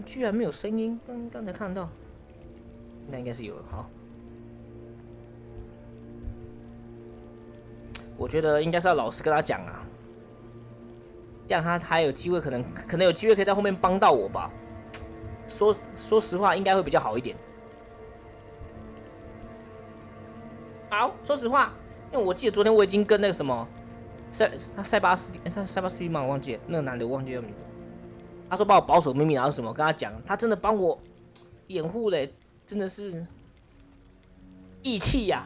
居然没有声音，刚才看到，那应该是有的。好，我觉得应该是要老实跟他讲啊，这样他还有机会，可能有机会可以在后面帮到我吧。说实话，应该会比较好一点。好，说实话，因为我记得昨天我已经跟那个什么塞巴斯蒂吗？我忘记了，那个男的我忘记了名字。他说帮我保守秘密，然后什么？我跟他讲，他真的帮我掩护嘞，真的是义气呀。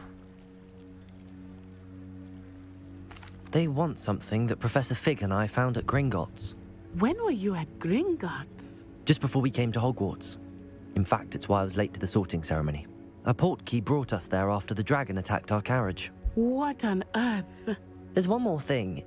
They want something that Professor Fig and I found at Gringotts. When were you at Gringotts? Just before we came to Hogwarts. In fact, it's why I was late to the sorting ceremony. A portkey brought us there after the dragon attacked our carriage. What on earth? There's one more thing.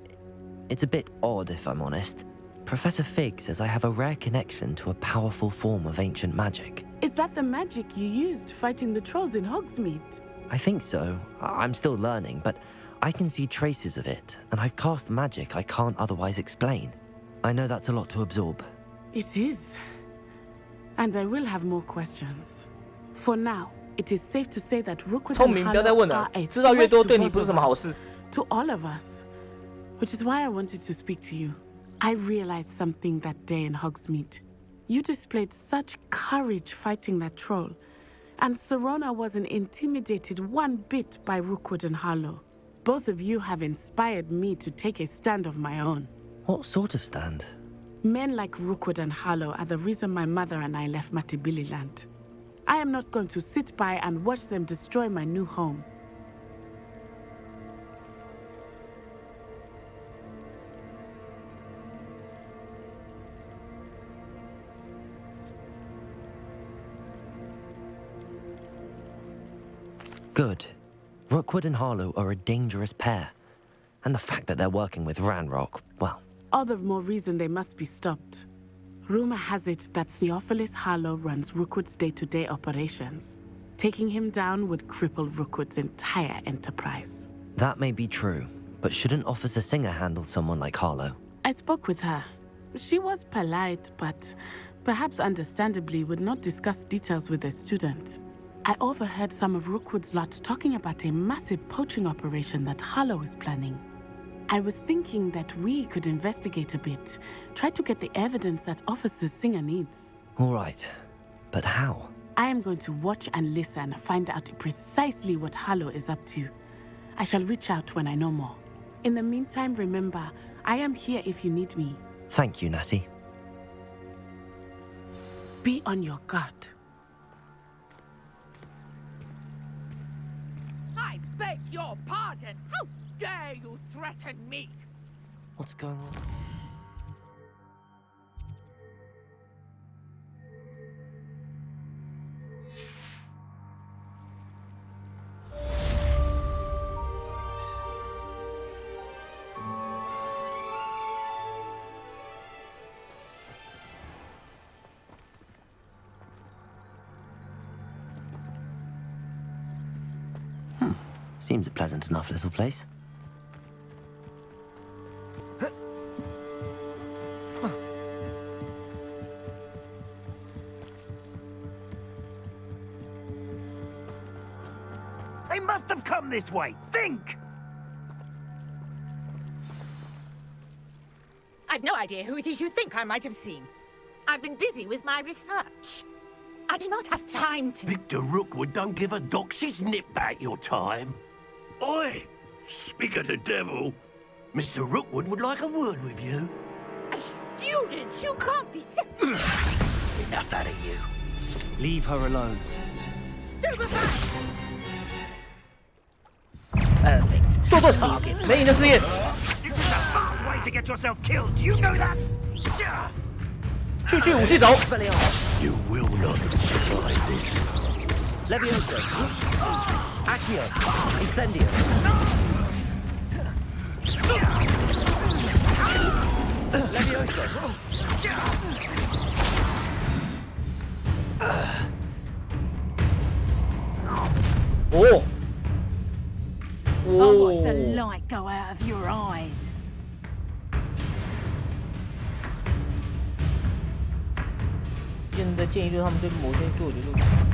It's a bit odd, if I'm honest. Professor Fig says I have a rare connection to a powerful form of ancient magic. Is that the magic you used fighting the trolls in Hogsmeade? I think so. I'm still learning, but I can see traces of it, and I've cast magic I can't otherwise explain. I know that's a lot to absorb. It is. And I will have more questions. For now, it is safe to say that Rookwood and Harlow are a threat to both of us, to all of us. Which is why I wanted to speak to you. I realized something that day in Hogsmeade. You displayed such courage fighting that troll, and Serona wasn't intimidated one bit by Rookwood and Harlow. Both of you have inspired me to take a stand of my own. What sort of stand? Men like Rookwood and Harlow are the reason my mother and I left Matabeleland. I am not going to sit by and watch them destroy my new home. Good. Rookwood and Harlow are a dangerous pair. And the fact that they're working with Ranrock, well... All the more reason they must be stopped. Rumor has it that Theophilus Harlow runs Rookwood's day-to-day operations. Taking him down would cripple Rookwood's entire enterprise. That may be true, but shouldn't Officer Singer handle someone like Harlow? I spoke with her. She was polite, but perhaps understandably would not discuss details with a student. I overheard some of Rookwood's lot talking about a massive poaching operation that Harlow is planning. I was thinking that we could investigate a bit, try to get the evidence that Officer Singer needs. All right, but how? I am going to watch and listen, find out precisely what Harlow is up to. I shall reach out when I know more. In the meantime, remember, I am here if you need me. Thank you, Natty. Be on your guard. I beg your pardon! How dare you threaten me? What's going on? Seems a pleasant enough little place. They must have come this way. Think! I've no idea who it is you think I might have seen. I've been busy with my research. I do not have time to... Victor Rookwood don't give a doxy's nip back your time. Oi! Speak of the devil. Mr. Rookwood would like a word with you. A student? You can't be so... Enough out of you. Leave her alone. Stupefy! Perfect. 多多死，没你的实验。 This is a fast way to get yourself killed. Do you know that? 去武器走。 You will not survive this. Leviosa! Accio! Incendio! Leviosa! Oh! I'll watch the light go out of your eyes. 见的建议对他们对某些对我觉得。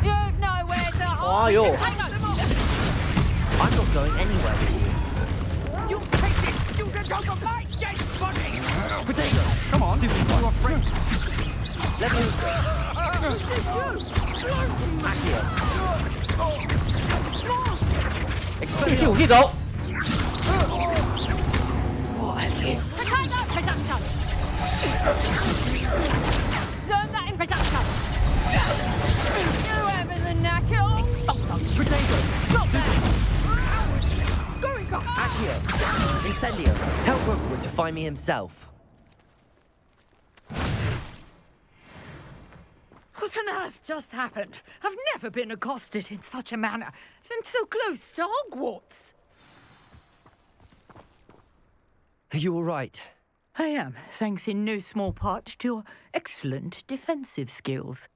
You've nowhere to hide. 哎呦！ I'm not going anywhere with you. You take this student out of my dead body! Potato, come on, stupid you are afraid. Let me Accio. Explosion 武器走。 Potato production. Learn that in production. You having the knackle? Expulsor. Potato, Drop that. Going go. Accio. Incendio. Tell Rookwood to find me himself. What on earth just happened? I've never been accosted in such a manner, and so close to Hogwarts. Are you all right? I am, thanks in no small part to your excellent defensive skills.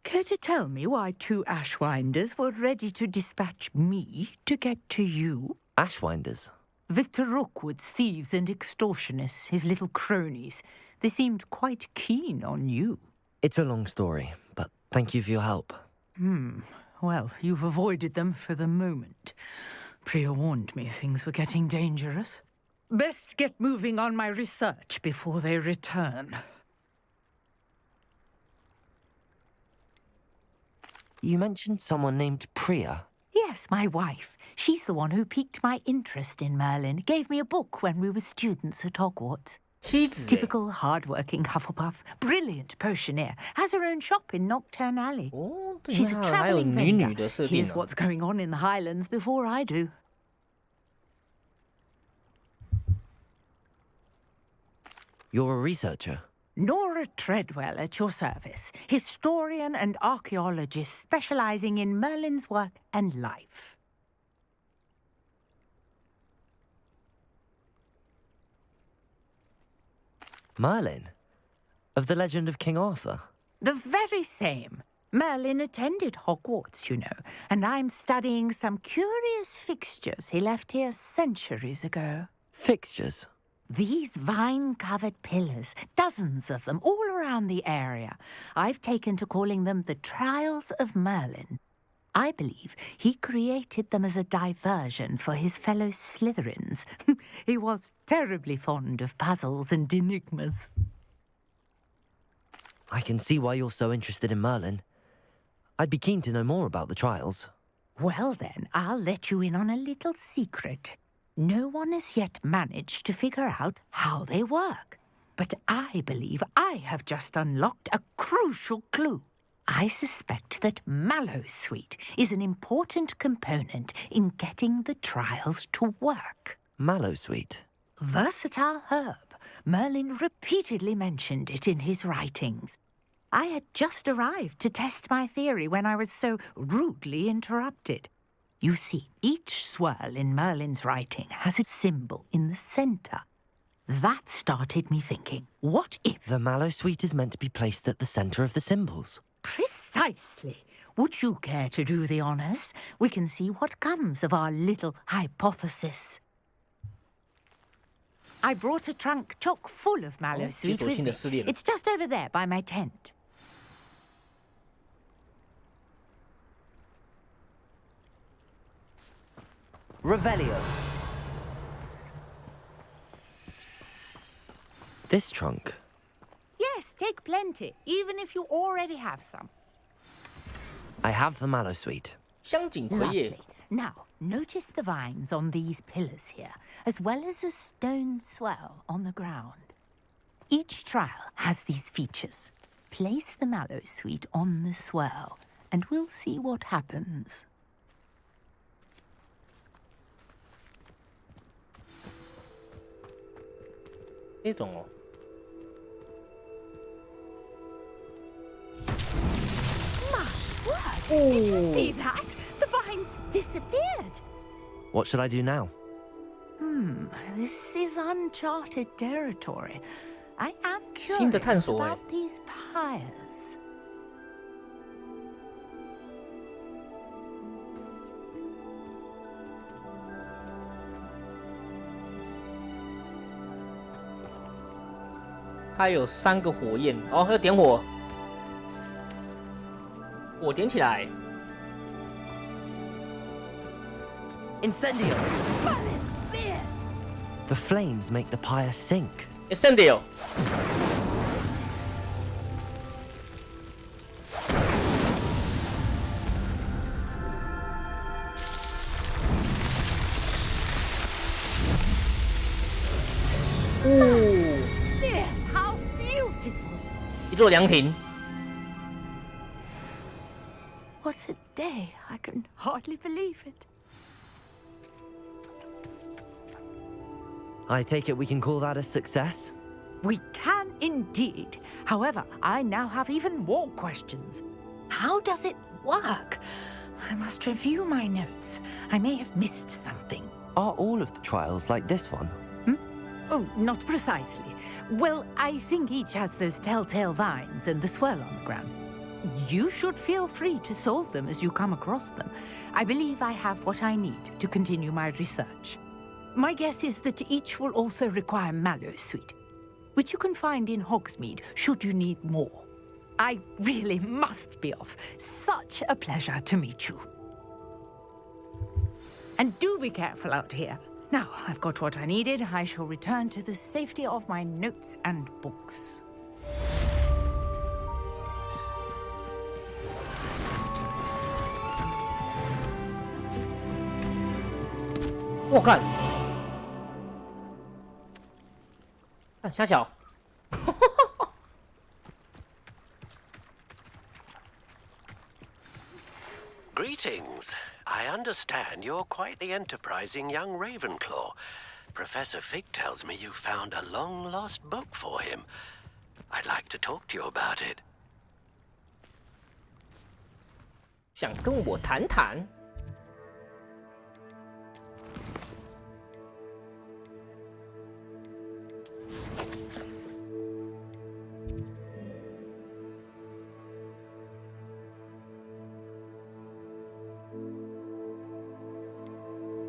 Care to tell me why 2 Ashwinders were ready to dispatch me to get to you? Ashwinders. Victor Rookwood's thieves and extortionists, his little cronies. They seemed quite keen on you. It's a long story, but thank you for your help. Well, you've avoided them for the moment. Priya warned me things were getting dangerous. Best get moving on my research before they return. You mentioned someone named Priya. Yes, my wife. She's the one who piqued my interest in Merlin. Gave me a book when we were students at Hogwarts. 妻子。 Typical hard-working Hufflepuff. Brilliant potioneer. Has her own shop in Knockturn Alley. 哦，对， She's a 还有 travelling 女 vendor. 的设定 Here's 啊。 what's going on in the Highlands before I do. You're a researcher. Nora Treadwell at your service. Historian and archaeologist specialising in Merlin's work and life. Merlin? Of the legend of King Arthur? The very same. Merlin attended Hogwarts, you know, and I'm studying some curious fixtures he left here centuries ago. Fixtures? These vine-covered pillars, dozens of them, all around the area. I've taken to calling them the Trials of Merlin. I believe he created them as a diversion for his fellow Slytherins. He was terribly fond of puzzles and enigmas. I can see why you're so interested in Merlin. I'd be keen to know more about the trials. Well then, I'll let you in on a little secret. No one has yet managed to figure out how they work. But I believe I have just unlocked a crucial clue. I suspect that Mallowsweet is an important component in getting the trials to work. Mallowsweet? Versatile herb. Merlin repeatedly mentioned it in his writings. I had just arrived to test my theory when I was so rudely interrupted. You see, each swirl in Merlin's writing has a symbol in the centre. That started me thinking, what if... The Mallowsweet is meant to be placed at the centre of the symbols. Precisely. Would you care to do the honours? We can see what comes of our little hypothesis. I brought a trunk chock full of Mallowsweet with me. It's just over there by my tent. Revelio. This trunk? Yes, take plenty, even if you already have some. I have the Mallowsweet. 香锦荷叶。 Lovely. Now, notice the vines on these pillars here, as well as a stone swell on the ground. Each trial has these features. Place the Mallowsweet on the swell, and we'll see what happens. 这种哦。 Did you see that? The vines disappeared. What should I do now? This is uncharted territory. I am 新的探 curious 索哎。 about these pyres. 它有3个火焰，哦，要点火。火点起来。Incendio! The flames make the pyre sink. Incendio! 一座凉亭。 What a day. I can hardly believe it. I take it we can call that a success? We can indeed. However, I now have even more questions. How does it work? I must review my notes. I may have missed something. Are all of the trials like this one? Oh, not precisely. Well, I think each has those telltale vines and the swirl on the ground. You should feel free to solve them as you come across them. I believe I have what I need to continue my research. My guess is that each will also require mallowsweet, which you can find in Hogsmeade should you need more. I really must be off. Such a pleasure to meet you. And do be careful out here. Now, I've got what I needed. I shall return to the safety of my notes and books. 我看，看瞎小。Greetings. I understand you're quite the enterprising young Ravenclaw. Professor Fig tells me you found a long-lost book for him. I'd like to talk to you about it. 想跟我谈谈？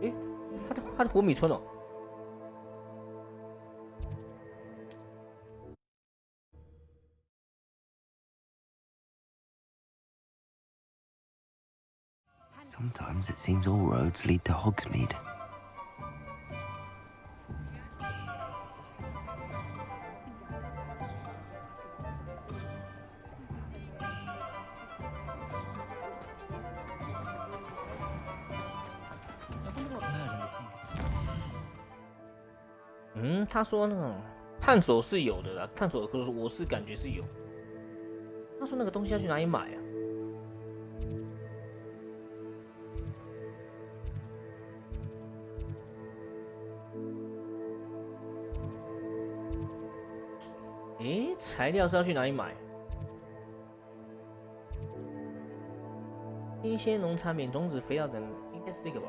诶，他的火米村哦。 Sometimes it seems all roads lead to Hogsmeade.嗯，他说那种探索是有的啦，探索可是我是感觉是有。他说那个东西要去哪里买啊？ 诶，材料是要去哪里买？新鲜农产品、种子、肥料等，应该是这个吧？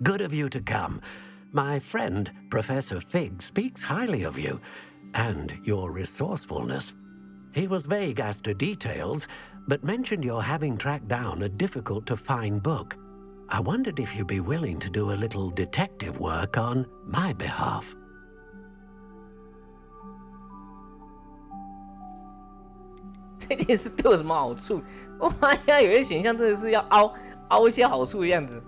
Good of you to come. My friend, Professor Fig, speaks highly of you and your resourcefulness. He was vague as to details, but mentioned your having tracked down a difficult-to-find book. I wondered if you'd be willing to do a little detective work on my behalf. 这件事对我有什么好处？我发现有些选项真的是要凹一些好处的样子。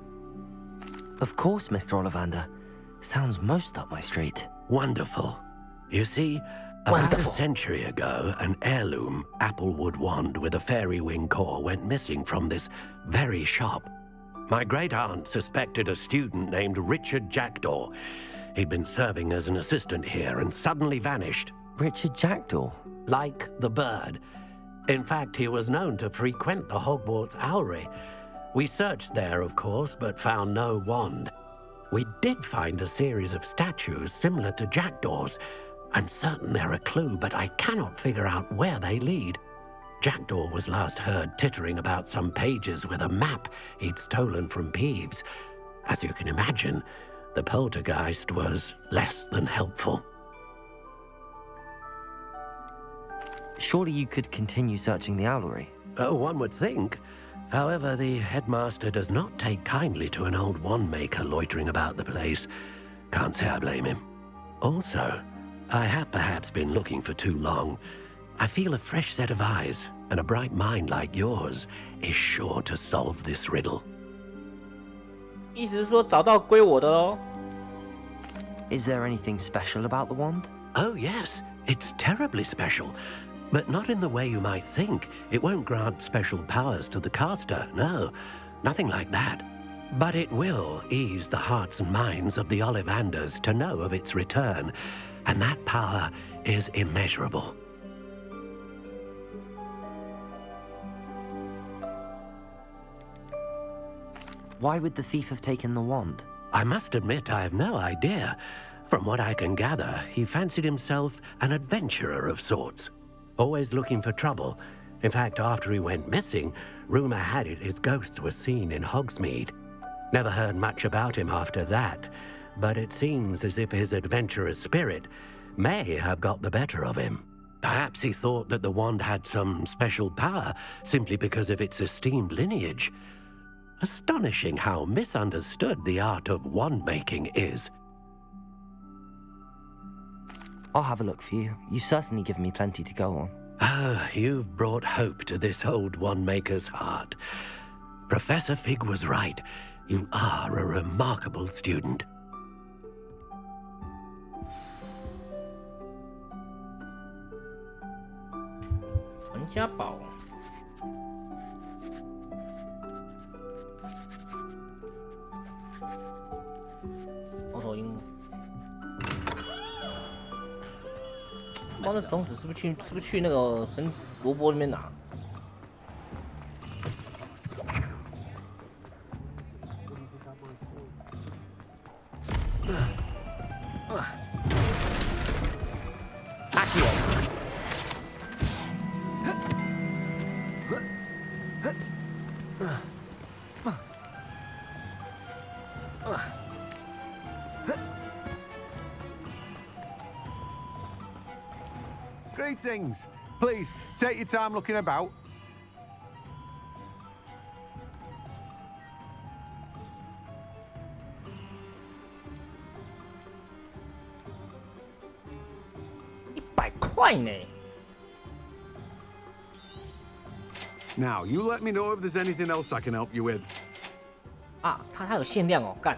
Of course, Mr. Ollivander. Sounds most up my street. Wonderful. You see, about a century ago, an heirloom applewood wand with a fairy wing core went missing from this very shop. My great-aunt suspected a student named Richard Jackdaw. He'd been serving as an assistant here and suddenly vanished. Richard Jackdaw? Like the bird. In fact, he was known to frequent the Hogwarts Owlery. We searched there, of course, but found no wand. We did find a series of statues similar to Jackdaw's. I'm certain they're a clue, but I cannot figure out where they lead. Jackdaw was last heard tittering about some pages with a map he'd stolen from Peeves. As you can imagine, the poltergeist was less than helpful. Surely you could continue searching the owlery. Oh, one would think. However, the headmaster does not take kindly to an old wand maker loitering about the place. Can't say I blame him. Also, I have perhaps been looking for too long. I feel a fresh set of eyes and a bright mind like yours is sure to solve this riddle. 意思是说找到归我的咯。Is there anything special about the wand? Oh, yes, it's terribly special. But not in the way you might think. It won't grant special powers to the caster, no. Nothing like that. But it will ease the hearts and minds of the Ollivanders to know of its return. And that power is immeasurable. Why would the thief have taken the wand? I must admit I have no idea. From what I can gather, he fancied himself an adventurer of sorts. Always looking for trouble. In fact, after he went missing, rumor had it his ghost was seen in Hogsmeade. Never heard much about him after that, but it seems as if his adventurous spirit may have got the better of him. Perhaps he thought that the wand had some special power simply because of its esteemed lineage. Astonishing how misunderstood the art of wand-making is. I'll have a look for you. You've certainly given me plenty to go on. Ah, you've brought hope to this old wand-maker's heart. Professor Fig was right. You are a remarkable student. 传家宝。猫头鹰。猫的种子是不是去那个神萝卜那边拿？阿铁。 Greetings. Please, take your time looking about. $100呢。 Now, you let me know if there's anything else I can help you with. 啊，它有限量哦，干。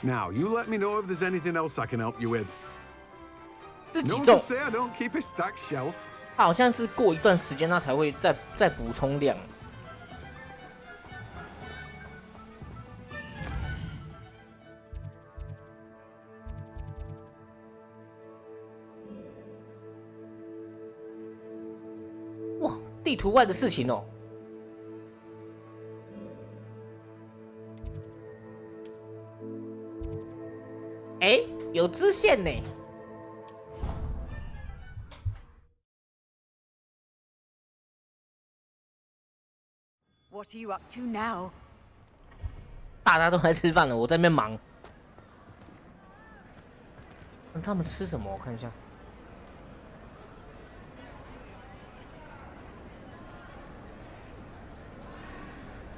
Now, you let me know if there's anything else I can help you with. 自己 No one 种 can，say I don't keep a stacked shelf. 它好像是过一段时间它才会再补充量。哇，地图外的事情哦。 哎，有支线呢。What are you up to now? 大家都在吃饭了，我在那边忙。那他们吃什么？我看一下。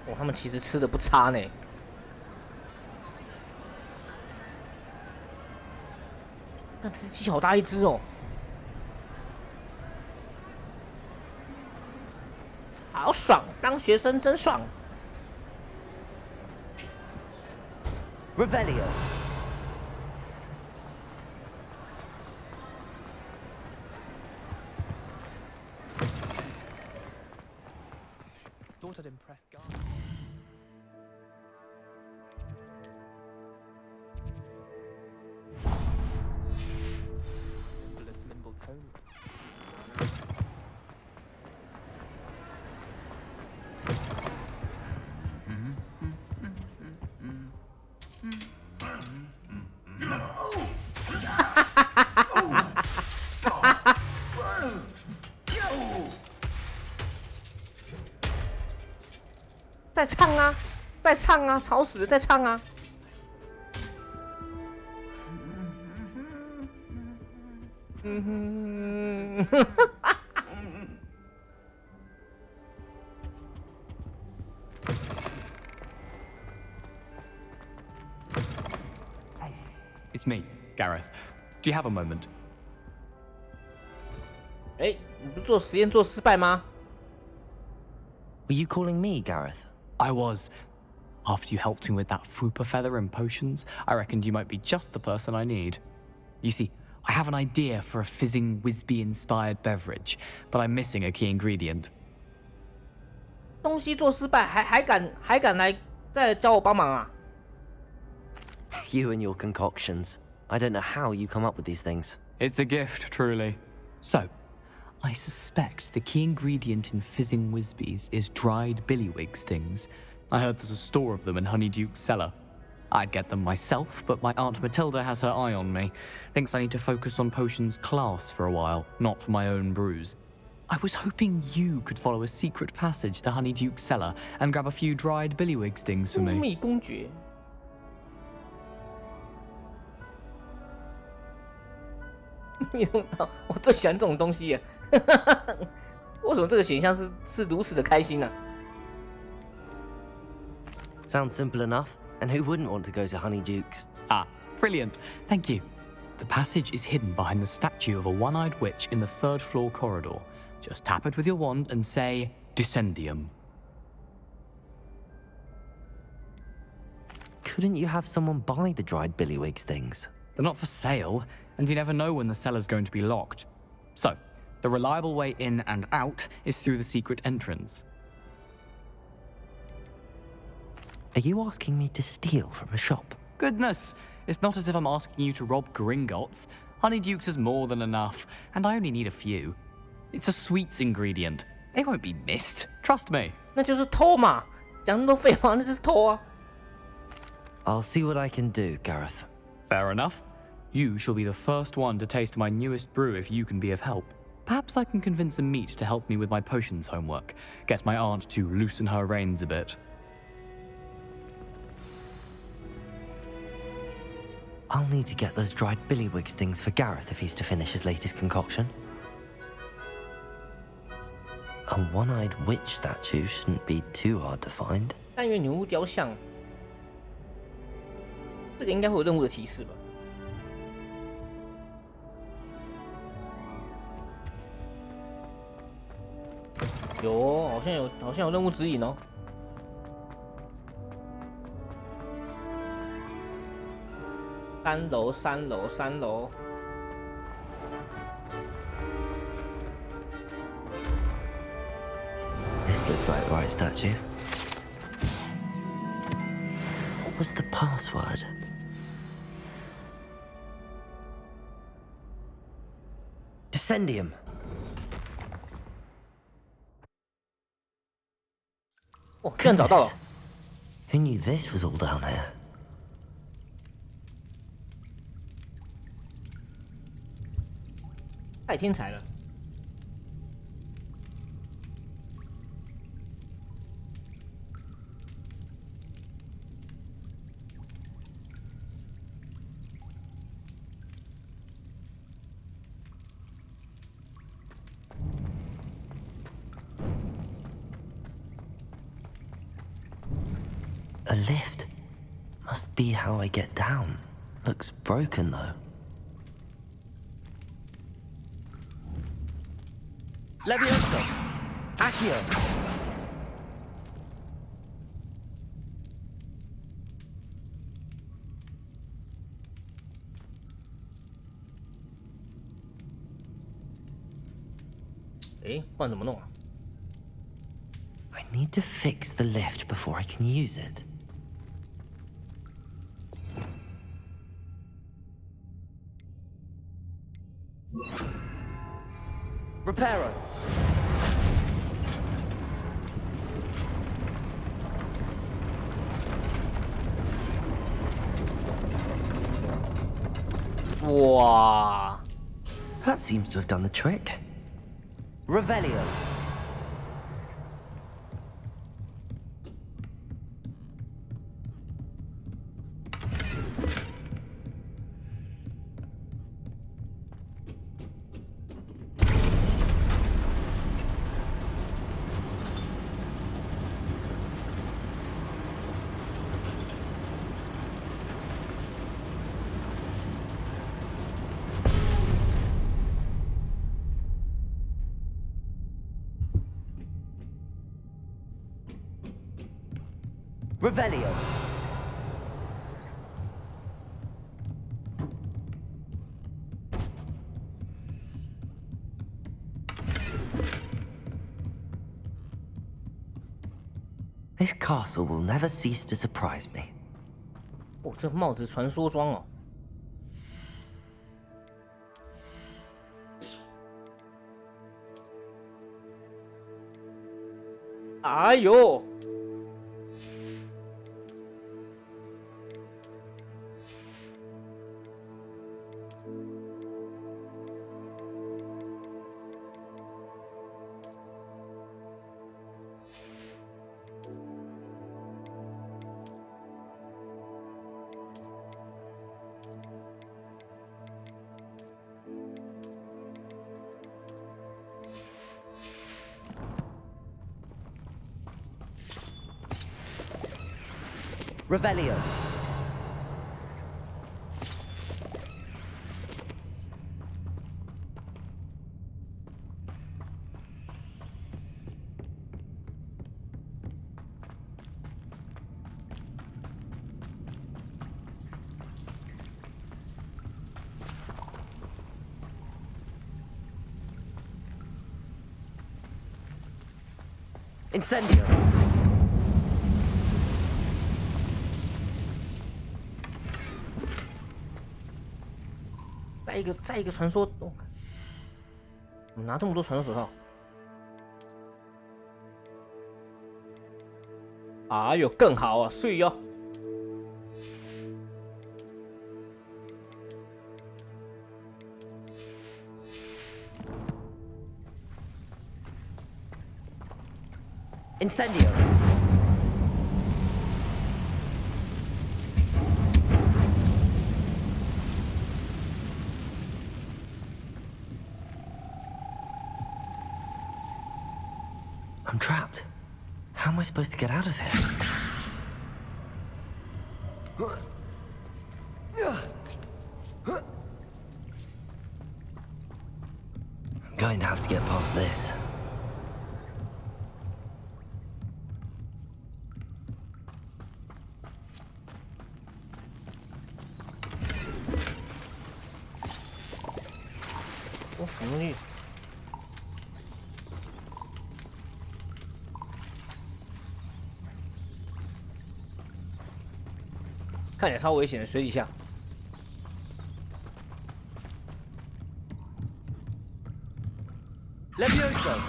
哦，他们其实吃的不差呢。 但这只鸡好大一只哦，好爽！当学生真爽。 Revelio. Thought I'd impress God. Mimble Tony. "在唱啊，在唱啊，吵死了，在唱啊！ It's me, Gareth. Do you have a moment? 哎，你不是做实验做失败吗？ Were you calling me, Gareth? I was. After you helped me with that fupa feather and potions, I reckoned you might be just the person I need. You see, I have an idea for a fizzing Wisby-inspired beverage, but I'm missing a key ingredient. 东西做失败，还敢来再教我帮忙啊？ You and your concoctions. I don't know how you come up with these things. It's a gift, truly. So, I suspect the key ingredient in fizzing Wisbies is dried billywig stings. I heard there's a store of them in Honeyduke's cellar. I'd get them myself, but my Aunt Matilda has her eye on me. Thinks I need to focus on potions class for a while, not for my own brews. I was hoping you could follow a secret passage to Honeyduke's cellar and grab a few dried billywig stings for 蜂 me. 蜜公爵。你懂吗？我最喜欢这种东西了。为什么这个选项是如此的开心呢、啊？ Sounds simple enough. And who wouldn't want to go to Honeyduke's? Ah, brilliant. Thank you. The passage is hidden behind the statue of a one-eyed witch in the third-floor corridor. Just tap it with your wand and say, Descendium. Couldn't you have someone buy the dried billywig things? They're not for sale, and you never know when the cellar's going to be locked. So, the reliable way in and out is through the secret entrance. Are you asking me to steal from a shop? Goodness, it's not as if I'm asking you to rob Gringotts. Honeyduke's is more than enough, and I only need a few. It's a sweets ingredient. They won't be missed. Trust me. 那就是偷嘛！讲那么多废话，那就是偷啊！ I'll see what I can do, Gareth. Fair enough. You shall be the first one to taste my newest brew if you can be of help. Perhaps I can convince a meat to help me with my potions homework. Get my aunt to loosen her reins a bit. I'll need to get those dried billywig things for Gareth if he's to finish his latest concoction. A one-eyed witch statue shouldn't be too hard to find. 但愿女巫雕像，这个应该会有任务的提示吧？有哦，好像有任务指引哦。 三楼。This looks like the right statue. What was the password? Descendium. 哦，居然找到了！ Who knew this was all down here? 太天才了！ A lift. Must be how I get down. Looks broken though. Levioso! Accio! I need to fix the lift before I can use it. Reparo! Wow. That seems to have done the trick. Revelio. Revelio. This castle will never cease to surprise me. 哦，这帽子传说装哦。哎呦！Revelio. Incendio. 再一个传说，哦、怎么拿这么多传说手套？哎呦，更好啊，睡哟！ Incendio. I'm trapped. How am I supposed to get out of here? I'm going to have to get past this. Oh, 什么东西？看起来超危险的，水底下。Levioso.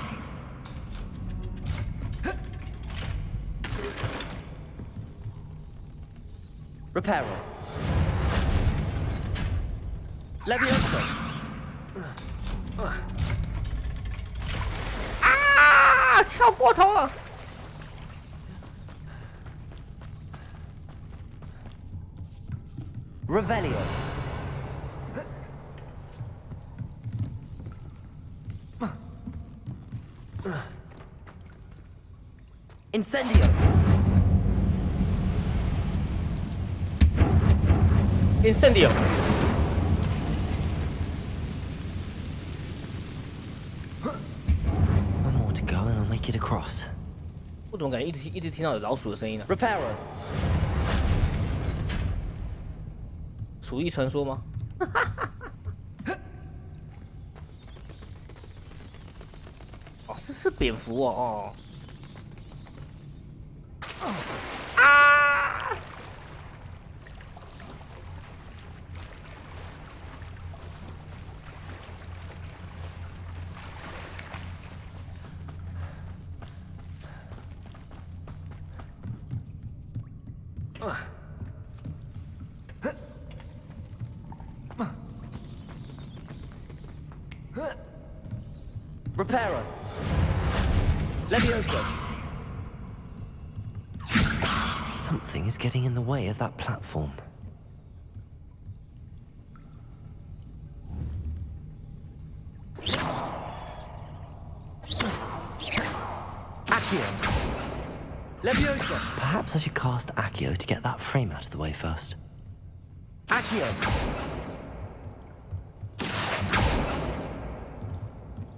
Reparo. Levioso. 啊！跳过头了。 Revelio. Incendio. Incendio. One more to go and I'll make it across. 我怎么感觉一直听到有老鼠的声音呢？ Reparo. 鼠疫传说吗？哦，是蝙蝠哦哦。啊！Reparo. Levioso. Something is getting in the way of that platform. Accio. Levioso. Perhaps I should cast Accio to get that frame out of the way first. Accio.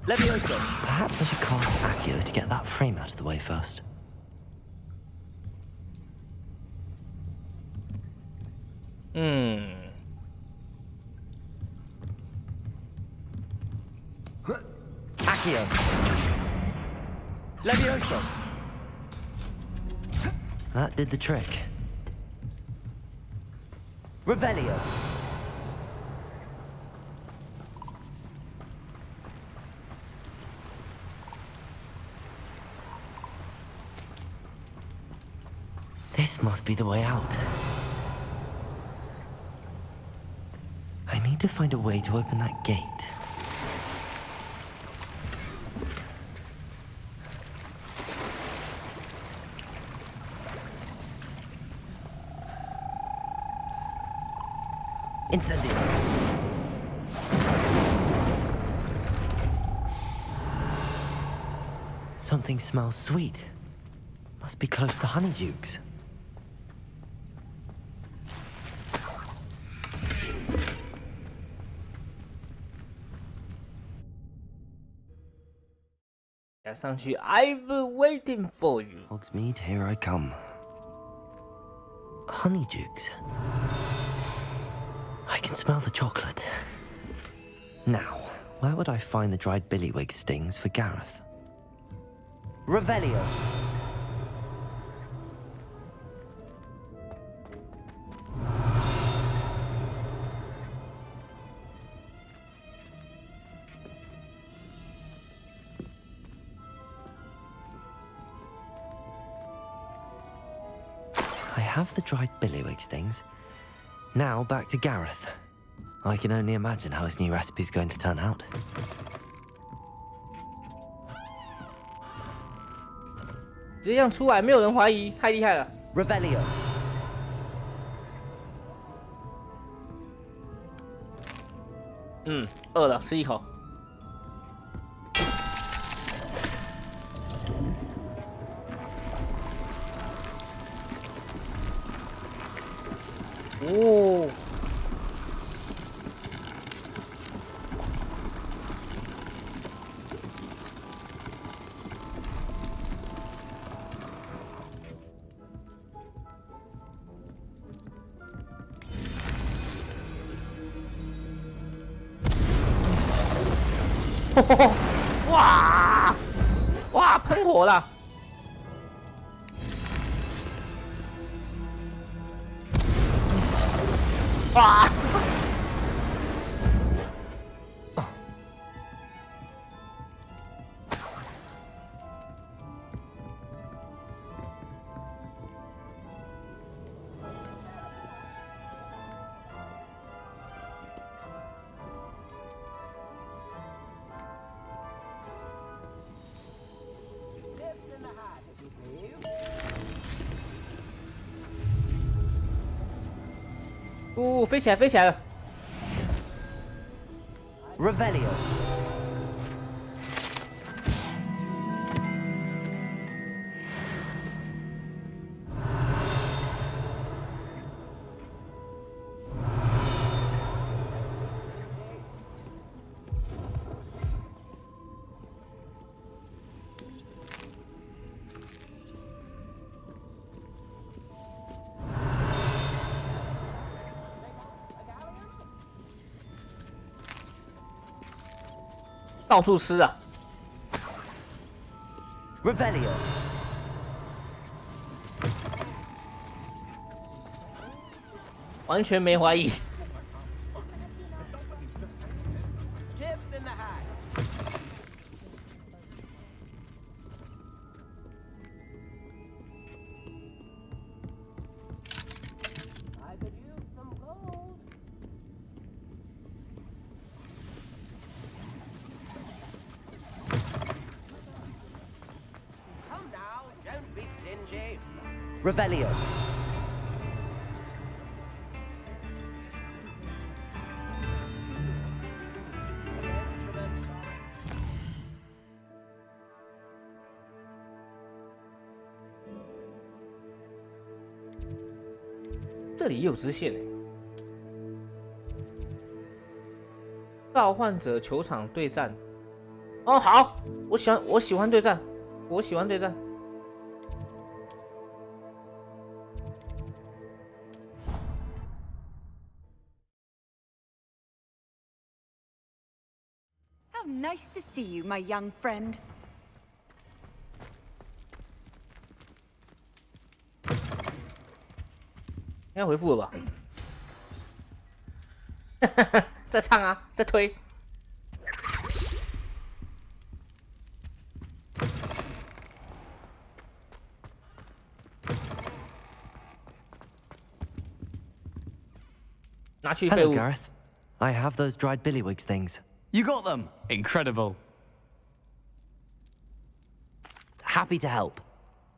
Levioso. Perhaps I should cast Accio to get that frame out of the way first. Accio. Levioso. That did the trick. Revelio. This must be the way out. I need to find a way to open that gate. Incendio. Something smells sweet. Must be close to Honeydukes. I've been waiting for you. Hogsmeade, here I come. Honeydukes. I can smell the chocolate. Now, where would I find the dried billywig stings for Gareth? Revelio. I have the dried billywig stings. Now back to Gareth. I can only imagine how his new recipe is going to turn out. 直接这样出来，没有人怀疑，太厉害了。Revelio. 饿了，吃一口。哦。哇！哇，喷火了！哇！哦，飞起来，飞起来了 Revelio. Revelio。到处吃啊 Revelio. 完全没怀疑。Revelio. 这里也有支线哎。召唤者球场对战。哦，好，我喜欢对战，我喜欢对战。Nice to see you, my young friend. 应该回复了吧？再唱啊，再推。拿去废 Hello, 物。 Gareth. I have those dried billywigs things. You got them! Incredible. Happy to help.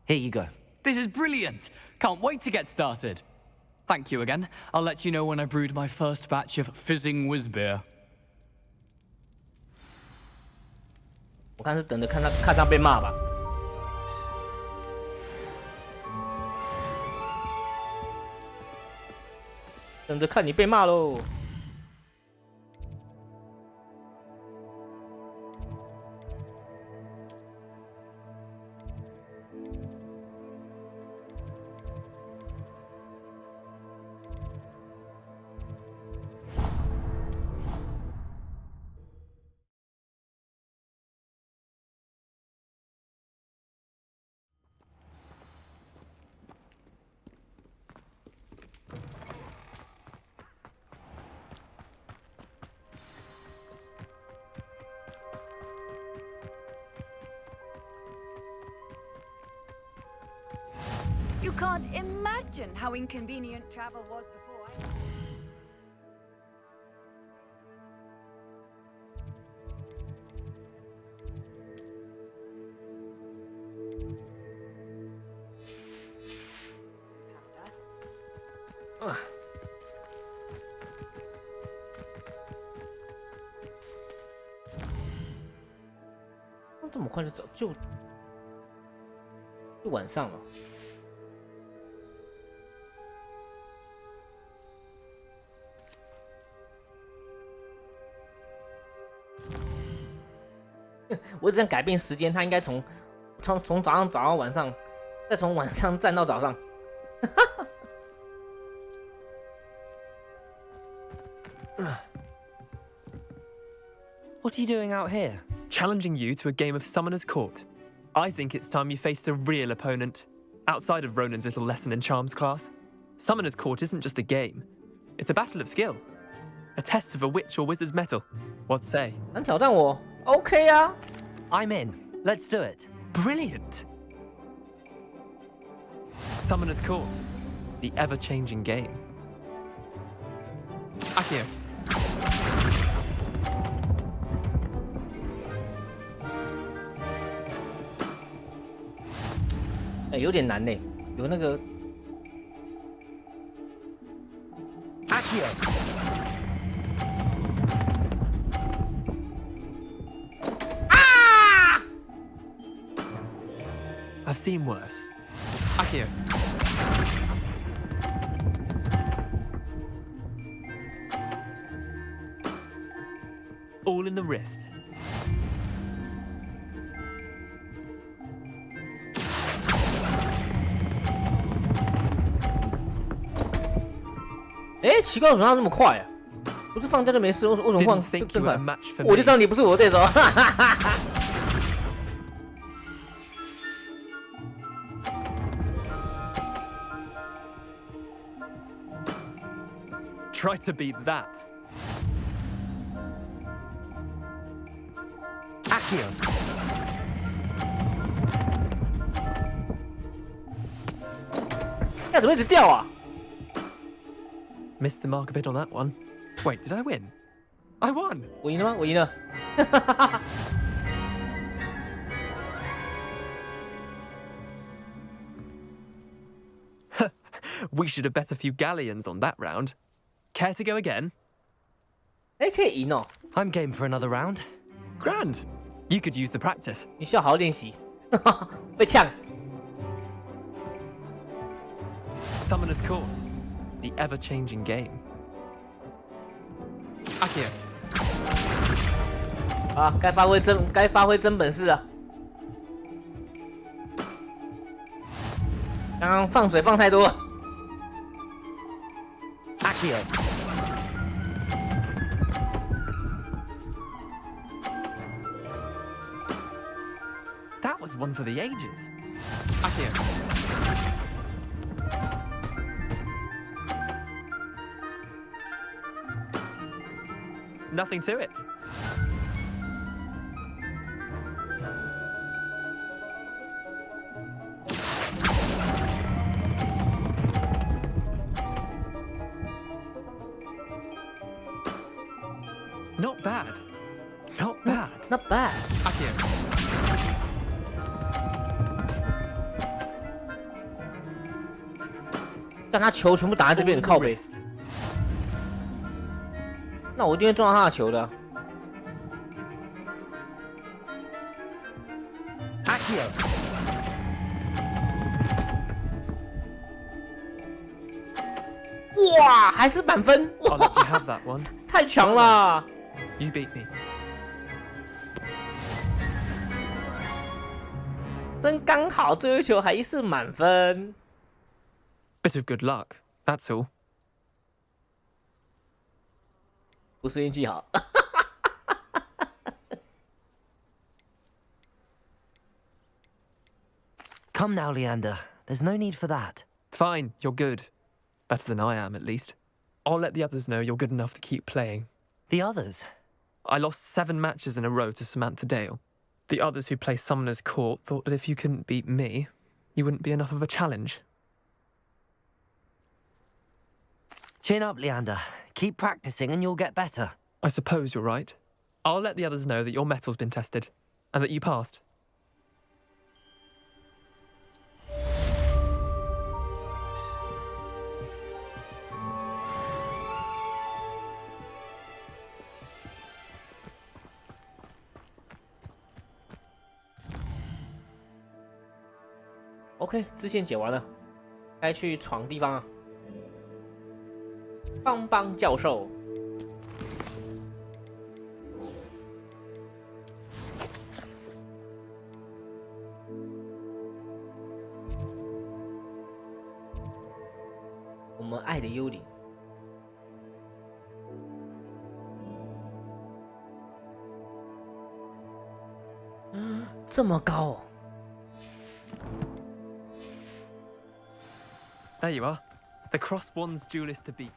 Here you go. This is brilliant! Can't wait to get started. Thank you again. I'll let you know when I brewed my first batch of fizzing whiz beer. 我看是等着看他被骂吧。等着看你被骂喽。You can't imagine how inconvenient travel was before I...这么快就走就晚上了。我只想改变时间，他应该从早上找到晚上，再从晚上站到早上。What are you doing out here? Challenging you to a game of Summoner's Court. I think it's time you faced a real opponent, outside of Ronan's little lesson in charms class. Summoner's Court isn't just a game. It's a battle of skill. A test of a witch or wizard's mettle. What say? 能挑战我 ？OK 啊。I'm in. Let's do it. Brilliant! Summoner's Court. The ever-changing game. Akio. 有点难呢，有那个 Akio. I've seen worse. Akio. All in the wrist.哎，奇怪，为什么他那么快啊？不是放假就没事，为什么换 Didn't think 更 you were 快 a？ match for 我就 me. 知道你不是我的对手。哈哈哈哈。Try to beat that. Akio. 那怎么一直掉啊？ Missed the mark a bit on that one. Wait, did I win? I won! 我赢了吗？我赢了。 We should have bet a few galleons on that round. Care to go again? 哎，可以赢哦。 I'm game for another round. Grand. You could use the practice. 你需要好好练习。被呛。 Summoner's Court. The ever-changing game. Akio. 啊，该发挥真本事啊！刚刚放水放太多。 Akio. one for the ages. Akio. Nothing to it. Not bad. Not bad. Not bad. Akio. 但他球全部打在这边，很靠北。那我一定会撞到他的球的。Akio. 哇，还是满分！ I'll let you have that one. 太强了！ You beat me. 真刚好，最后一球还是满分。 Bit of good luck, that's all. 不是运气好。Come now, Leander. There's no need for that. Fine, you're good. Better than I am, at least. I'll let the others know you're good enough to keep playing. The others? I lost 7 matches in a row to Samantha Dale. The others who play Summoner's Court thought that if you couldn't beat me, you wouldn't be enough of a challenge. Chin up, Leander. Keep practicing and you'll get better. I suppose you're right. I'll let the others know that your metal's been tested, and that you passed. OK， 支线解完了，该去闯地方啊。邦邦教授，我们爱的幽灵。这么高哦！ There you are. The Cross Wands duelist to beat.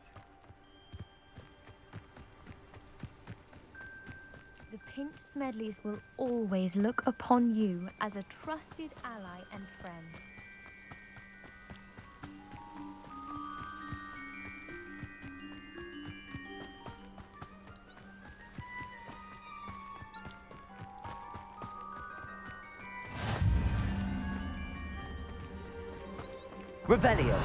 The Pinch Smedleys will always look upon you as a trusted ally and friend. Revelio.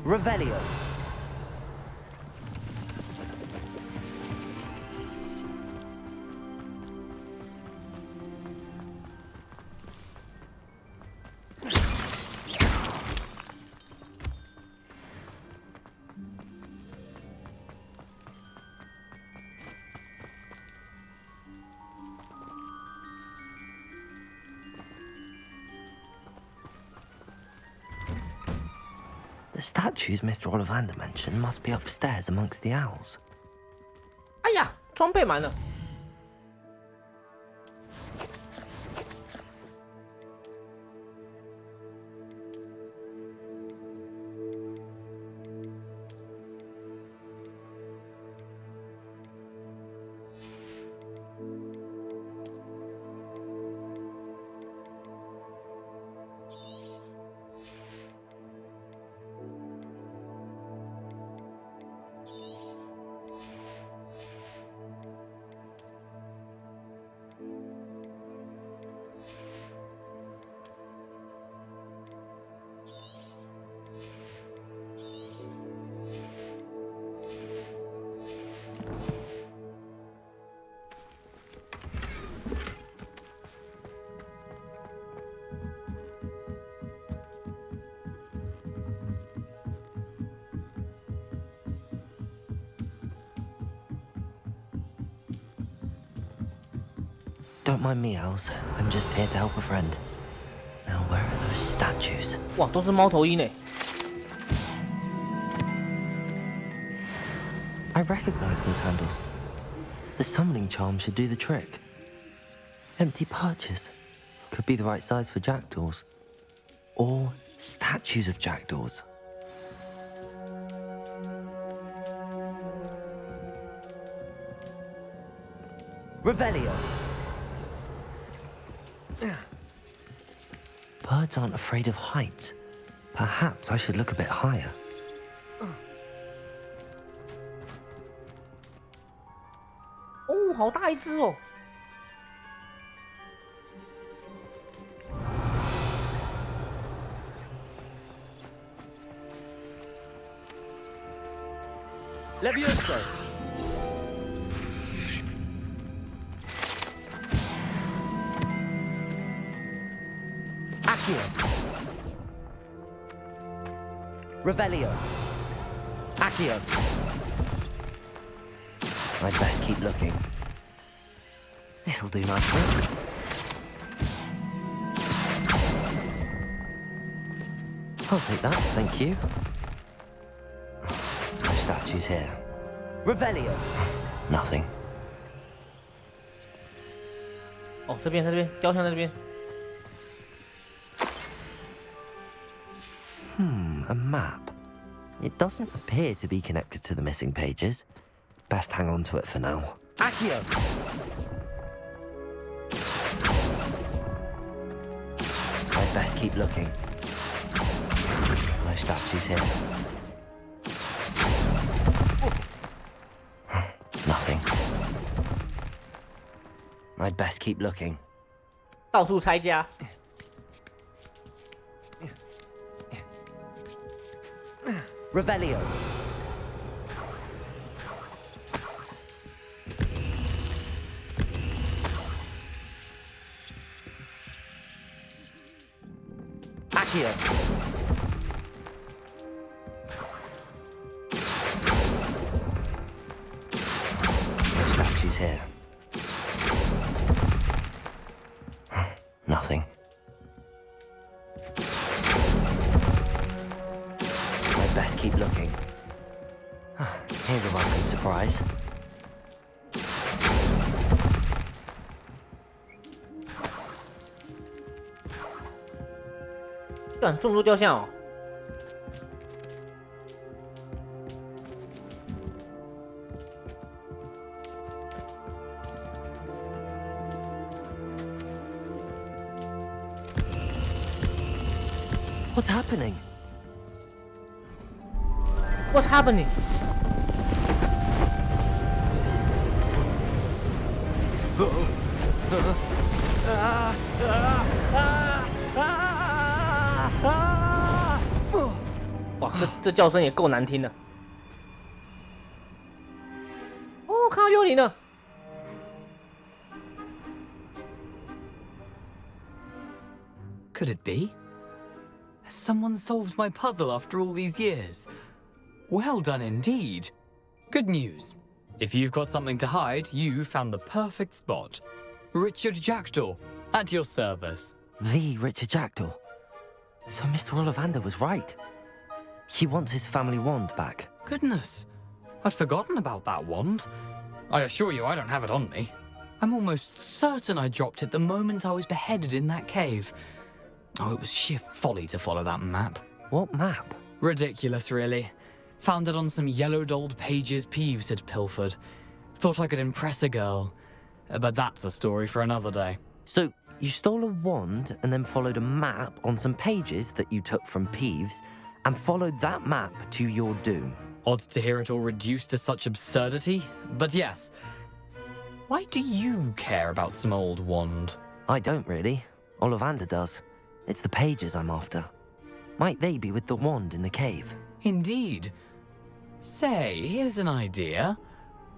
Revelio. The statues Mr. Ollivander mentioned must be upstairs amongst the owls. 哎呀，装备满了。Don't mind me, Owls. I'm just here to help a friend. Now, where are those statues? 哇，都是猫头鹰诶。 I recognize those handles. The summoning charm should do the trick. Empty perches. Could be the right size for jackdaws. Or statues of jackdaws. Revelio. Birds aren't afraid of heights. Perhaps I should look a bit higher. 哦，好大一只哦！ Levioso! Accio. Revelio. Accio. I'd best keep looking. This'll do nicely. I'll take that, thank you. No statues here. Revelio. Nothing. 哦，这边，在这边，雕像在这边。 A map. It doesn't appear to be connected to the missing pages. Best hang on to it for now. Accio! I'd best keep looking. No statues here. Nothing. I'd best keep looking. 到处拆家。 Revelio. Accio. No statues here. Nothing. I'd best keep looking. Here's a welcome surprise. 干这么多雕像哦！ What's happening? What's happening? Ah! 哇，这叫声也够难听的。哦，看到幽灵了。 Could it be? Has someone solved my puzzle after all these years? Well done indeed. Good news. If you've got something to hide, you found the perfect spot. Richard Jackdaw, at your service. The Richard Jackdaw. So Mr. Ollivander was right. He wants his family wand back. Goodness, I'd forgotten about that wand. I assure you I don't have it on me. I'm almost certain I dropped it the moment I was beheaded in that cave. Oh, it was sheer folly to follow that map. What map? Ridiculous, really. Found it on some yellowed old pages Peeves had pilfered. Thought I could impress a girl. But that's a story for another day. So, you stole a wand and then followed a map on some pages that you took from Peeves and followed that map to your doom. Odd to hear it all reduced to such absurdity, but yes. Why do you care about some old wand? I don't really. Ollivander does. It's the pages I'm after. Might they be with the wand in the cave? Indeed. Say, here's an idea.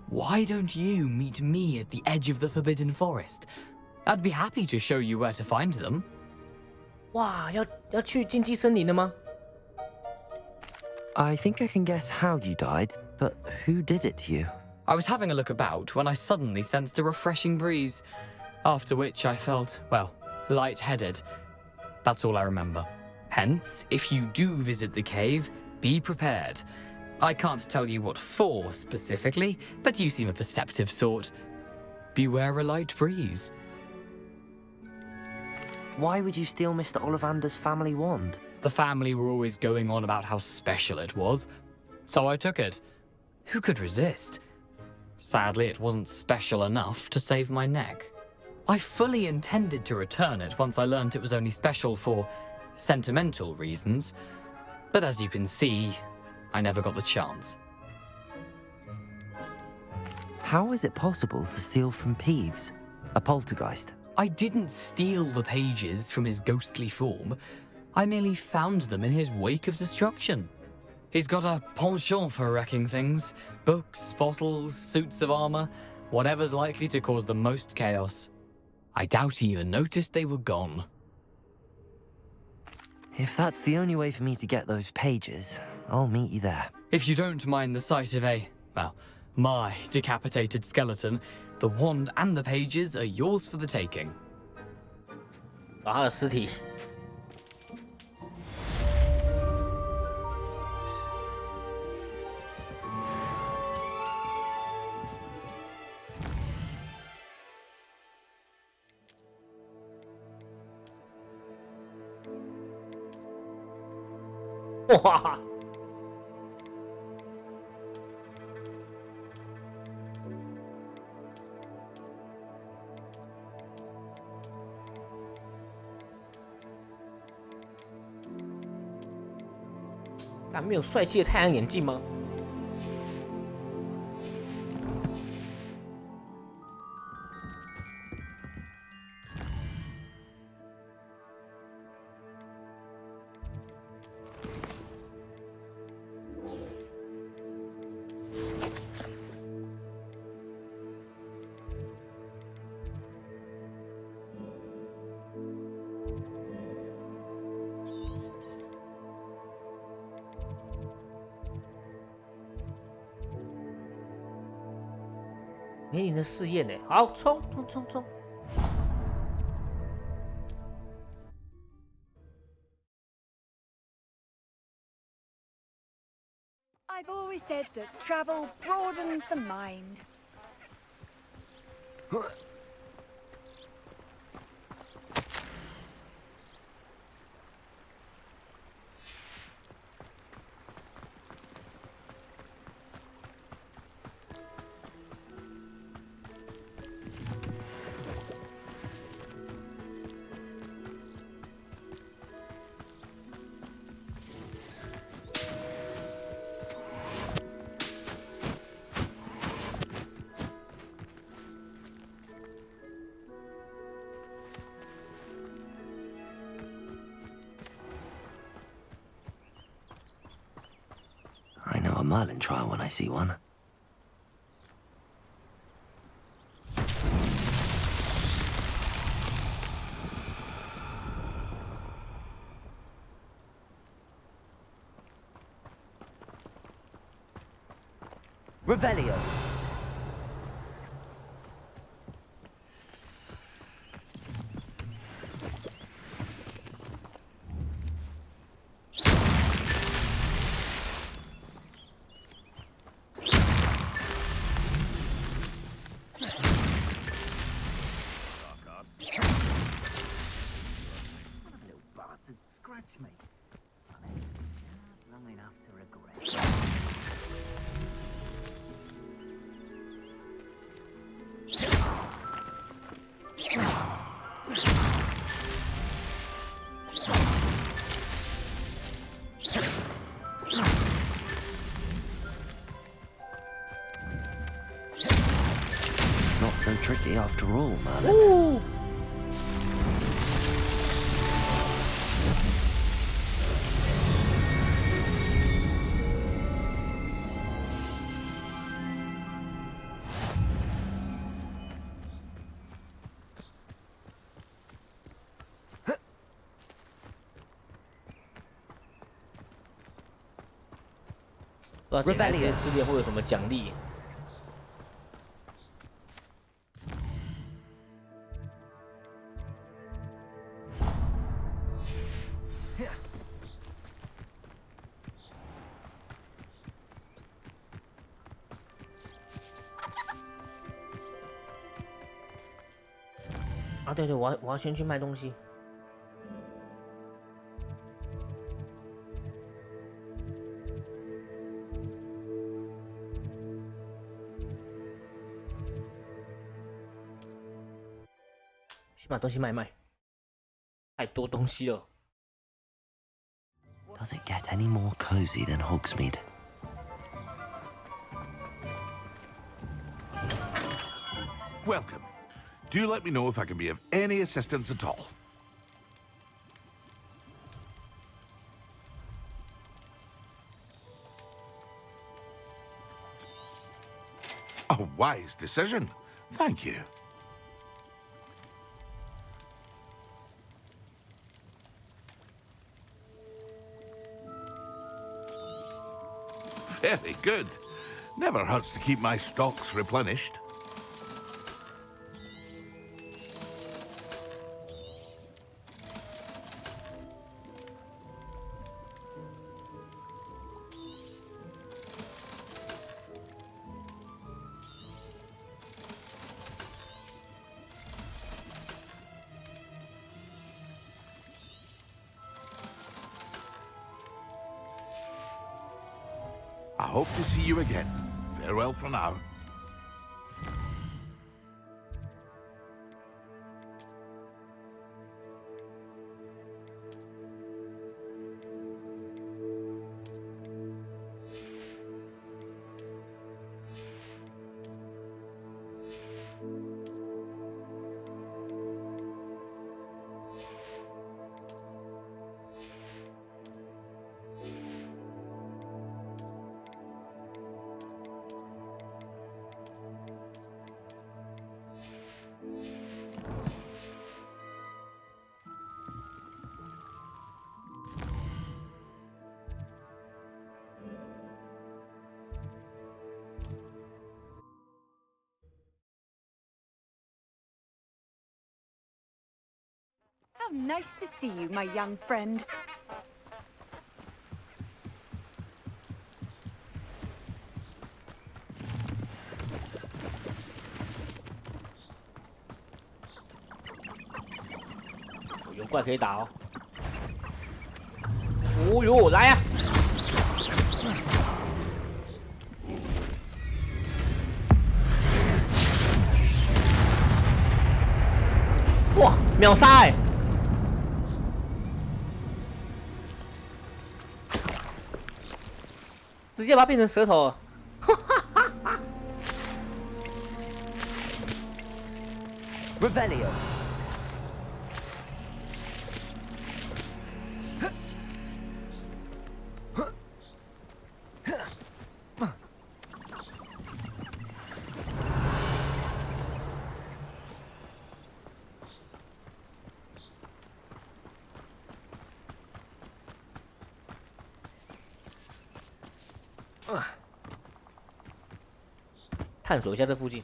Why don't you meet me at the edge of the Forbidden Forest? I'd be happy to show you where to find them. 哇，要去禁忌森林了吗？ I think I can guess how you died, but who did it to you? I was having a look about when I suddenly sensed a refreshing breeze. after which I felt, well, lightheaded. That's all I remember. Hence, if you do visit the cave, be prepared. I can't tell you what for specifically, but you seem a perceptive sort. Beware a light breeze. Why would you steal Mr. Ollivander's family wand? The family were always going on about how special it was, so I took it. Who could resist? Sadly, it wasn't special enough to save my neck. I fully intended to return it once I learned it was only special for sentimental reasons, but as you can see, I never got the chance. How is it possible to steal from Peeves, a poltergeist? I didn't steal the pages from his ghostly form. I merely found them in his wake of destruction. He's got a penchant for wrecking things. Books, bottles, suits of armor, whatever's likely to cause the most chaos. I doubt he even noticed they were gone. If that's the only way for me to get those pages, I'll meet you there. If you don't mind the sight of my decapitated skeleton, the wand and the pages are yours for the taking. 把他的尸体。哇！啊，没有帅气的太阳眼镜吗？梅林的试验呢？好，冲！ I've always said that travel broadens the mind. I know a Merlin trial when I see one. Revelio. Not so tricky after all, Merlin. Ooh. 不知道解开这些试炼会有什么奖励？啊，对对，我要先去卖东西。先把东西卖一卖，太多东西了。 Does it get any more cozy than Hogsmeade? Welcome. Do let me know if I can be of any assistance at all. A wise decision. Thank you. Very good. Never hurts to keep my stocks replenished. I hope to see you again. Farewell for now. How nice to see you, my young friend. Oh, 有怪可以打哦！哦哟，来呀！哇，秒杀哎！ 直接把它变成舌头了。Revelio. Uh. 探索一下这附近。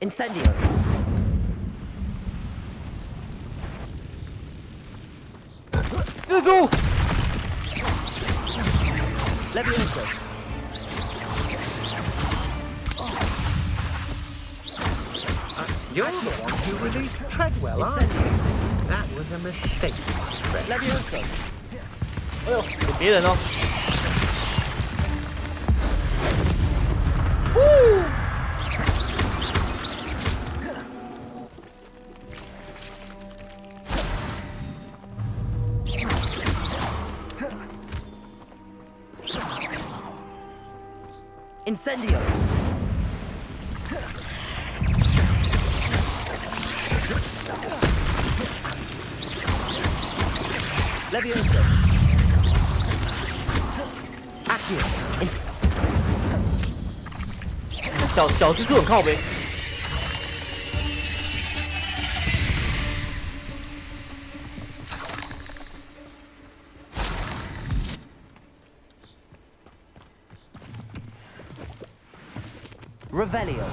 Incendio.蜘蛛。Levioso. You're the one who released Treadwell, aren't you? That was a mistake, my friend. Levioso. 哎呦，有别人哦。Incendio. Levioso. Accio. 小蜘蛛很靠北。Revelio.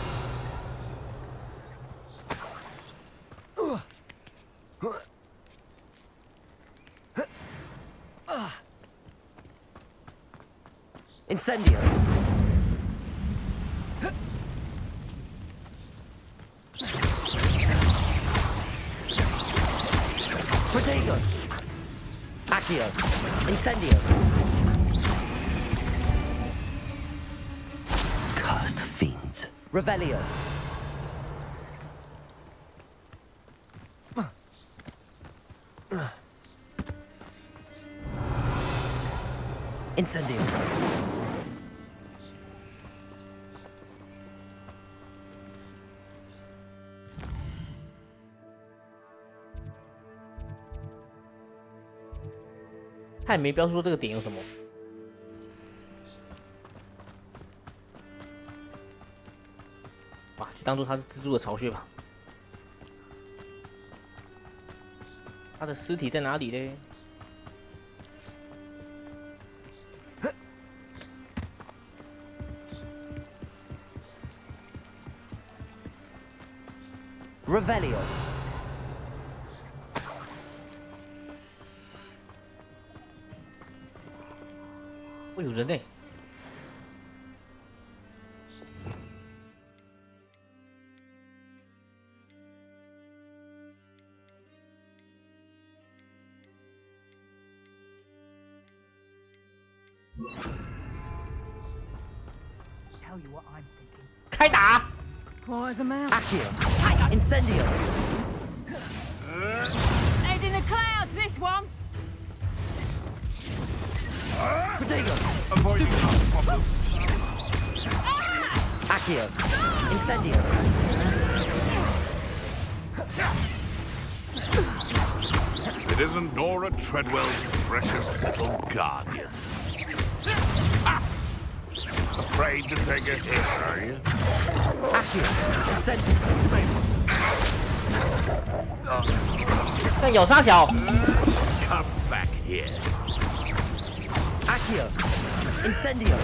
Incendio. Protego. Accio. Incendio. Cursed fiends. Revelio. Incendio.他也没标注说这个点有什么。哇，就当做他是蜘蛛的巢穴吧。他的尸体在哪里嘞？ Revelio. 哦，有人呢。开打！ Pour them out. Accio. Incendio. Head in the clouds, this one. Protego. Accio. Incendio. It isn't Nora Treadwell's precious little guardian. Ah! Afraid to take a hit, are you? Accio. Incendio. 那咬杀小。 Come back here. Accio. Incendio.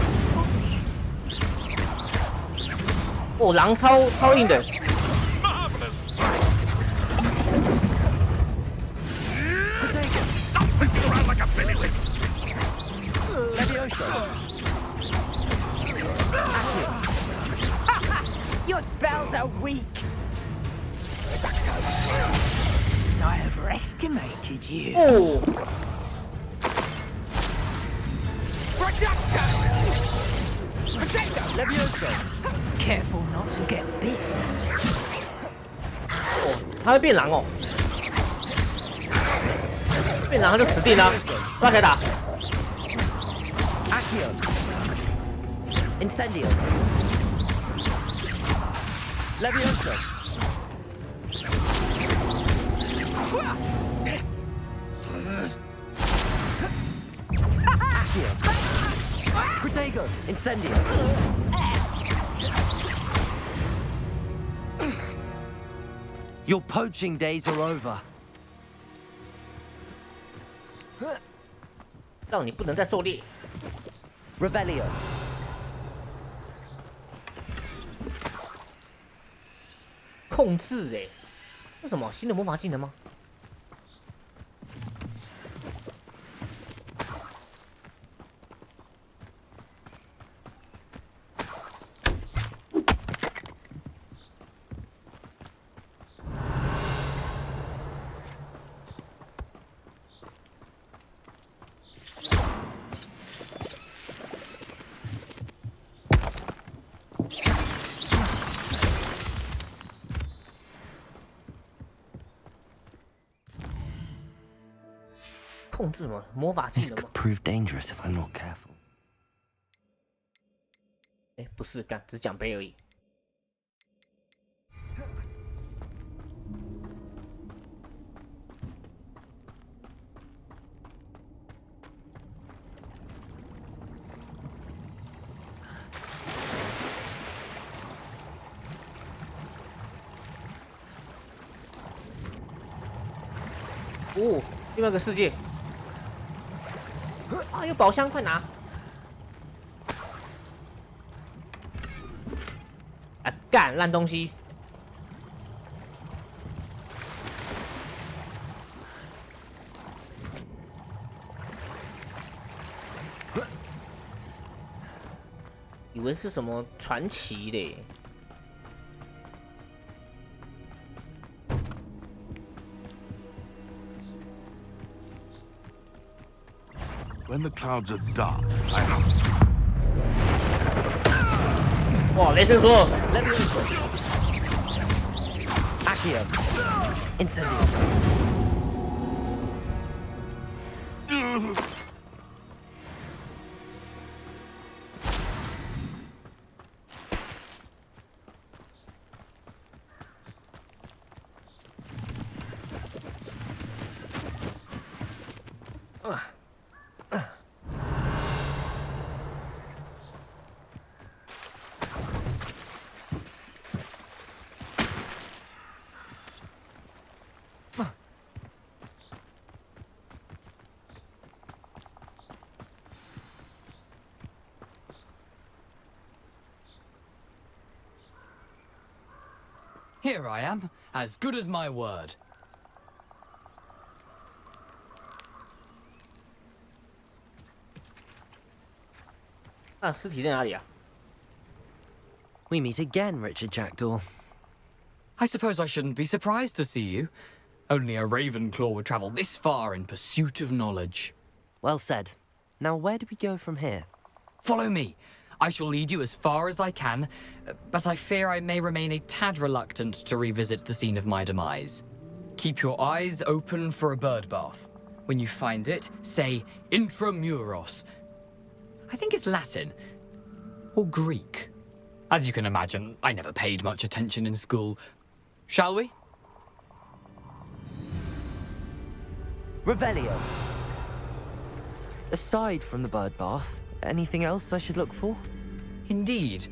哦，狼超硬的。 Marvelous. Stop flipping around like a billywig. Levioso. Your spells are weak. So I overestimated you. Oh. Levioso. Careful not to get bit. 哦，他会变狼哦。变狼他就死定了，不要开打。 Accio. Incendio. Levioso. Accio. Protego. Incendio. Your poaching days are over. 让你不能再狩猎。 Revelio. 控制哎，为什么新的魔法技能吗？控制什么魔法技 This 能吗 could？prove dangerous if I'm not careful. 哎，不是，干只是奖杯而已。哦，另外一个世界。啊，有宝箱，快拿！啊，干烂东西！以为是什么传奇嘞。When the clouds are dark, 哇，雷神说 Accio. Incendio. Here I am, as good as my word. 那尸体在哪里啊？ We meet again, Richard Jackdaw. I suppose I shouldn't be surprised to see you. Only a Ravenclaw would travel this far in pursuit of knowledge. Well said. Now, where do we go from here? Follow me. I shall lead you as far as I can, but I fear I may remain a tad reluctant to revisit the scene of my demise. Keep your eyes open for a bird bath. When you find it, say Intramuros. I think it's Latin. Or Greek. As you can imagine, I never paid much attention in school. Shall we? Revelio. Aside from the bird bath, anything else I should look for? Indeed.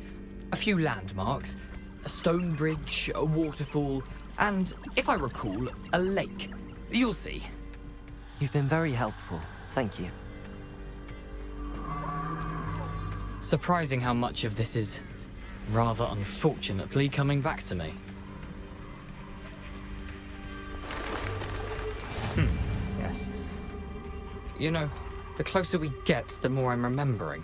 A few landmarks, a stone bridge, a waterfall, and, if I recall, a lake. You'll see. You've been very helpful. Thank you. Surprising how much of this is, rather unfortunately, coming back to me. Yes. You know, the closer we get, the more I'm remembering.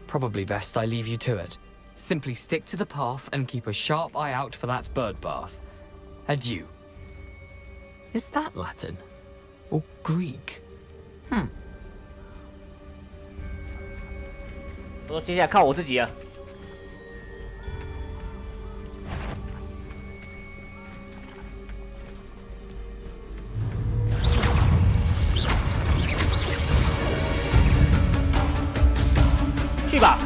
Probably best I leave you to it. Simply stick to the path and keep a sharp eye out for that bird bath. Adieu. Is that Latin? Or Greek? 我说接下来靠我自己了。去吧。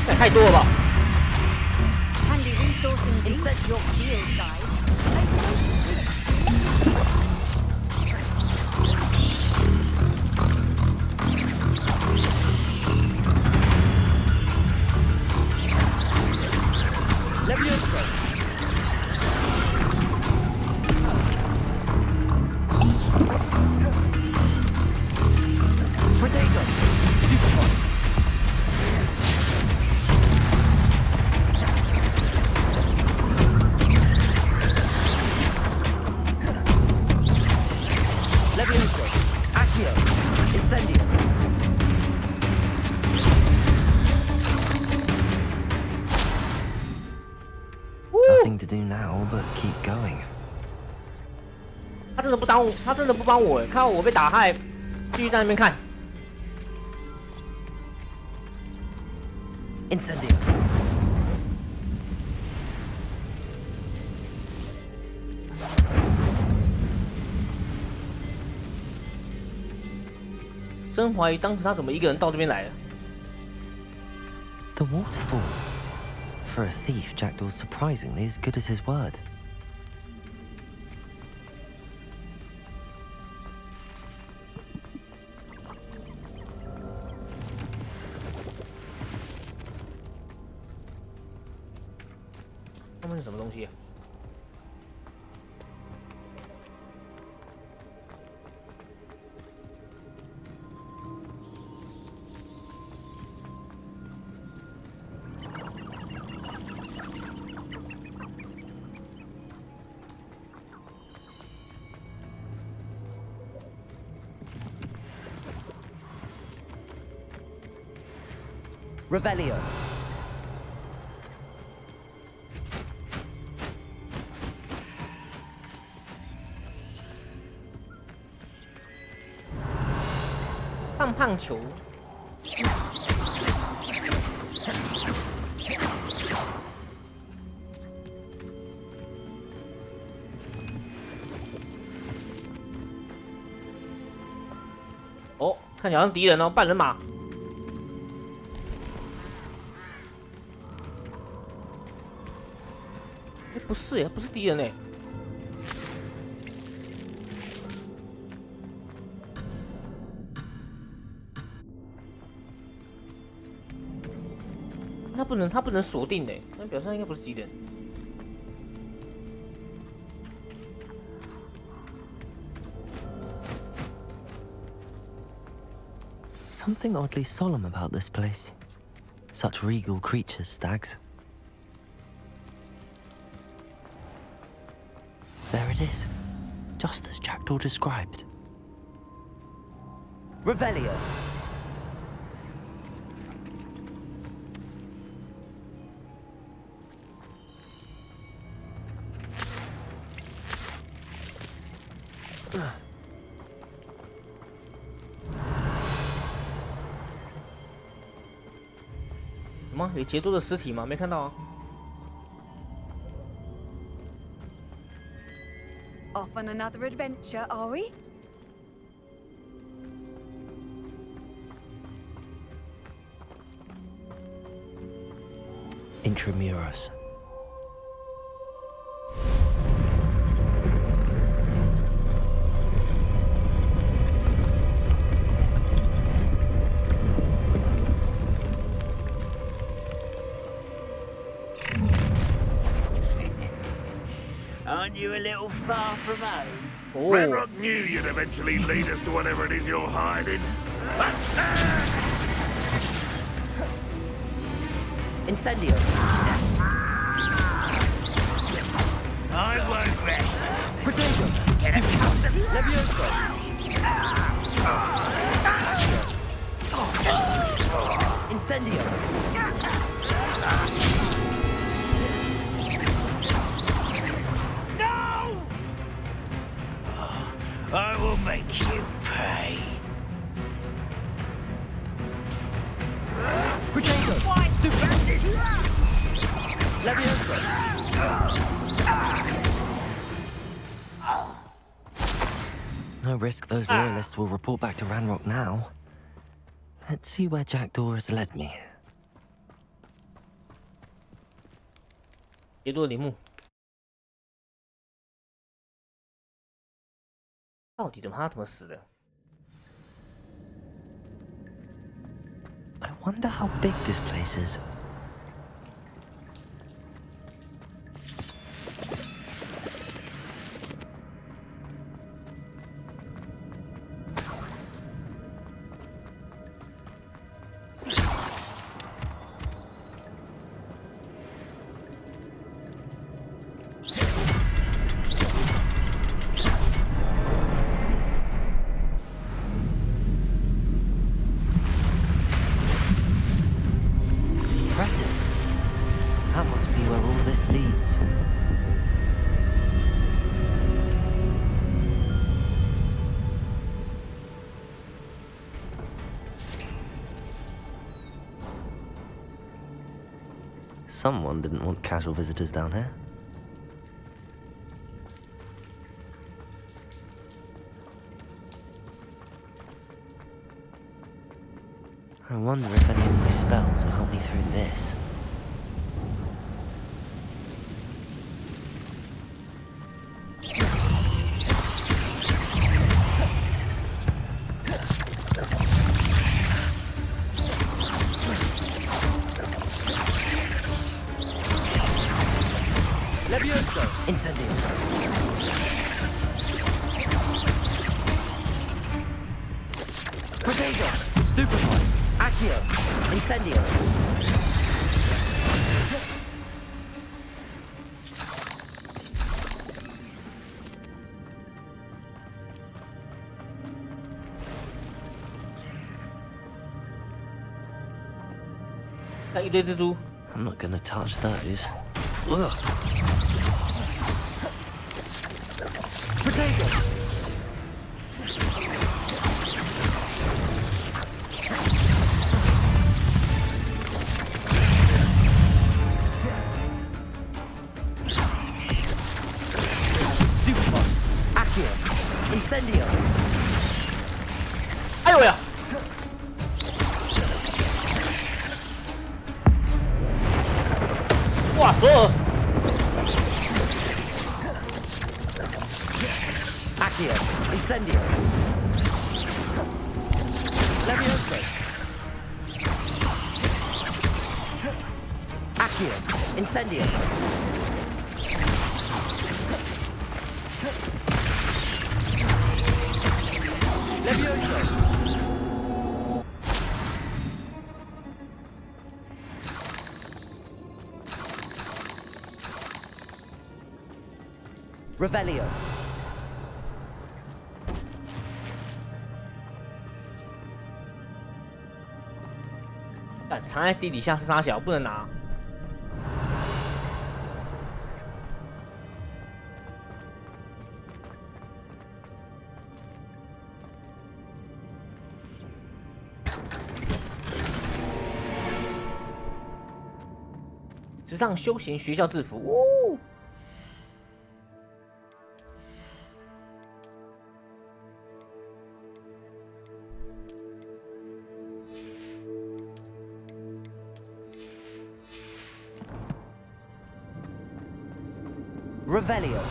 这也太多了吧。 Handy resource indeed. Insert your field guide. Levioso. Protego. Stupefy. Levioso. Accio. Incendio. Nothing to do now but keep going. 他真的不当我，他真的不帮我，看到我被打害，继续在那边看。 Incendio. 真怀疑当时他怎么一个人到这边来的。 The waterfall. For a thief, Jackdaw's surprisingly as good as his word. "他们是什么东西啊？ Revelio. 胖胖球。哦，看起来像敌人哦，半人马。哎，不是耶，不是敌人哎。他不能锁定的，那表示他应该不是敌人。Something oddly solemn about this place. Such regal creatures, stags. There it is, just as Jackdaw described. Revelio.有杰多的尸体吗？没看到啊。Off on another adventure, are we? Intramuros. Aren't you a little far from home? Oh. Redrock knew you'd eventually lead us to whatever it is you're hiding. Incendio. I won't rest. Potato. Get a counter. Levioso. Incendio. I will make you pay. Potato. Stupendous. Levioso. No risk those loyalists will report back to Ranrock now. Let's see where Jackdaw has led me. 杰多铃木。到底他怎么死的 I wonder how big this place is. Impressive. That must be where all this leads. Someone didn't want casual visitors down here. I wonder if any of my spells will help me through this. Levioso! Incendio! Potato! Stupefy! Accio! Incendio! 看一堆蜘蛛。I'm not gonna touch those. Ugh. Potato. Stupefy. Accio. Incendio. 哎呦呀！哇，索尔！ Accio. Incendio. Levioso. Accio. Incendio. Levioso. Revelio. 藏在地底下是沙小，不能拿。时尚休闲学校制服，哦。 Revelio.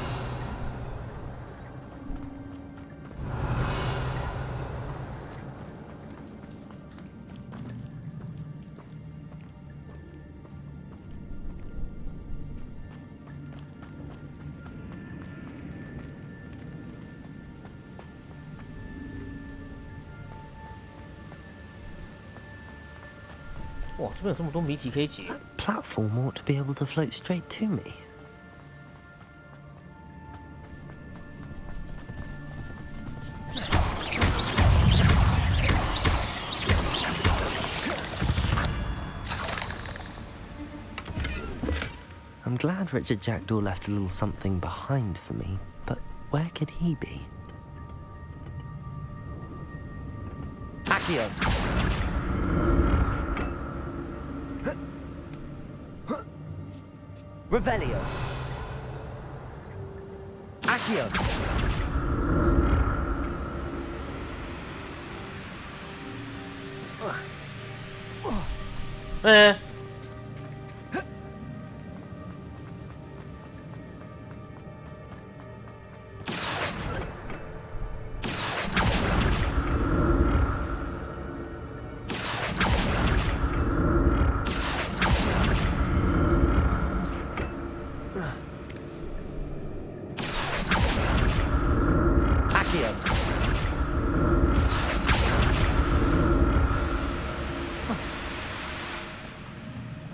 Wow, 这边有这么多谜题可以解。Platform ought to be able to float straight to me. I'm glad Richard Jackdaw left a little something behind for me, but where could he be? Accio. Revelio. Accio.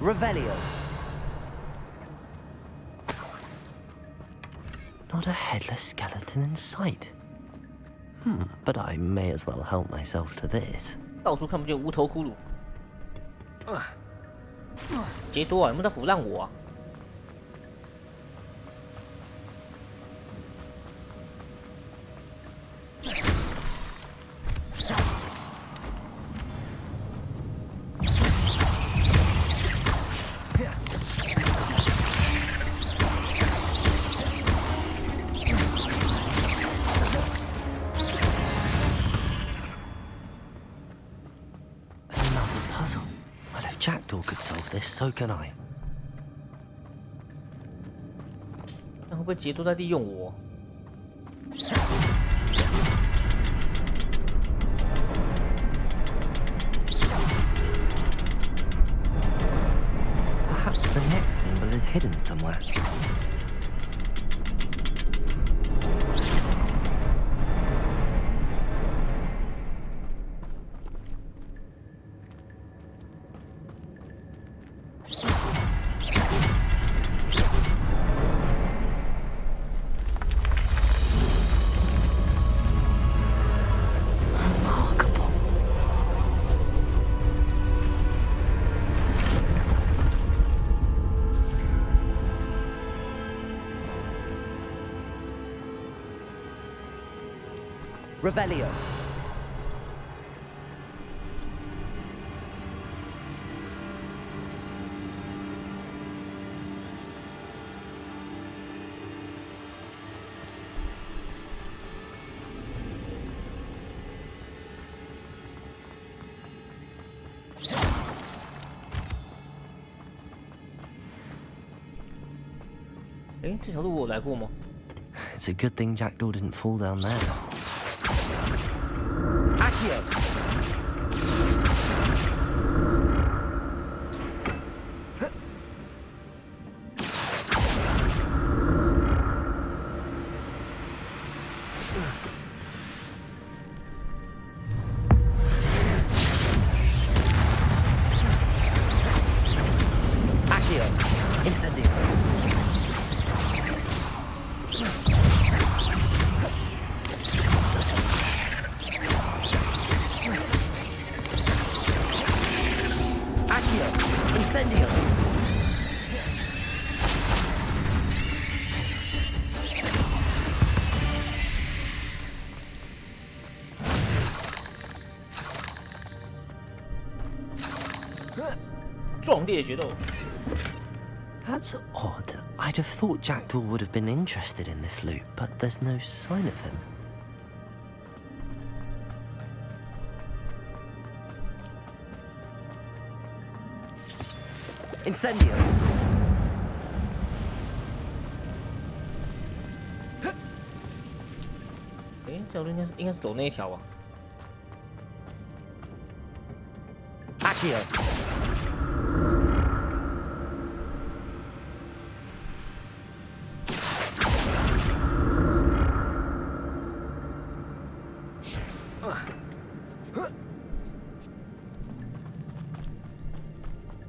Revelio. Not a headless skeleton in sight. But I may as well help myself to this. 到处看不见无头骷髅。杰多啊，有没有在唬烂我啊？ Jackdaw could solve this, so can I. 那会不会杰多在利用我？ Perhaps the next symbol is hidden somewhere. Revelio. It's a good thing Jackdaw didn't fall down there. Accio! Accio! Incendio! Incendio! 壮烈决斗。 That's odd. I'd have thought Jackdaw would have been interested in this loot, but there's no sign of him. Incendio!这条路应该是走那一条吧 Accio!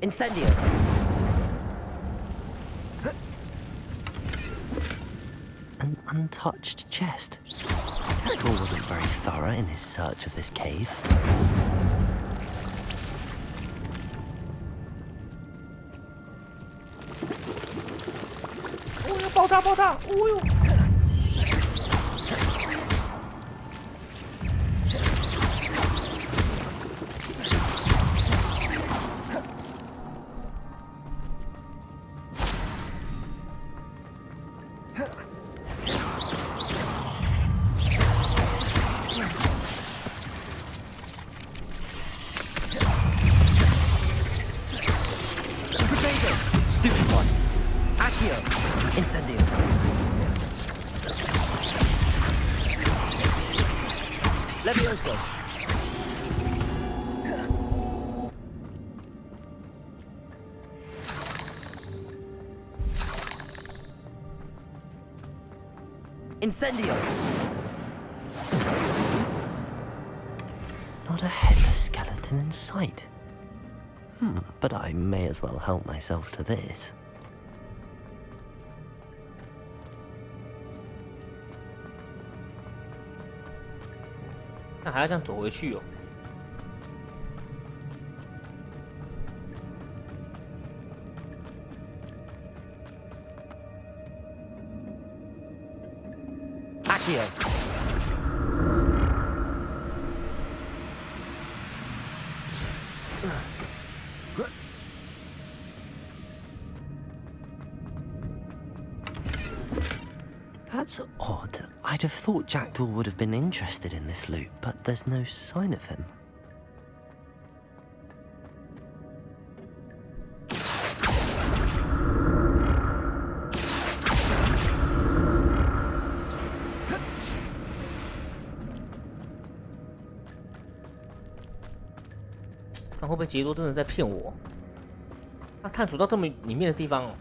Incendio! An untouched chest. Jackdaw wasn't very thorough in his search of this cave. 哦哟，爆炸爆炸！哦哟！ Incendio! Levioso! Incendio! Not a headless skeleton in sight. But I may as well help myself to this. 那还要这样走回去哦。Accio! That's odd. I'd have thought Jackdaw would have been interested in this loot, but there's no sign of him. "看会不会杰多真的在骗我？他探索到这么里面的地方哦。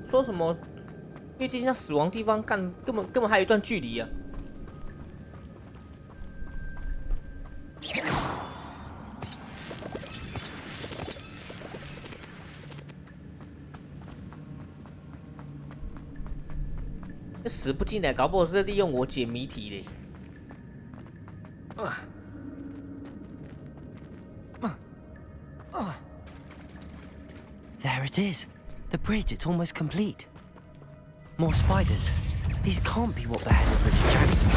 说什么越接近他死亡地方，根本还有一段距离啊！这死不进来，搞不好是在利用我解谜题嘞。it is. The bridge, it's almost complete. More spiders. These can't be what the head of Richard Jackdaw.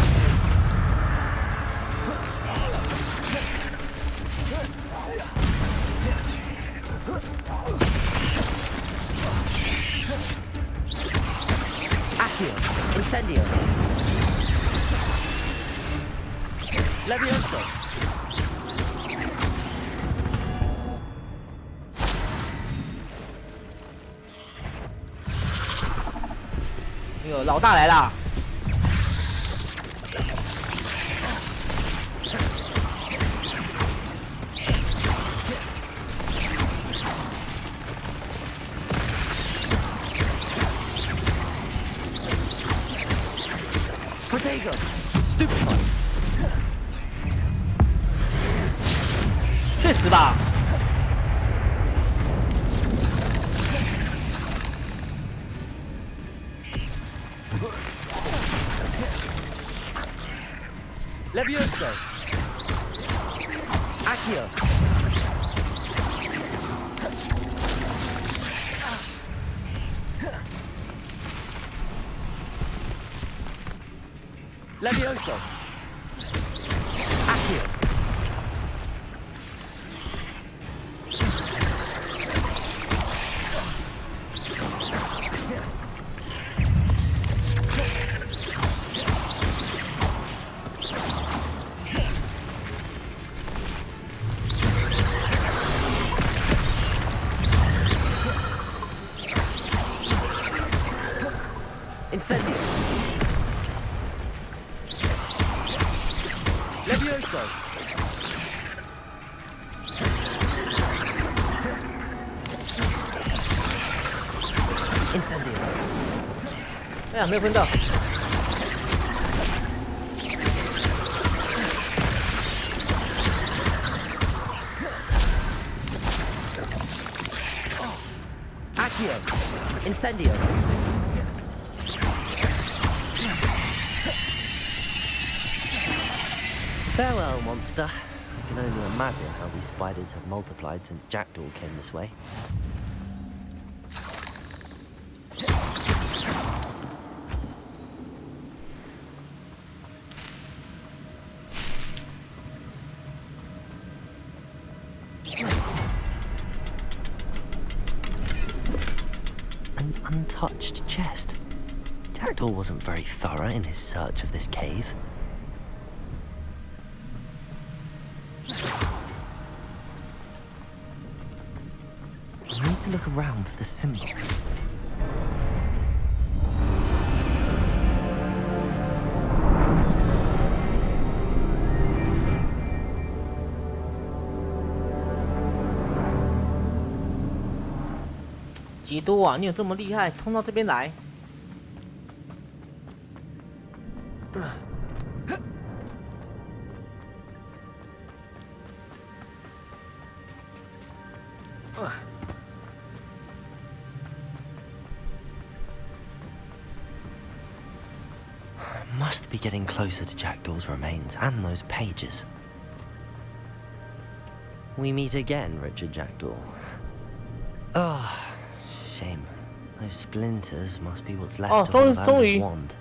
Accio, Incendio. Levioso. 哎呦，老大来啦！ Protego, stupefy. 确实吧。 Levioso. Accio. Levioso. Accio. Incendio. Levioso. Incendio. 哎呀，没有喷到。Accio. Incendio. Farewell, monster. I can only imagine how these spiders have multiplied since Jackdaw came this way. An untouched chest. Jackdaw wasn't very thorough in his search of this cave. I need to look around for the symbol.杰多啊，你有这么厉害，通到这边来？Must be getting closer to Jackdaw's remains and those pages. We meet again, Richard Jackdaw. Ah, shame. Those splinters must be what's left of Ollivander's wand.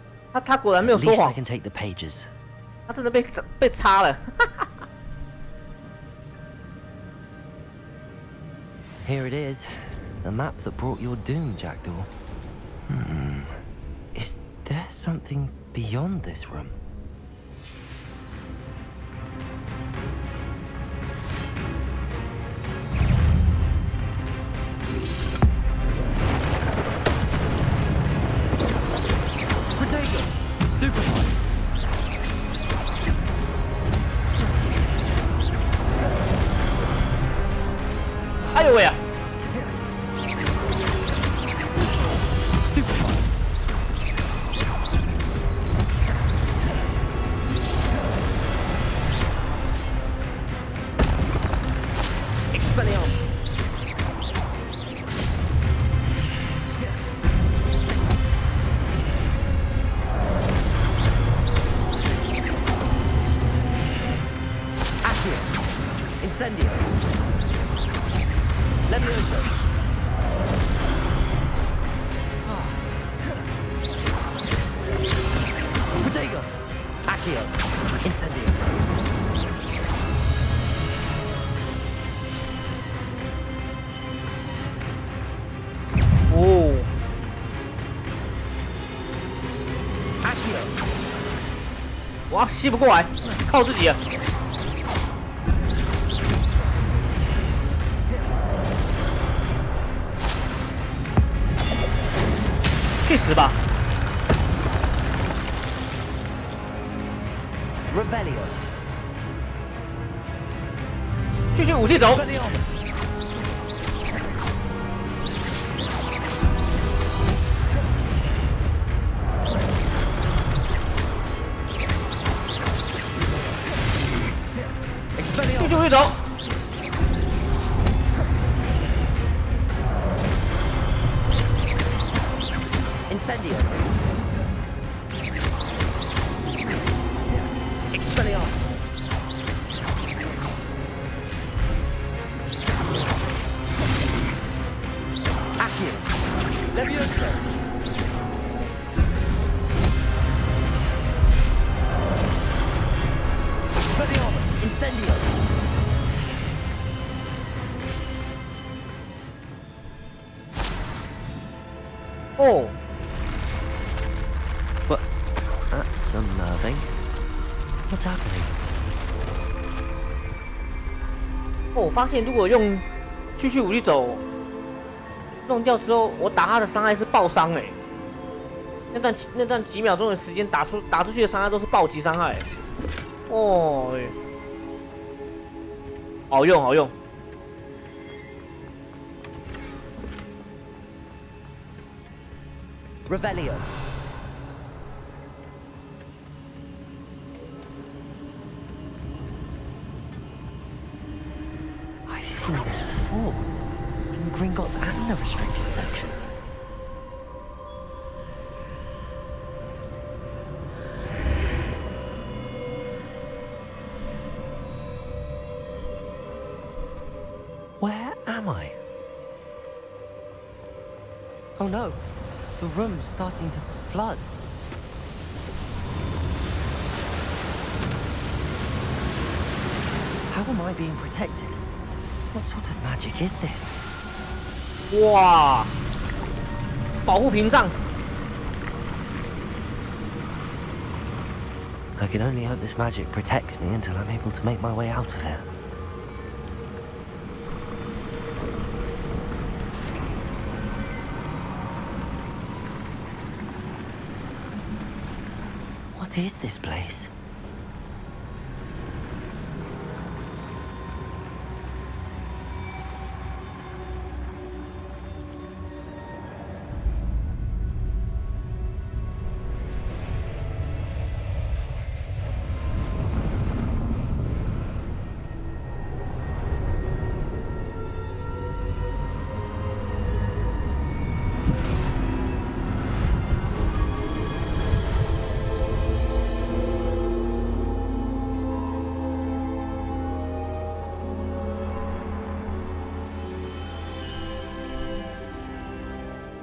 他果然没有说 At least 谎 I can take the pages. 他真的被插了。Here it is, the map that brought your doom, Jackdaw. Is there something beyond this room? Protego! Stupefy! Ai ui à. Stupefy! 哇，吸不过来，靠自己了。去死吧 Revelio. 继续武器走。继续武器走。Incendio. Expelliarmus. Accio. Levioso. Expelliarmus. Incendio. Oh. But that's unnerving. What's happening? 哦，我发现如果用继续武器走弄掉之后，我打他的伤害是爆伤哎。那段几秒钟的时间打出去的伤害都是暴击伤害。哦，好用好用。Revelio. I've seen this before. In Gringotts and the restricted section. Where am I? Oh no. The room's starting to flood. How am I being protected? What sort of magic is this? 哇！保护屏障。 I can only hope this magic protects me until I'm able to make my way out of here. What is this place?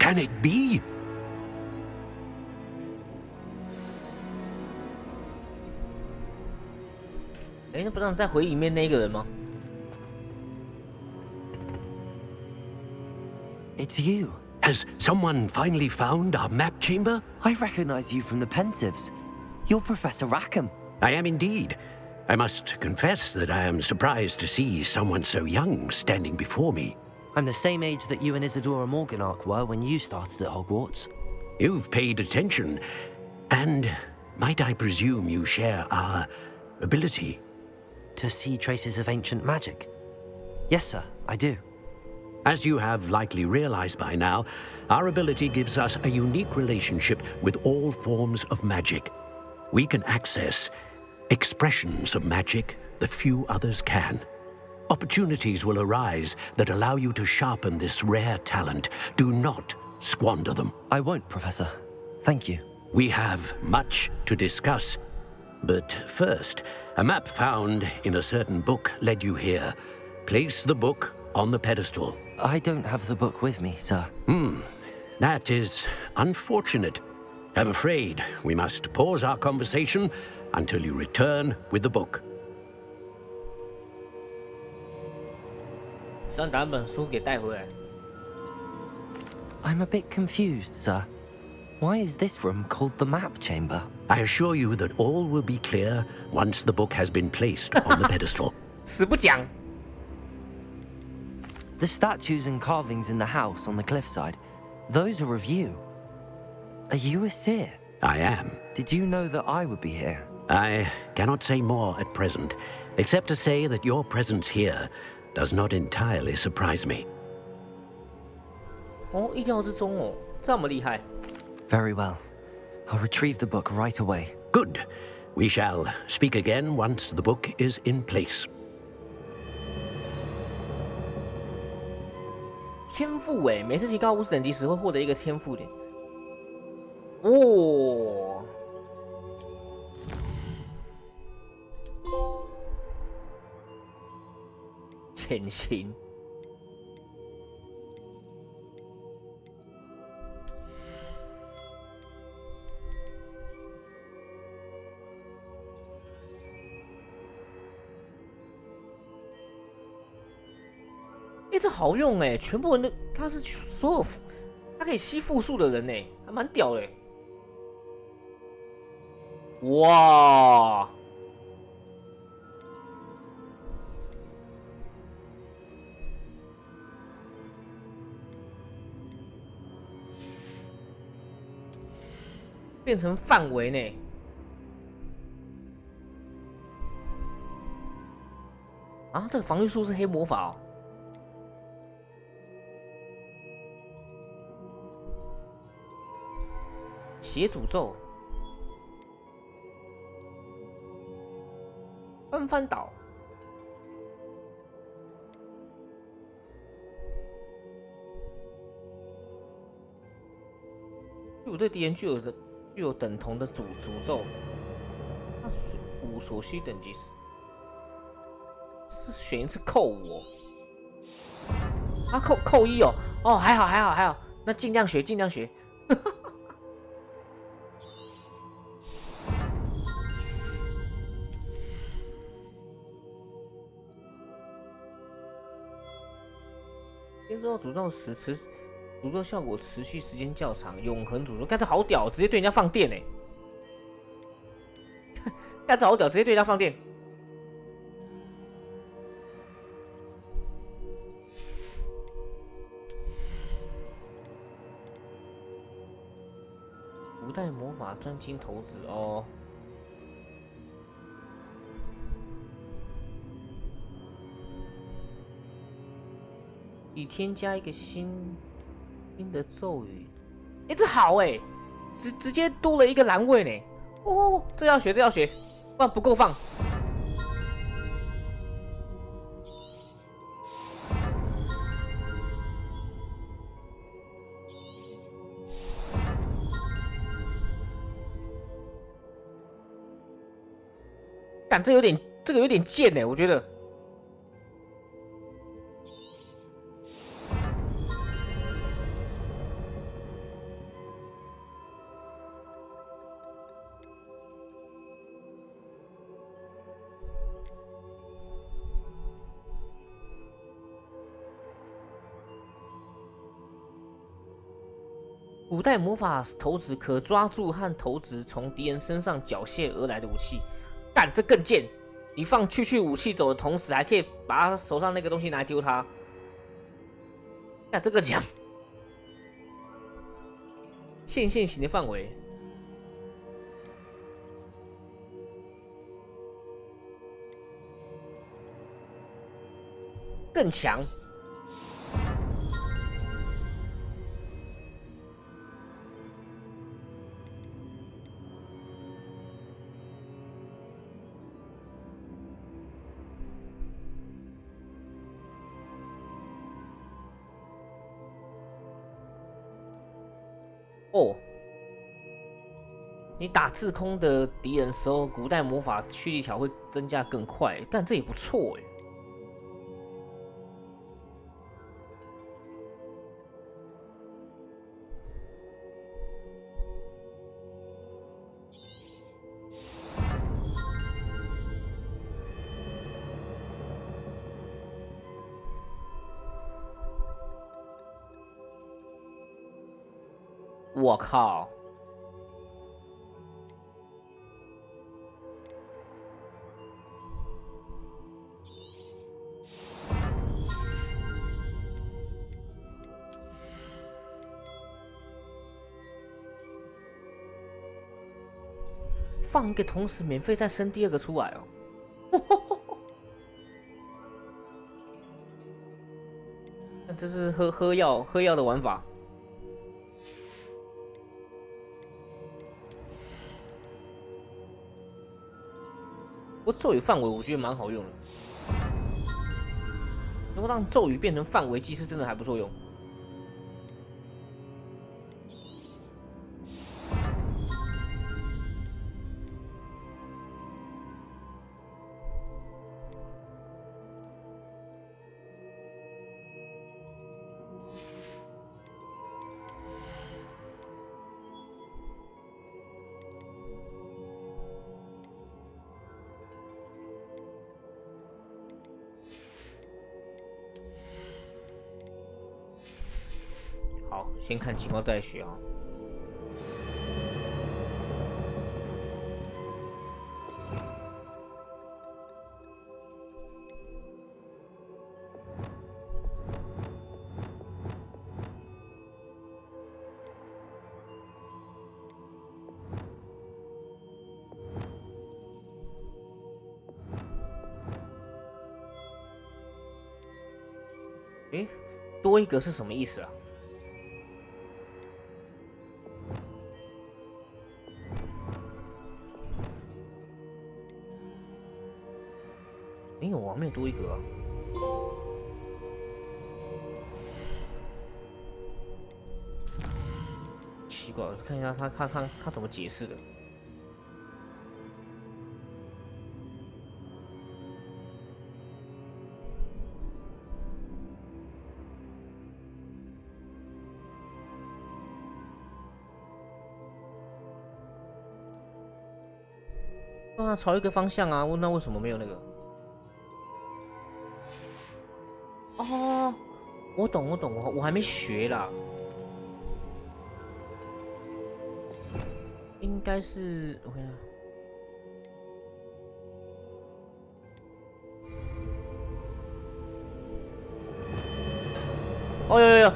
Can it be? 哎，那不是在回忆里面那个人吗？ It's you. Has someone finally found our map chamber? I recognize you from the Pensieves. You're Professor Rackham. I am indeed. I must confess that I am surprised to see someone so young standing before me. I'm the same age that you and Isadora Morganach were when you started at Hogwarts. You've paid attention, and might I presume you share our ability? To see traces of ancient magic? Yes, sir, I do. As you have likely realized by now, our ability gives us a unique relationship with all forms of magic. We can access expressions of magic that few others can. Opportunities will arise that allow you to sharpen this rare talent. Do not squander them. I won't, Professor. Thank you. We have much to discuss. But first, a map found in a certain book led you here. Place the book on the pedestal. I don't have the book with me, sir. That is unfortunate. I'm afraid we must pause our conversation until you return with the book. 想把那本书给带回来。 I'm a bit confused, sir. Why is this room called the map chamber? I assure you that all will be clear once the book has been placed on the pedestal. 死不讲。The statues and carvings in the house on the cliffside, those are of you. Are you a seer? I am. Did you know that I would be here? I cannot say more at present, except to say that your presence here does not entirely surprise me. 哦，意料之中哦，这么厉害。Very well. I'll retrieve the book right away. Good. We shall speak again once the book is in place. 天赋哎，每次提高50等级时会获得一个天赋点。哦，潜行。哎，这好用哎！全部人都，他是所有，他可以吸复数的人哎，还蛮屌的。哇！变成范围呢？啊，这个防御术是黑魔法哦。血诅咒，翻翻倒，我对敌人具有等同的诅咒，那5所需等级是选一次扣5哦，啊扣1哦，哦还好，那尽量学。天之后诅咒诅咒效果持续时间较长，永恒诅咒，干这好屌，直接对人家放电哎！干这好屌，直接对人家放电。古代魔法专精投资哦。已添加一个新的咒语，哎，这好哎，直接多了一个栏位呢。哦，这要学，不然不够放。干，这个有点贱哎，我觉得。古代魔法投掷可抓住和投掷从敌人身上缴械而来的武器，干这更贱！你放去武器走的同时，还可以把他手上那个东西拿来丢他，干这个强！线型的范围更强。哦，你打制空的敌人时候，古代魔法蓄力条会增加更快，但这也不错哎。我靠！放一个，同时免费再生第二个出来哦。那这是喝药的玩法。不过咒语范围我觉得蛮好用的，如果让咒语变成范围技是真的还不错用。好，先看情况再学啊。诶，多一个是什么意思啊？没有啊，没有多一个啊。奇怪，我看一下他怎么解释的。啊，朝一个方向啊，那为什么没有那个？哦，我懂，我还没学啦。应该是我看看。哦呦！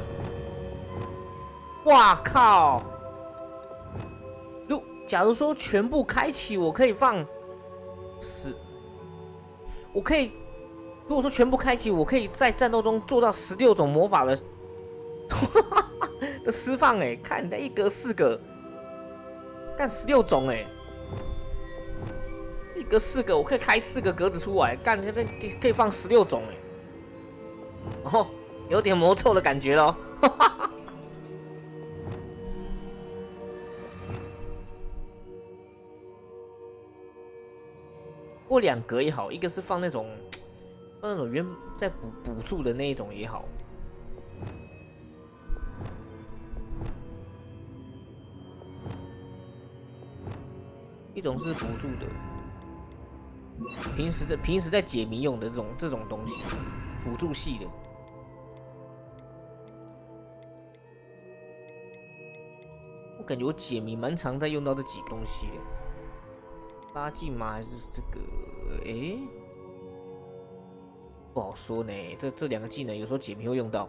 哇靠！假如说全部开启，我可以放我可以，如果说全部开启，我可以在战斗中做到16种魔法的的释放哎，看你的一格4个，干16种哎，一格4个，我可以开4个格子出来，干这可以放16种哎，哦，有点魔咒的感觉咯。或2格也好，一个是放那种原在补助的那一种也好。一种是补助的，平时在解谜用的这种东西，辅助系的。我感觉我解谜蛮常在用到这几个东西的。拉近吗？还是这个？诶，不好说呢。这2个技能有时候解谜会用到。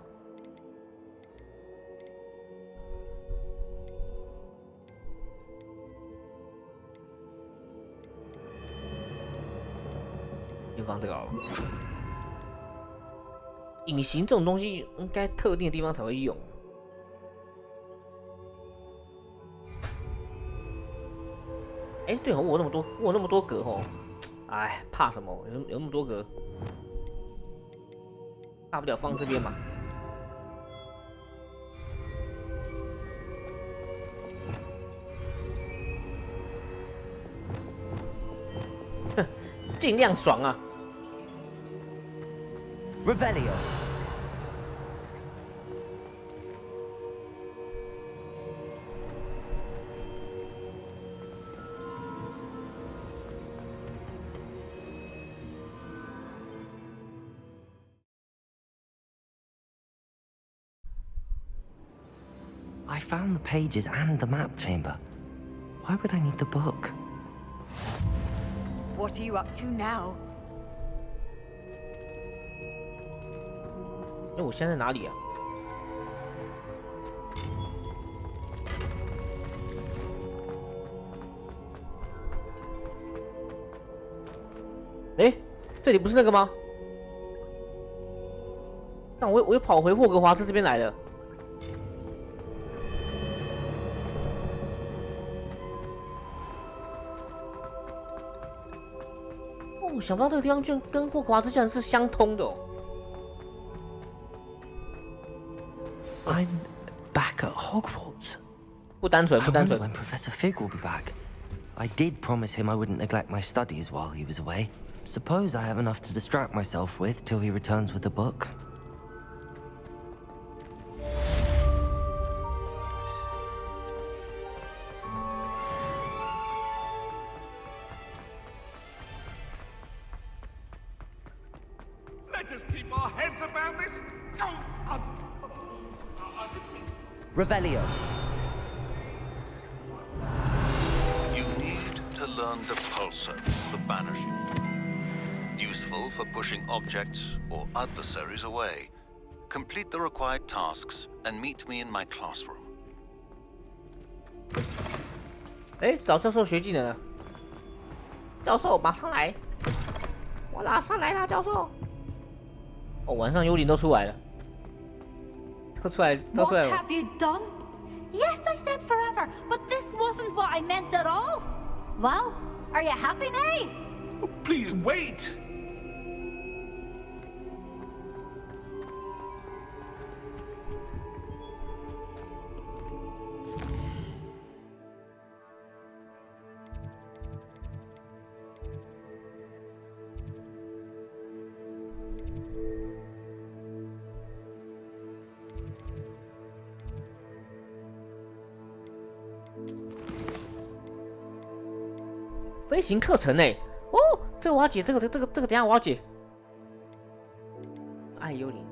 先放这个好了。隐形这种东西，应该特定的地方才会用。哎，对哦，我有那么多格哦，哎，怕什么？有那么多格，大不了放这边嘛。哼，尽量爽啊 Revelio. I found the pages and the map chamber. Why would I need the book? What are you up to now? 哎，我现在在哪里啊？哎，这里不是那个吗？但我又跑回霍格华兹这边来了。哦，想不到这个地方居然跟霍格华兹竟然是相通的哦。I'm back at Hogwarts. 不单纯，不单 I 纯 wonder。when Professor Fig will be back. I did promise him I wouldn't neglect my studies while he was away. Suppose I have enough to distract myself with till he returns with the book. Let us keep our heads about this. Revelio. You need to learn the pulsar, the banishing. Useful for pushing objects or adversaries away. Complete the required tasks and meet me in my classroom. 哎，找教授学技能了。教授，马上来！我马上来啦，教授。哦，晚上幽灵都出来了，都出来了。What have you done? Yes, I said forever, but this wasn't what I meant at all. Well, are you happy now? Oh, please wait. 飞行课程呢？哦，这个我要解，这个，等一下我要解。爱幽灵。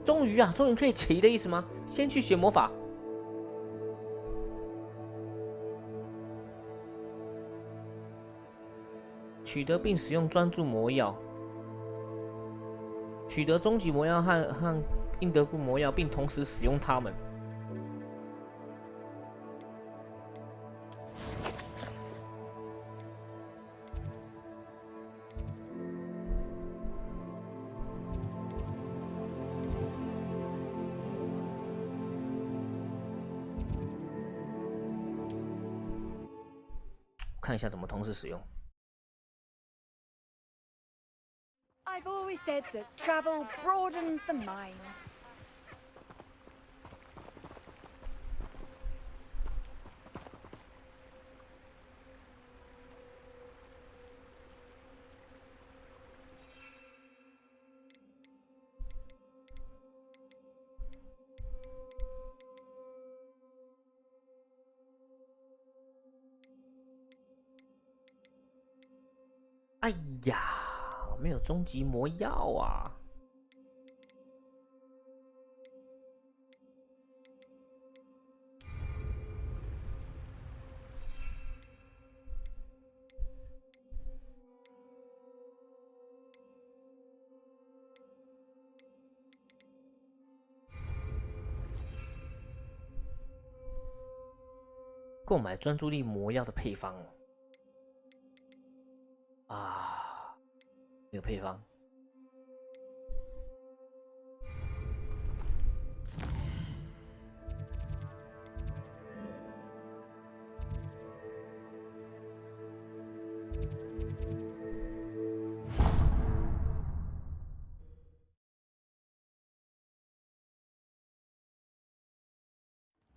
终于啊，终于可以骑的意思吗？先去学魔法。取得并使用专注魔药，取得终极魔药和印德固魔药，并同时使用它们。看一下怎么同时使用。I've always said that travel broadens the mind. 哎呀，没有终极魔药啊！购买专注力魔药的配方啊，没有配方。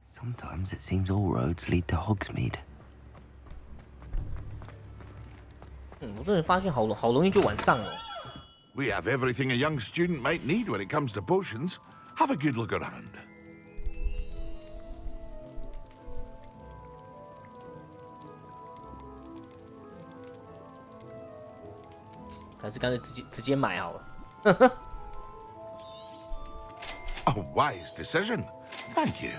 Sometimes it seems all roads lead to Hogsmeade. 我真的发现好容易就晚上了。We have everything a young student might need when it comes to potions. Have a good look around. 还是干脆直接买好了。A wise decision. Thank you.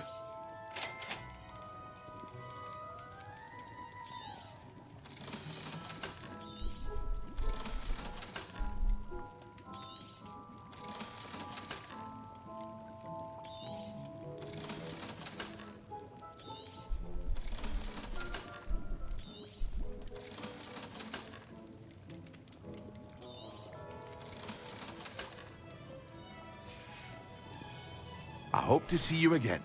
hope to see you again.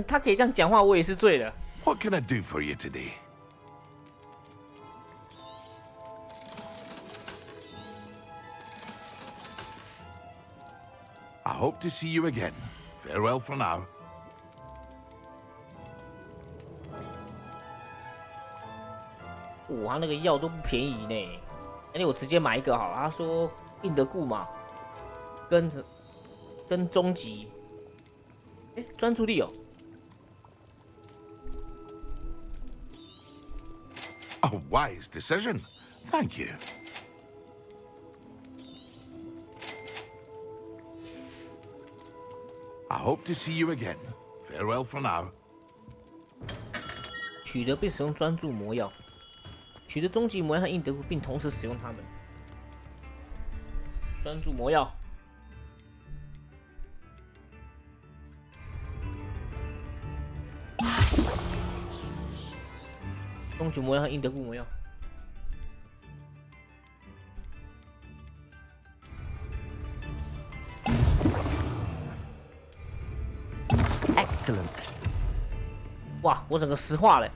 他可以这样讲话，我也是醉了。What can I do for you today? I hope to see you again. Farewell for now. 哇，那个药都不便宜呢。那我直接买一个好了。他说硬得固嘛，跟终极，专注力哦。A wise decision. Thank you. I hope to see you again. Farewell for now. 取得并使用专注魔药，取得终极魔药和硬德固，并同时使用它们。专注魔药。终极魔药和硬德固魔药。Excellent. 哇，我整个石化了，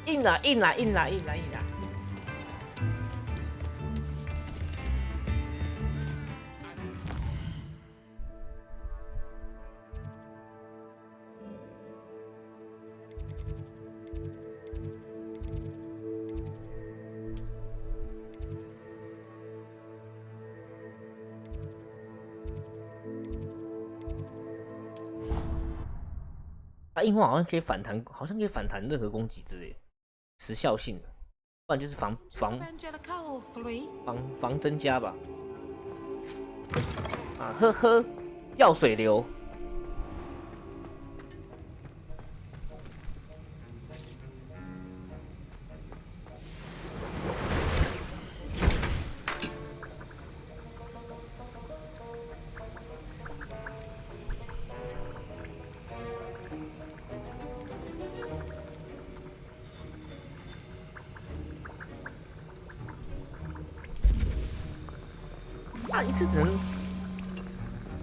硬了，硬了，硬了，硬了，硬了。它硬化好像可以反弹，好像可以反弹任何攻击之类的，时效性，不然就是防增加吧。啊，呵呵，药水流。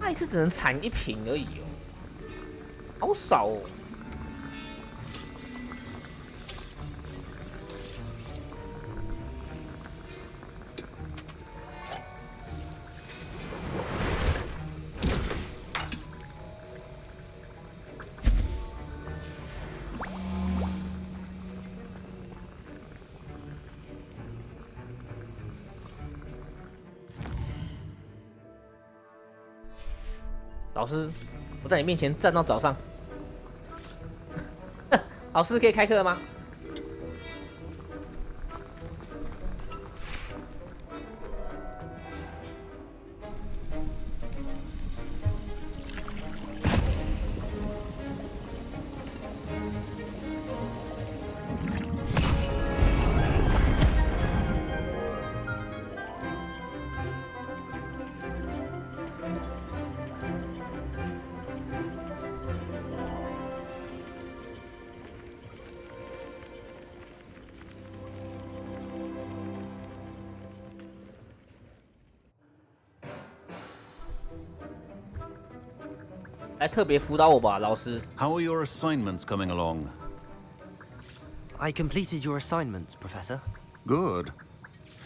他一次只能产一瓶而已哦，好少哦。老师，我在你面前站到早上。老师可以开课了吗？来特别辅导我吧，老师。How are your assignments coming along? I completed your assignments, Professor. Good.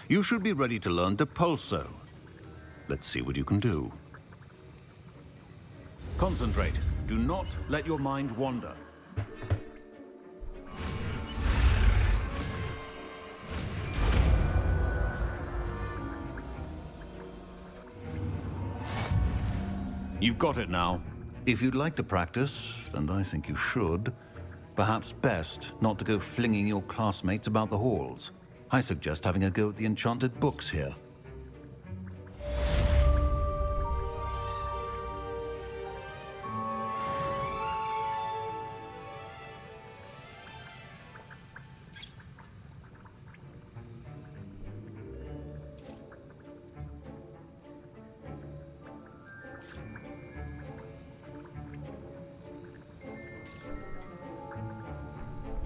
You should be ready to learn Depulso. Let's see what you can do. Concentrate. Do not let your mind wander. You've got it now. If you'd like to practice, and I think you should, perhaps best not to go flinging your classmates about the halls. I suggest having a go at the enchanted books here.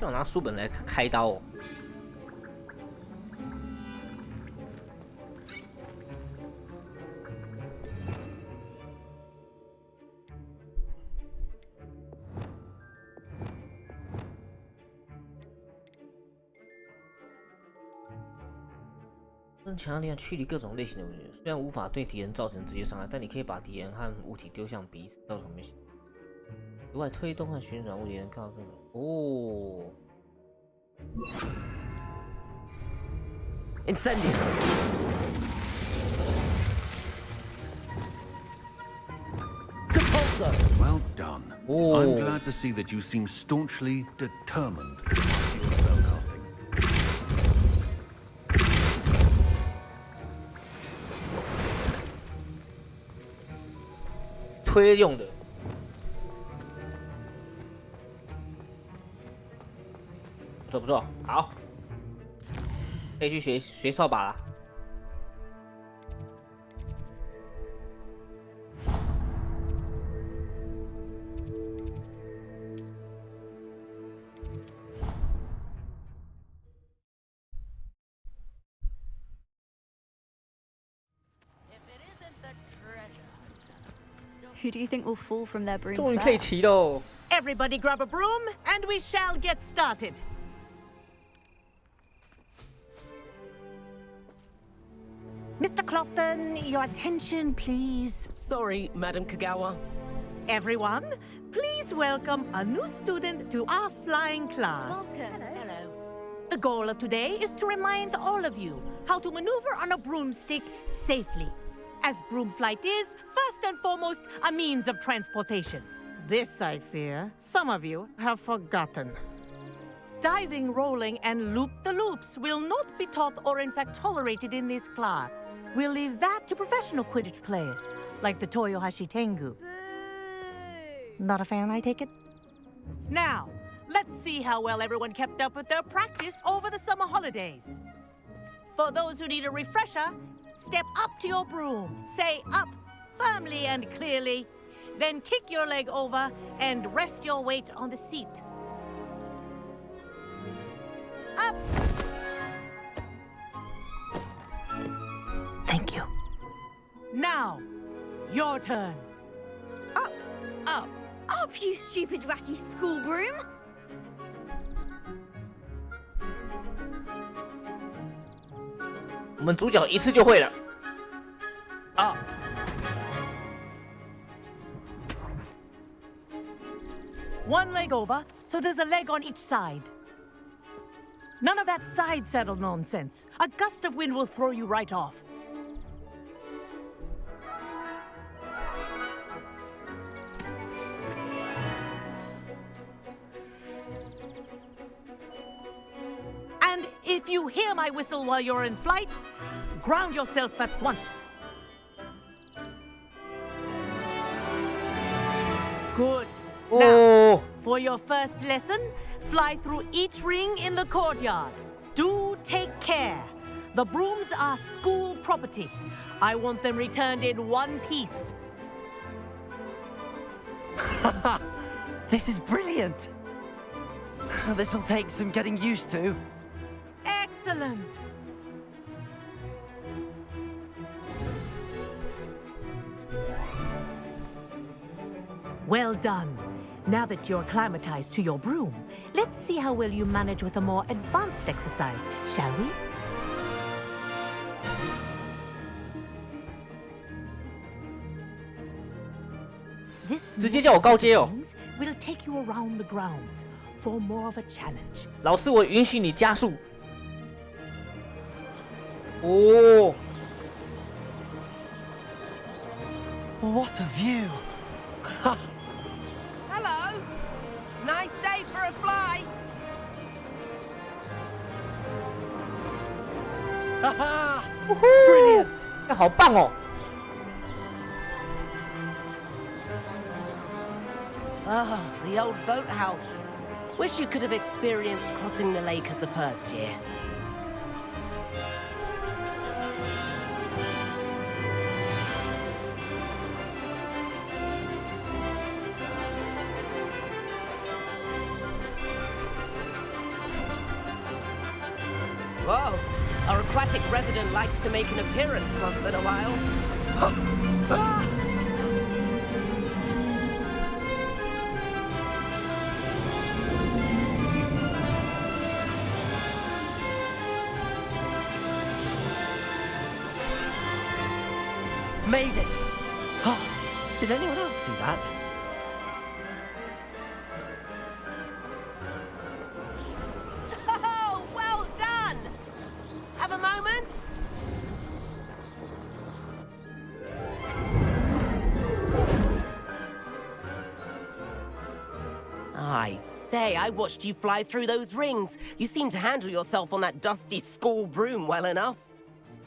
叫我拿书本来开刀哦。强力量驱离各种类型的物体，虽然无法对敌人造成直接伤害，但你可以把敌人和物体丢向彼此，造成危险。此外，推动和旋转物体能看到更多。哦。Incendio. Well done. I'm glad to see that you seem staunchly determined. 推用的，不错不错，好，可以去学扫把了。Who do you think will fall from their broom 终于可以骑喽！ Everybody grab a broom and we shall get started. Mr. Clopton, your attention, please. Sorry, Madam Kagawa. Everyone, please welcome a new student to our flying class. Welcome. Hello. The goal of today is to remind all of you how to maneuver on a broomstick safely, as broom flight is, first and foremost, a means of transportation. This, I fear, some of you have forgotten. Diving, rolling, and loop-the-loops will not be taught or in fact tolerated in this class. We'll leave that to professional Quidditch players, like the Toyohashi Tengu. Not a fan, I take it? Now, let's see how well everyone kept up with their practice over the summer holidays. For those who need a refresher, step up to your broom, say up firmly and clearly, then kick your leg over and rest your weight on the seat. Up! Thank you. Now, your turn. Up! Up! Up, you stupid ratty school broom!我们主角一次就会了。Up! One leg over, so there's a leg on each side. None of that side saddle nonsense. A gust of wind will throw you right off. And if you hear my whistle while you're in flight, ground yourself at once. Good. Now, for your first lesson, fly through each ring in the courtyard. Do take care. The brooms are school property. I want them returned in one piece. This is brilliant. This'll take some getting used to. Excellent. Well done. Now that you're acclimatized to your broom, let's see how well you manage with a more advanced exercise, shall we? This 直接叫我高阶哦。 will take you around the grounds for more of a challenge. 老师，我允许你加速。哦。What a view! Hello. Nice day for a flight. Haha! Brilliant! 好棒哦！ Ah, the old boathouse. Wish you could have experienced crossing the lake as a first year. Whoa, our aquatic resident likes to make an appearance once in a while. Made it! Oh, did anyone else see that? Oh, well done! Have a moment? I say, I watched you fly through those rings. You seem to handle yourself on that dusty school broom well enough.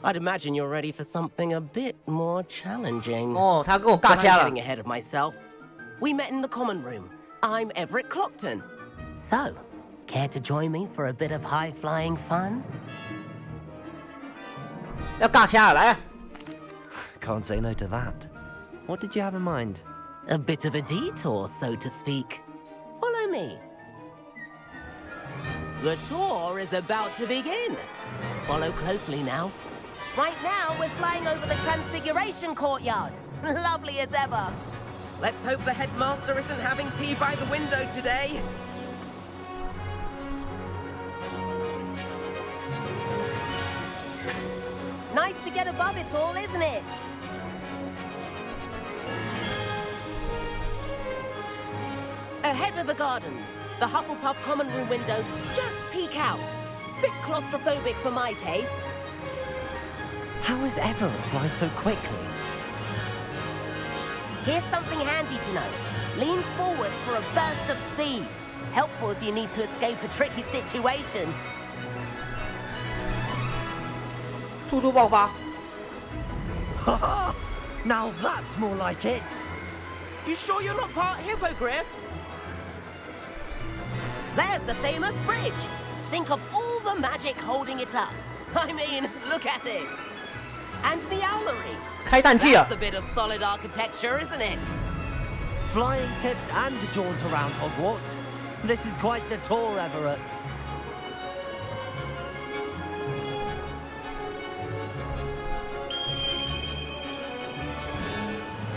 I'd imagine you're ready for something a bit more challenging. Oh, 他跟我尬掐了。 I'm getting ahead of myself. We met in the common room. I'm Everett Clopton. So, care to join me for a bit of high-flying fun? 要尬掐了，来啊！ Can't say no to that. What did you have in mind? A bit of a detour, so to speak. Follow me. The tour is about to begin. Follow closely now. Right now, we're flying over the Transfiguration Courtyard. Lovely as ever. Let's hope the headmaster isn't having tea by the window today. Nice to get above it all, isn't it? Ahead of the gardens, the Hufflepuff common room windows just peek out. Bit claustrophobic for my taste. How is Everett flying so quickly? Here's something handy to know. Lean forward for a burst of speed. Helpful if you need to escape a tricky situation. 速度爆发。 Now that's more like it. You sure you're not part hippogriff? There's the famous bridge. Think of all the magic holding it up. I mean, look at it. And Meowlery. 开氮气啊 That's a bit of solid architecture, isn't it? Flying tips and a jaunt around Hogwarts. This is quite the tour, Everett.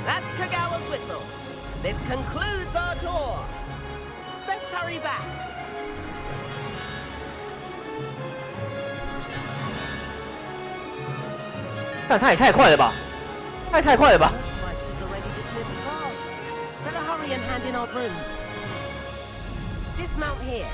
That's Kagawa's whistle. This concludes our tour. Best hurry back. 但他也太快了吧！太快了吧！ Better hurry and hand in our brooms. Dismount here.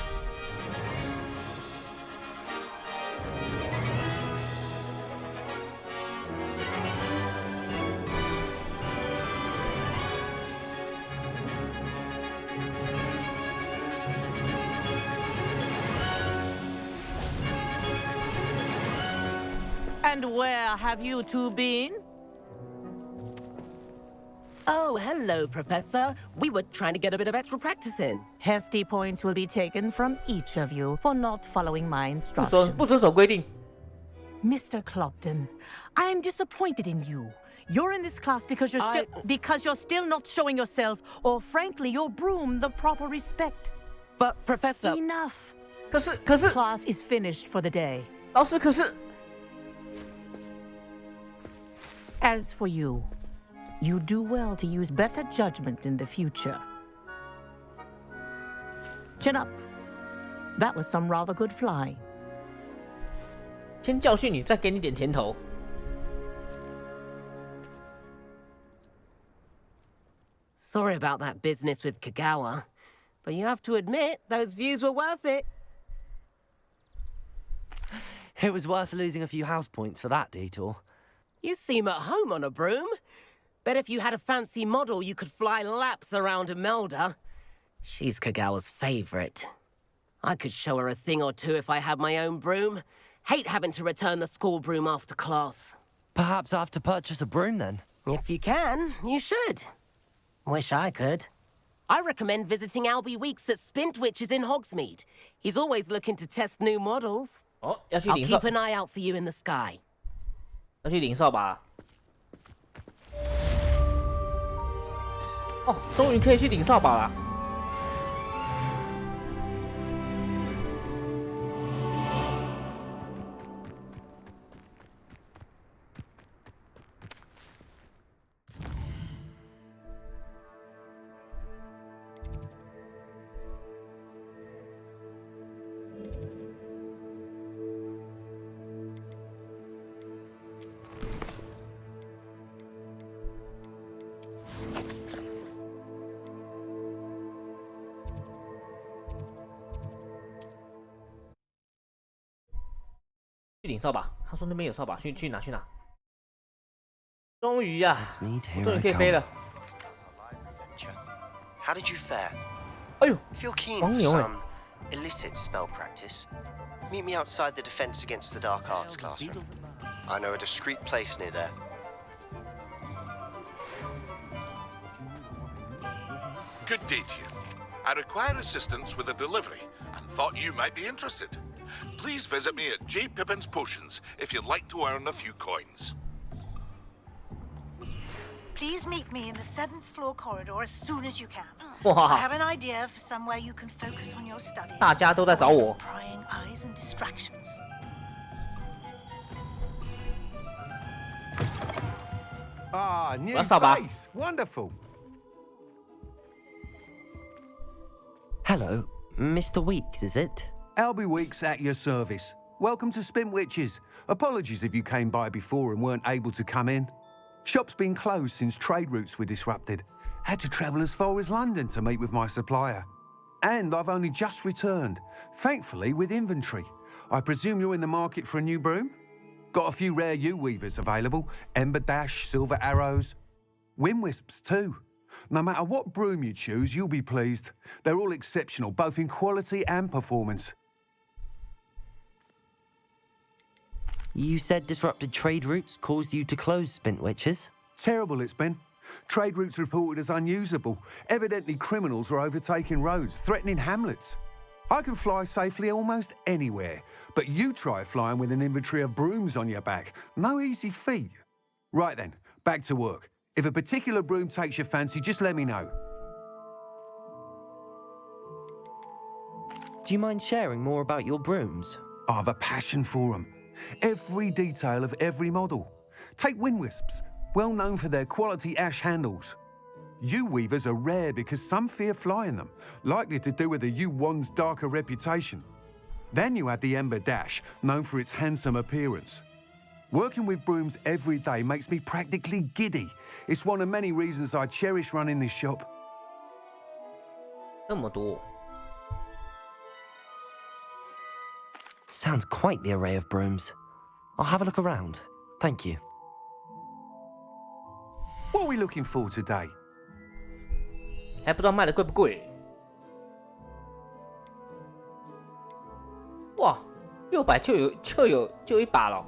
And where have you two been? Oh, hello, Professor. We were trying to get a bit of extra practice in. Hefty points will be taken from each of you for not following my instructions. 不遵守规定。 Mr. Clopton, I am disappointed in you. You're in this class because you're still not showing yourself, or frankly, your broom the proper respect. But, Professor... Enough. 可是 Class is finished for the day. 老师可是 As for you, you do well to use better judgment in the future. Chin up. That was some rather good flying. 先教训你，再给你点甜头。 Sorry about that business with Kagawa, but you have to admit, those views were worth it. It was worth losing a few house points for that detour. You seem at home on a broom. Bet if you had a fancy model, you could fly laps around Imelda. She's Kagawa's favorite. I could show her a thing or two if I had my own broom. Hate having to return the school broom after class. Perhaps I have to purchase a broom then. If you can, you should. Wish I could. I recommend visiting Albie Weeks at Spintwitches in Hogsmeade. He's always looking to test new models. 哦，要去 I'll 领扫 keep，an eye out for you in the sky. 要去领扫把。哦，终于可以去领扫把了。去领扫把，他说那边有扫把，去拿。终于呀，终于可以飞了。How did you fare? 哎呦， If you're keen 黄 for 牛哎， some illicit spell practice, meet me outside the Defense Against the Dark Arts classroom. I know a discreet place near there. Good day to you. I require assistance with a delivery and thought you might be interested. Please visit me at J. Pippin's Potions if you'd like to earn a few coins. Please meet me in the 7th floor corridor as soon as you can. 哇 I have an idea for somewhere you can focus on your studies. 大家都在找我。 Prying eyes and distractions. Ah, new 我要扫把。 face. Wonderful. Hello, Mr. Weeks, is it? Albie Weeks at your service. Welcome to Spintwitches. Apologies if you came by before and weren't able to come in. Shop's been closed since trade routes were disrupted. Had to travel as far as London to meet with my supplier. And I've only just returned, thankfully with inventory. I presume you're in the market for a new broom? Got a few rare U-weavers available. Ember Dash, Silver Arrows. Wind Wisps too. No matter what broom you choose, you'll be pleased. They're all exceptional, both in quality and performance. You said disrupted trade routes caused you to close Spintwitches? Terrible it's been. Trade routes reported as unusable. Evidently criminals are overtaking roads, threatening hamlets. I can fly safely almost anywhere, but you try flying with an inventory of brooms on your back. No easy feat. Right then, back to work. If a particular broom takes your fancy, just let me know. Do you mind sharing more about your brooms? I have a passion for them. Every detail of every model. Take Wind Wisps, well known for their quality ash handles. U-weavers are rare because some fear flying them, likely to do with the U-wand's darker reputation. Then you add the Ember Dash, known for its handsome appearance. Working with brooms every day makes me practically giddy. It's one of many reasons I cherish running this shop. 那么多。 Sounds quite the array of brooms. I'll have a look around. Thank you. What are we looking for today? 还不知道卖的贵不贵。哇，600就有一把了。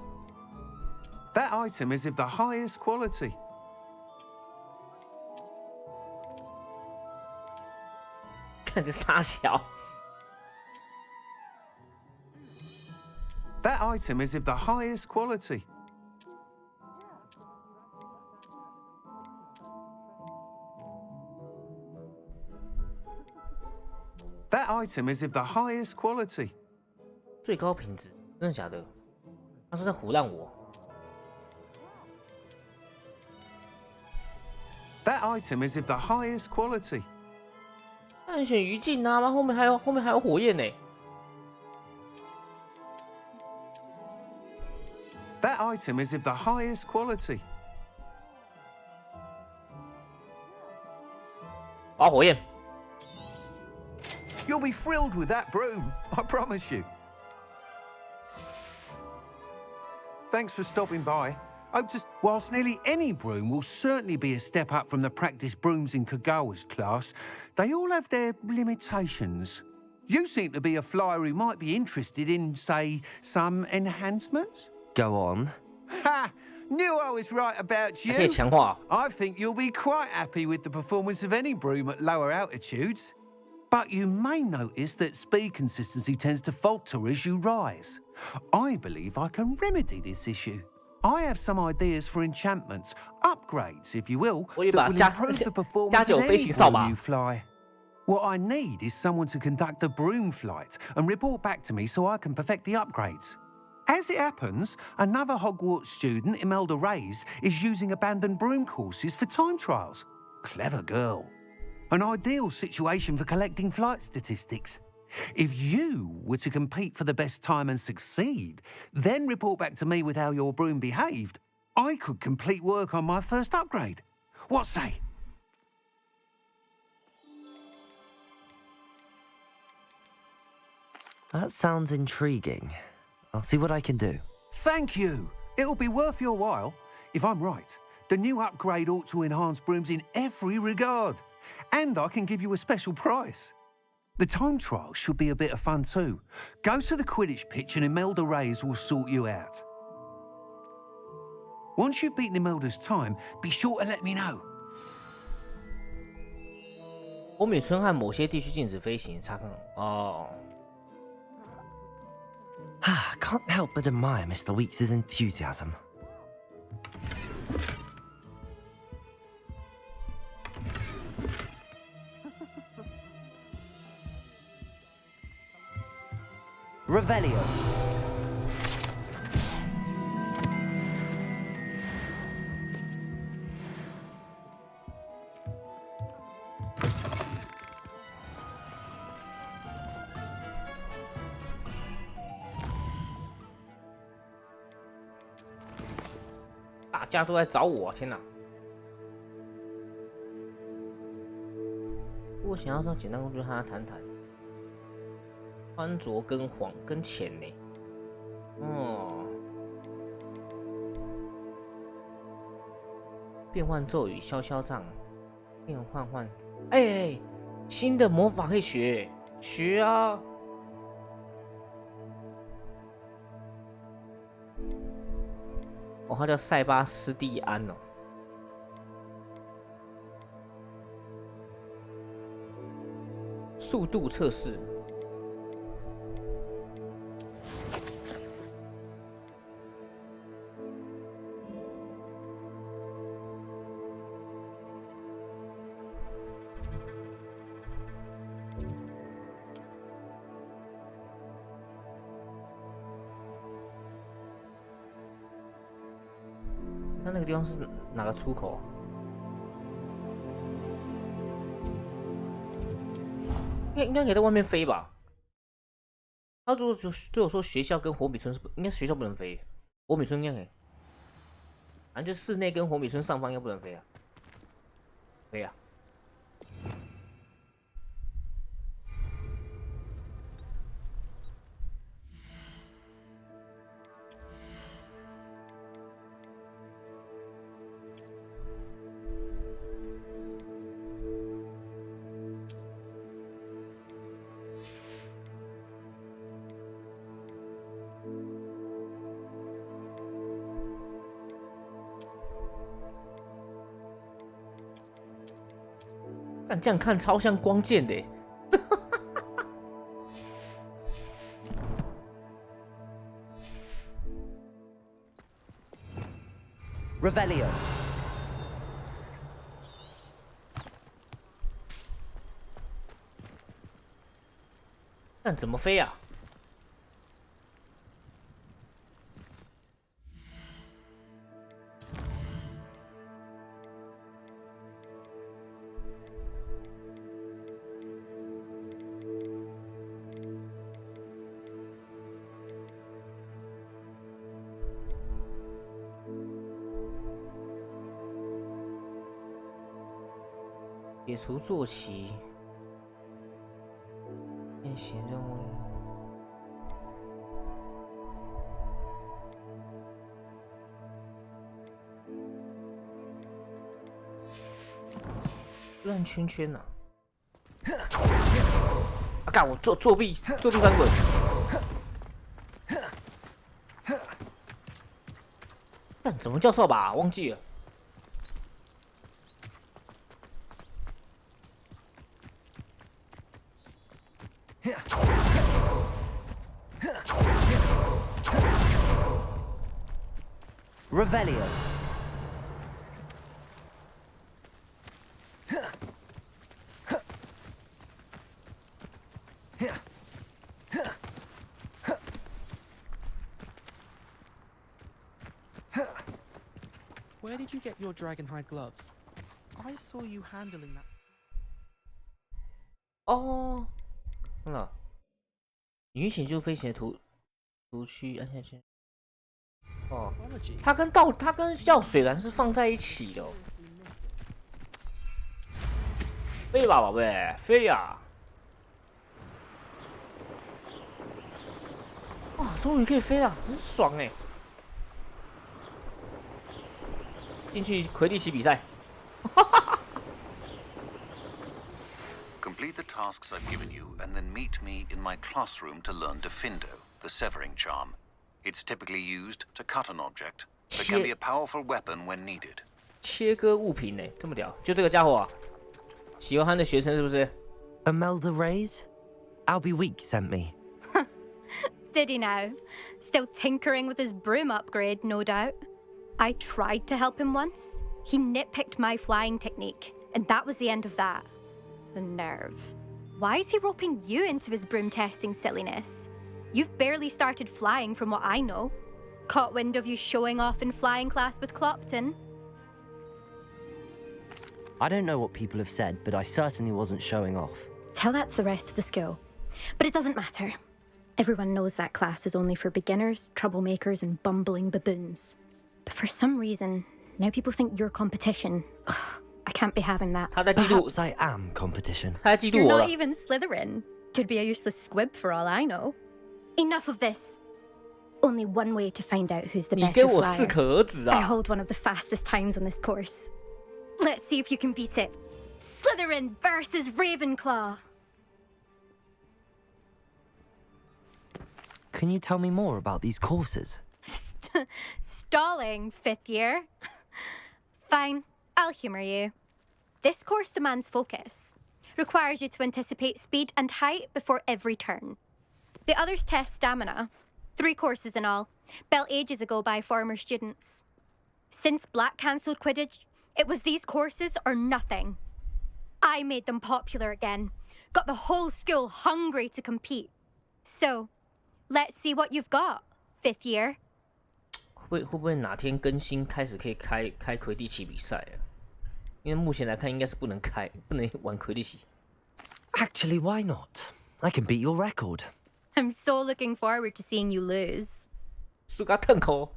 That item is of the highest quality. 看这傻小。 That item is of the highest quality. That item is of the highest quality. 最高品质，真的假的？他是在唬烂我。 That item is of the highest quality. 但选余烬啊，后面还有火焰呢。 That item is of the highest quality. 把火焰。 You'll be thrilled with that broom, I promise you. Thanks for stopping by. Whilst nearly any broom will certainly be a step up from the practice brooms in Kagawa's class, they all have their limitations. You seem to be a flyer who might be interested in, say, some enhancements? Go on. Ha! Knew I was right about you. 可以强化。 I think you'll be quite happy with the performance of any broom at lower altitudes. But you may notice that speed consistency tends to falter as you rise. I believe I can remedy this issue. I have some ideas for enchantments, upgrades, if you will, that will improve the performance of any broom you fly. What I need is someone to conduct a broom flight and report back to me so I can perfect the upgrades. As it happens, another Hogwarts student, Imelda Reyes, is using abandoned broom courses for time trials. Clever girl. An ideal situation for collecting flight statistics. If you were to compete for the best time and succeed, then report back to me with how your broom behaved, I could complete work on my first upgrade. What say? That sounds intriguing. I'll see what I can do. Thank you. It'll be worth your while. If I'm right, the new upgrade ought to enhance brooms in every regard. And I can give you a special price. The time trial should be a bit of fun too. Go to the Quidditch pitch and Imelda Reyes will sort you out. Once you've beaten Imelda's time, be sure to let me know. 欧美村和某些地区禁止飞行，查看哦。Can't help but admire Mr. Weeks' enthusiasm. Revelio. "大家都在找我，天哪！如果想要找简单工具，和他谈谈。穿着跟钱呢？哦，变换咒语，消障，变换，哎，新的魔法可以学啊！哦，他叫塞巴斯蒂安哦。速度测试。他那个地方是哪个出口啊？应该可以在外面飞吧？他如果说学校跟火米村是应该学校不能飞，火米村应该可以，反正就室内跟火米村上方应该不能飞啊。可以啊。但这样看超像光剑的耶。Revelio. 但怎么飞啊？解除坐骑，练习任务。乱圈圈呐！啊！干我作弊翻滚！干怎么叫扫把？忘记了。Revelio. Where did you get your dragonhide gloves? I saw you handling that. 哦，看到，允许就飞行的图区按下去。哦，它跟药水蓝是放在一起的、哦。飞吧，宝贝，飞呀！哇，终于可以飞了，很爽哎！进去魁地奇比赛。Complete the tasks I've given you, and then meet me in my classroom to learn Defindo, the severing charm. It's typically used to cut an object, but can be a powerful weapon when needed. 切割物品呢，这么屌，就这个家伙啊，喜欢他的学生是不是 ？Imelda Reyes? Albie Week sent me. Did he now? Still tinkering with his broom upgrade, no doubt. I tried to help him once. He nitpicked my flying technique, and that was the end of that. The nerve. Why is he roping you into his broom testing silliness? You've barely started flying from what I know. Caught wind of you showing off in flying class with Clopton. I don't know what people have said, but I certainly wasn't showing off. Tell that to the rest of the school. But it doesn't matter. Everyone knows that class is only for beginners, troublemakers, and bumbling baboons. But for some reason, now people think you're competition. Ugh, I can't be having that. Perhaps I am competition. You're not even Slytherin. Could be a useless squib for all I know. Enough of this. Only one way to find out who's the better flyer. I hold one of the fastest times on this course. Let's see if you can beat it. Slytherin versus Ravenclaw. Can you tell me more about these courses? Stalling, 5th year. Fine, I'll humour you. This course demands focus. Requires you to anticipate speed and height before every turn. The others test stamina. 3 courses in all, built ages ago by former students. Since Black cancelled Quidditch, it was these courses or nothing. I made them popular again. Got the whole school hungry to compete. So, let's see what you've got, 5th year. 会不会哪天更新开始可以开魁地奇比赛啊？因为目前来看应该是不能玩魁地奇。Actually, why not? I can beat your record. I'm so looking forward to seeing you lose. 输甲吞口。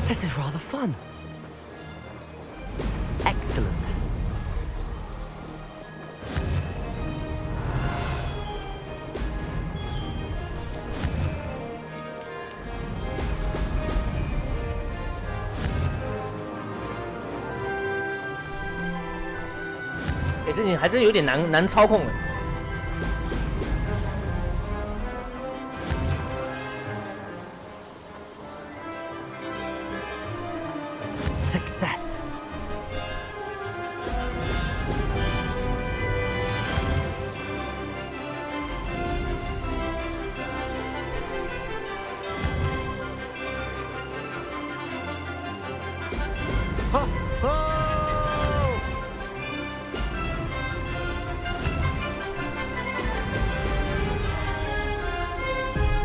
This is rather fun. Excellent.哎，这还真有点难操控哎。Success.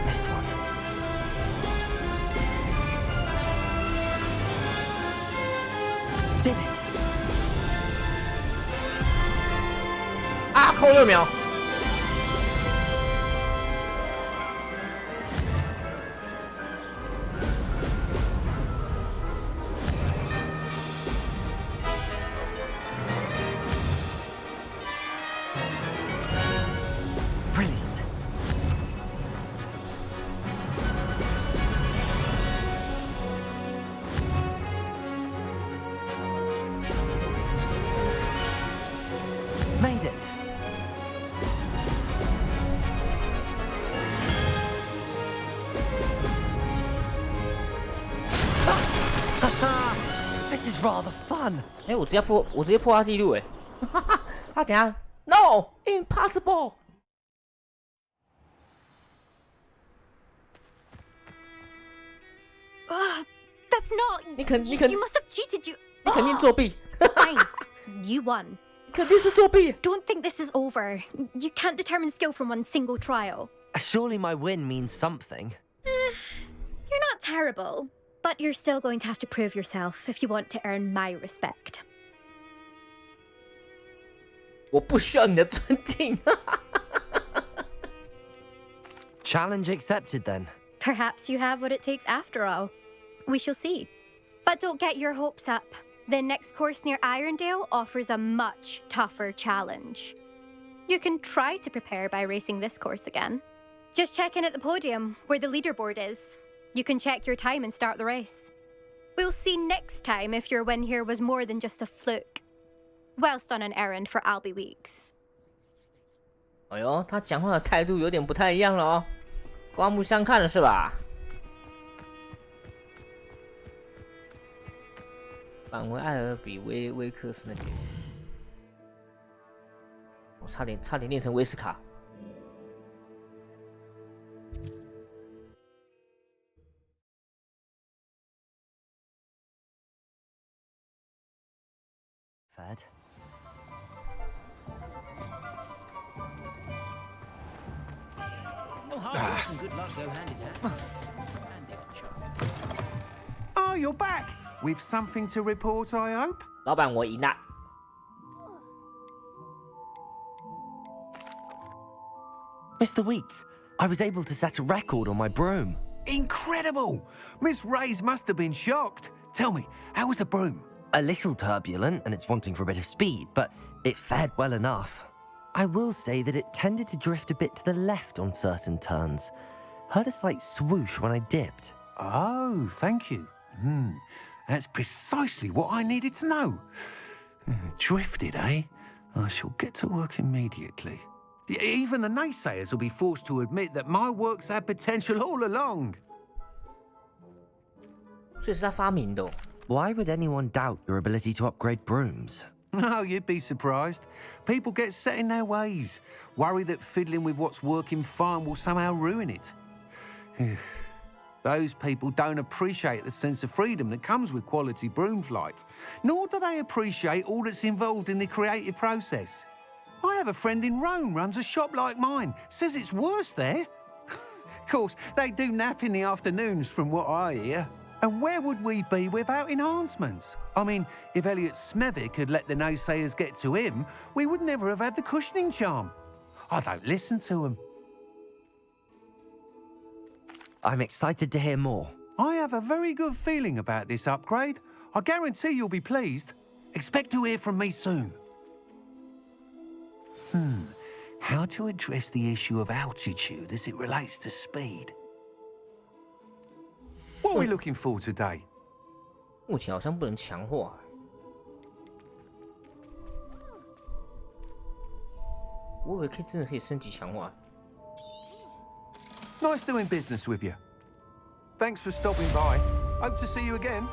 Missed one. Did it. 啊，扣6秒。Brilliant. Made it. This is rather fun. 哎，我直接破他记录哎！他等下 No impossible。That's not. You must have cheated. You. 你肯定作弊。Fine, you won. 肯定是作弊。Don't think this is over. You can't determine skill from one single trial. Surely my win means something. You're not terrible, but you're still going to have to prove yourself if you want to earn my respect. 我不需要你的尊敬。Challenge accepted then. Perhaps you have what it takes after all. We shall see. But don't get your hopes up. The next course near Irondale offers a much tougher challenge. You can try to prepare by racing this course again. Just check in at the podium, where the leaderboard is. You can check your time and start the race. We'll see next time if your win here was more than just a fluke. Whilst on an errand for Albie Weeks. 哎呦，他讲话的态度有点不太一样了哦，刮目相看了是吧？返回艾尔比威克斯那边，我差点练成威斯卡。Fed. Oh, you're back. With something to report, I hope? 老板，我赢了。Mr. Weeks, I was able to set a record on my broom. Incredible! Miss Reyes must have been shocked. Tell me, how was the broom? A little turbulent and it's wanting for a bit of speed, but it fared well enough. I will say that it tended to drift a bit to the left on certain turns. Heard a slight swoosh when I dipped. Oh, thank you. That's precisely what I needed to know. Drifted, eh? I shall get to work immediately. Even the naysayers will be forced to admit that my work's had potential all along. 所以是他发明的哦。Why would anyone doubt your ability to upgrade brooms? No, you'd be surprised. People get set in their ways, worry that fiddling with what's working fine will somehow ruin it. Those people don't appreciate the sense of freedom that comes with quality broom flight, nor do they appreciate all that's involved in the creative process. I have a friend in Rome runs a shop like mine, says it's worse there. Of course, they do nap in the afternoons from what I hear. And where would we be without enhancements? I mean, if Elliot Smethwick had let the naysayers get to him, we would never have had the cushioning charm. I don't listen to them. I'm excited to hear more. I have a very good feeling about this upgrade. I guarantee you'll be pleased. Expect to hear from me soon. How to address the issue of altitude as it relates to speed? What are we looking for today? 目前好像不能强化。我以为真的可以升级强化。Nice doing business with you. Thanks for stopping by. Hope to see you again.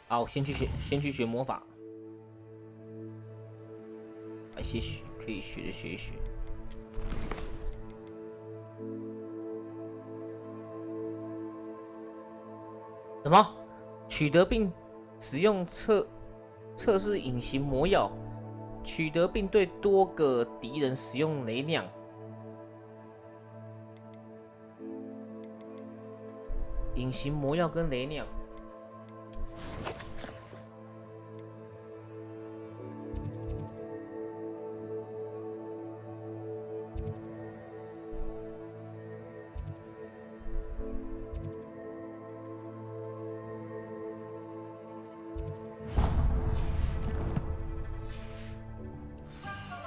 好，先去学魔法，把一些可以学的学一学。什么？取得并使用测试隐形魔药，取得并对多个敌人使用雷量。隐形魔药跟雷量。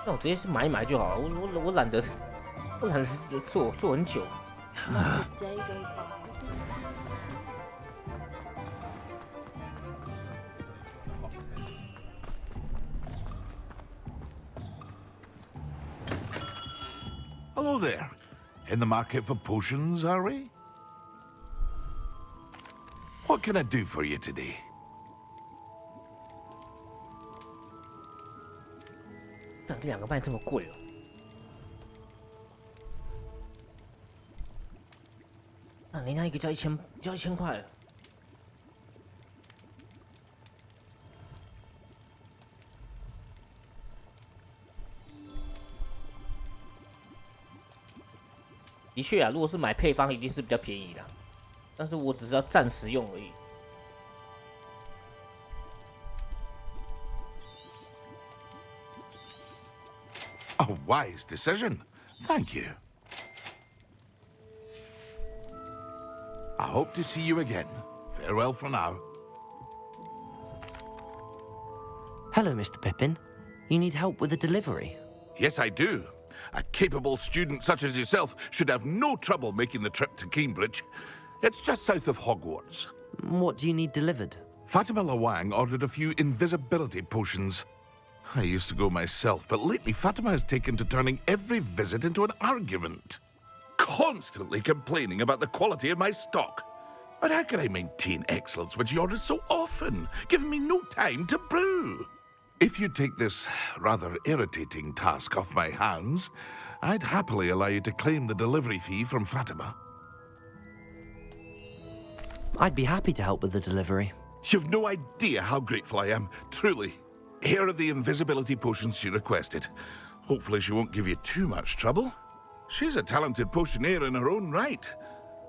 那我直接是买一买就好了，我懒得做很久。Hello there. In the market for potions, are we? What can I do for you today? 但这两个卖这么贵哦。那人家一个交1000块了。的确啊，如果是买配方，一定是比较便宜的，但是我只是要暂时用而已。A wise decision. Thank you. I hope to see you again. Farewell for now. Hello, Mr. Pippin. You need help with a delivery? Yes, I do. A capable student such as yourself should have no trouble making the trip to Cambridge. It's just south of Hogwarts. What do you need delivered? Fatima Lawang ordered a few invisibility potions. I used to go myself, but lately Fatima has taken to turning every visit into an argument. Constantly complaining about the quality of my stock. But how can I maintain excellence when she orders so often, giving me no time to brew? If you take this rather irritating task off my hands, I'd happily allow you to claim the delivery fee from Fatima. I'd be happy to help with the delivery. You've no idea how grateful I am, truly. Here are the invisibility potions she requested. Hopefully she won't give you too much trouble. She's a talented potioneer in her own right.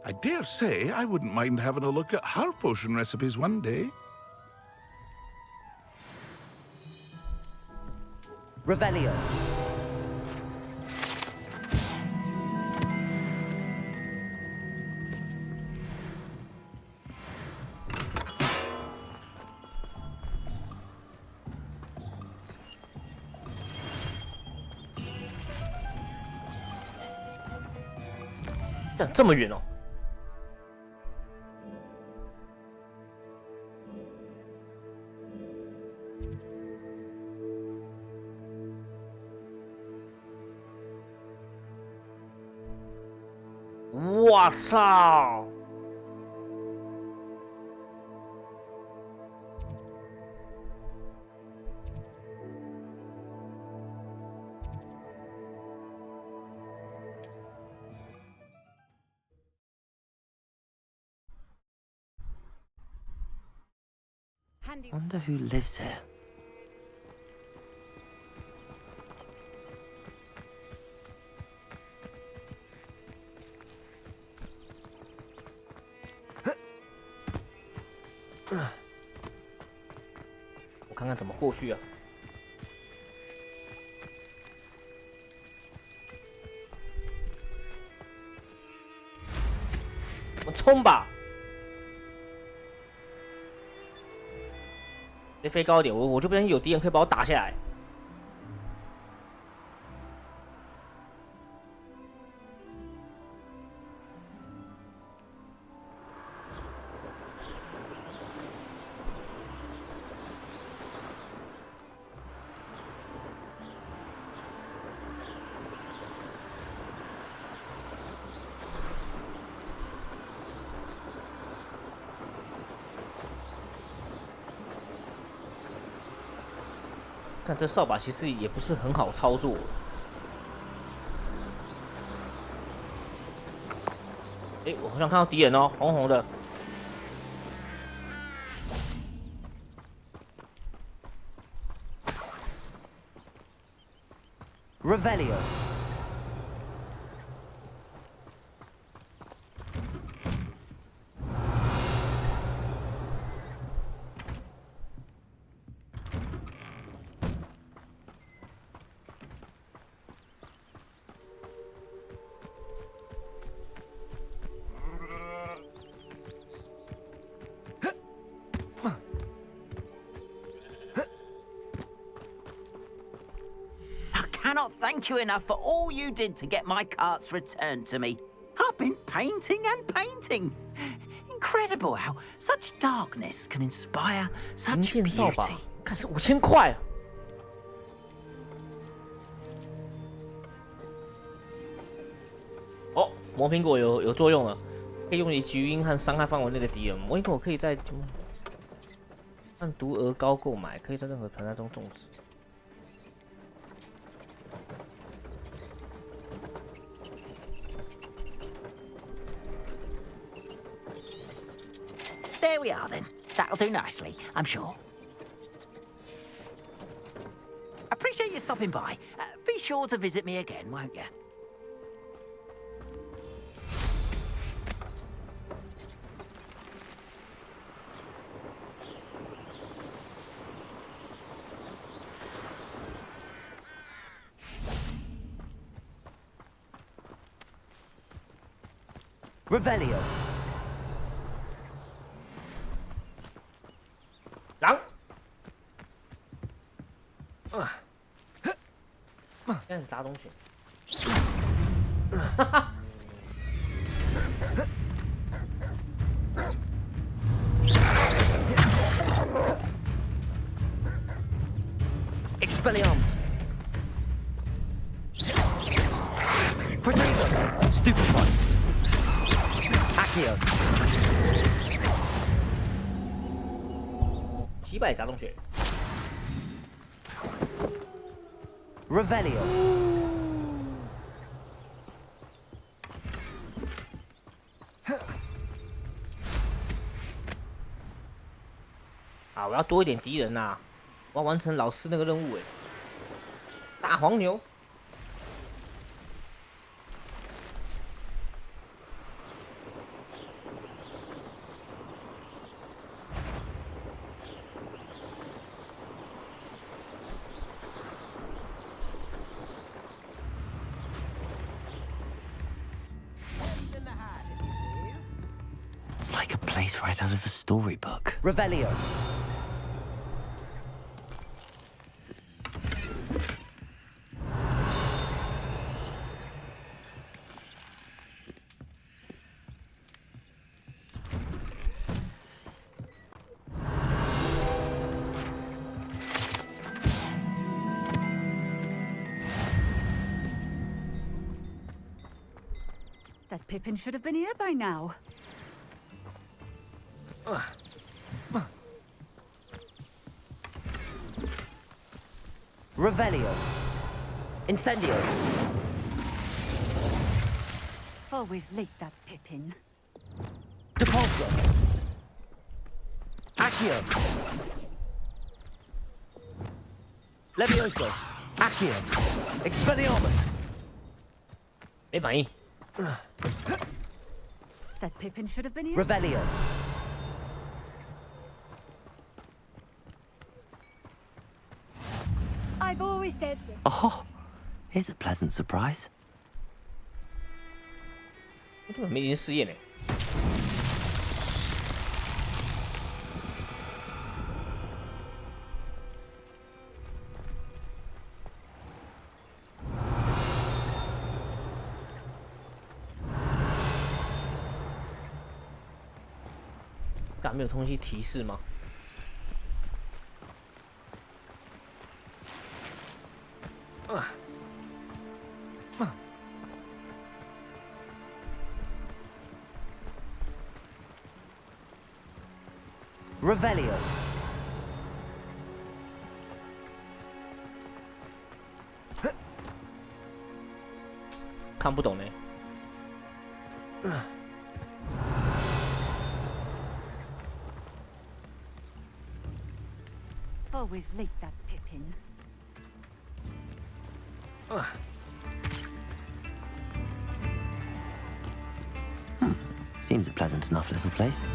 I dare say I wouldn't mind having a look at her potion recipes one day. Revelio. Damn, 这么远哦！我操！Wonder who lives here.我看看怎么过去啊！我冲吧！飞高一点，我就不相信有敌人可以把我打下来。但这扫把其实也不是很好操作。哎，我好像看到敌人哦，红红的。Revelio. Cannot thank you enough for all you did to get my carts returned to me. I've been painting and painting. Incredible how such darkness can inspire such beauty. 看是5000块啊！哦，魔苹果有作用了，可以用于击晕和伤害范围内的敌人。魔苹果可以在按独额高购买，可以在任何平台中种植。 There we are then. That'll do nicely, I'm sure. Appreciate you stopping by. Be sure to visit me again, won't you? Revelio. 砸东西。Expelliarmus. Protego. Stupefy. Accio. 击败砸洞穴。Revelio. 啊，我要多一点敌人呐！我要完成老师那个任务哎。大黄牛。It's like a place right out of a storybook. Revelio. That Pippin should have been here by now. Revelio. Incendio. Always late, that Pippin. Depulso. Accio. Levioso. Accio. Expelliarmus. 没反应。 That Pippin should have been here. Revelio. I've always said that. Oh, here's a pleasant surprise. 我根本没临时验呢。干没有东西提示吗？ Revelio. 看不懂呢。 Always late, that Pippin. Seems a pleasant enough little place.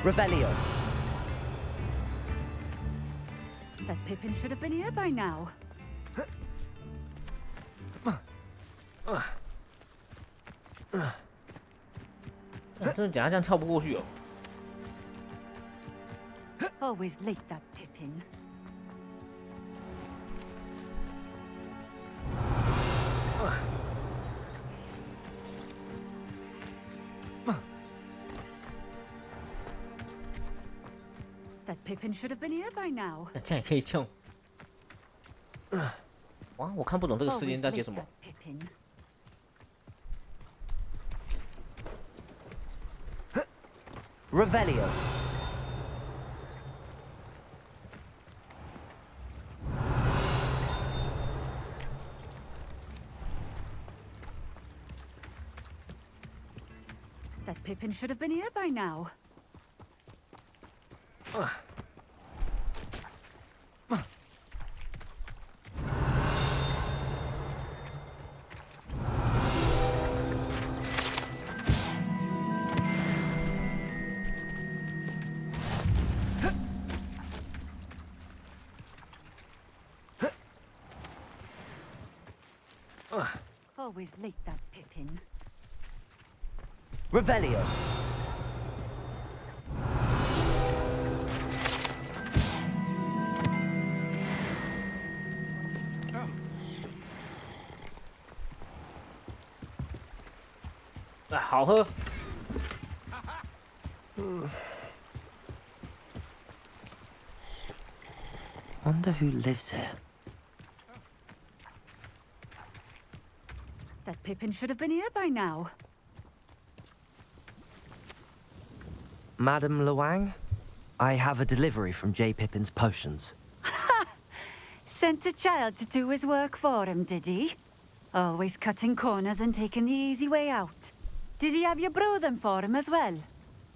Revelio. That Pippin should have been here by now. 真的假的这样跳不过去哦。 Always late, that Pippin. That Pippin should have been here by now. 这样也可以跳。哇，我看不懂这个时间在接什么。 Revelio. That Pippin should have been here by now. Always like that Pippin. Revelio. Wonder who lives here. That Pippin should have been here by now. Madam Luang, I have a delivery from J. Pippin's potions. Sent a child to do his work for him, did he? Always cutting corners and taking the easy way out. Did he have you brew them for him as well?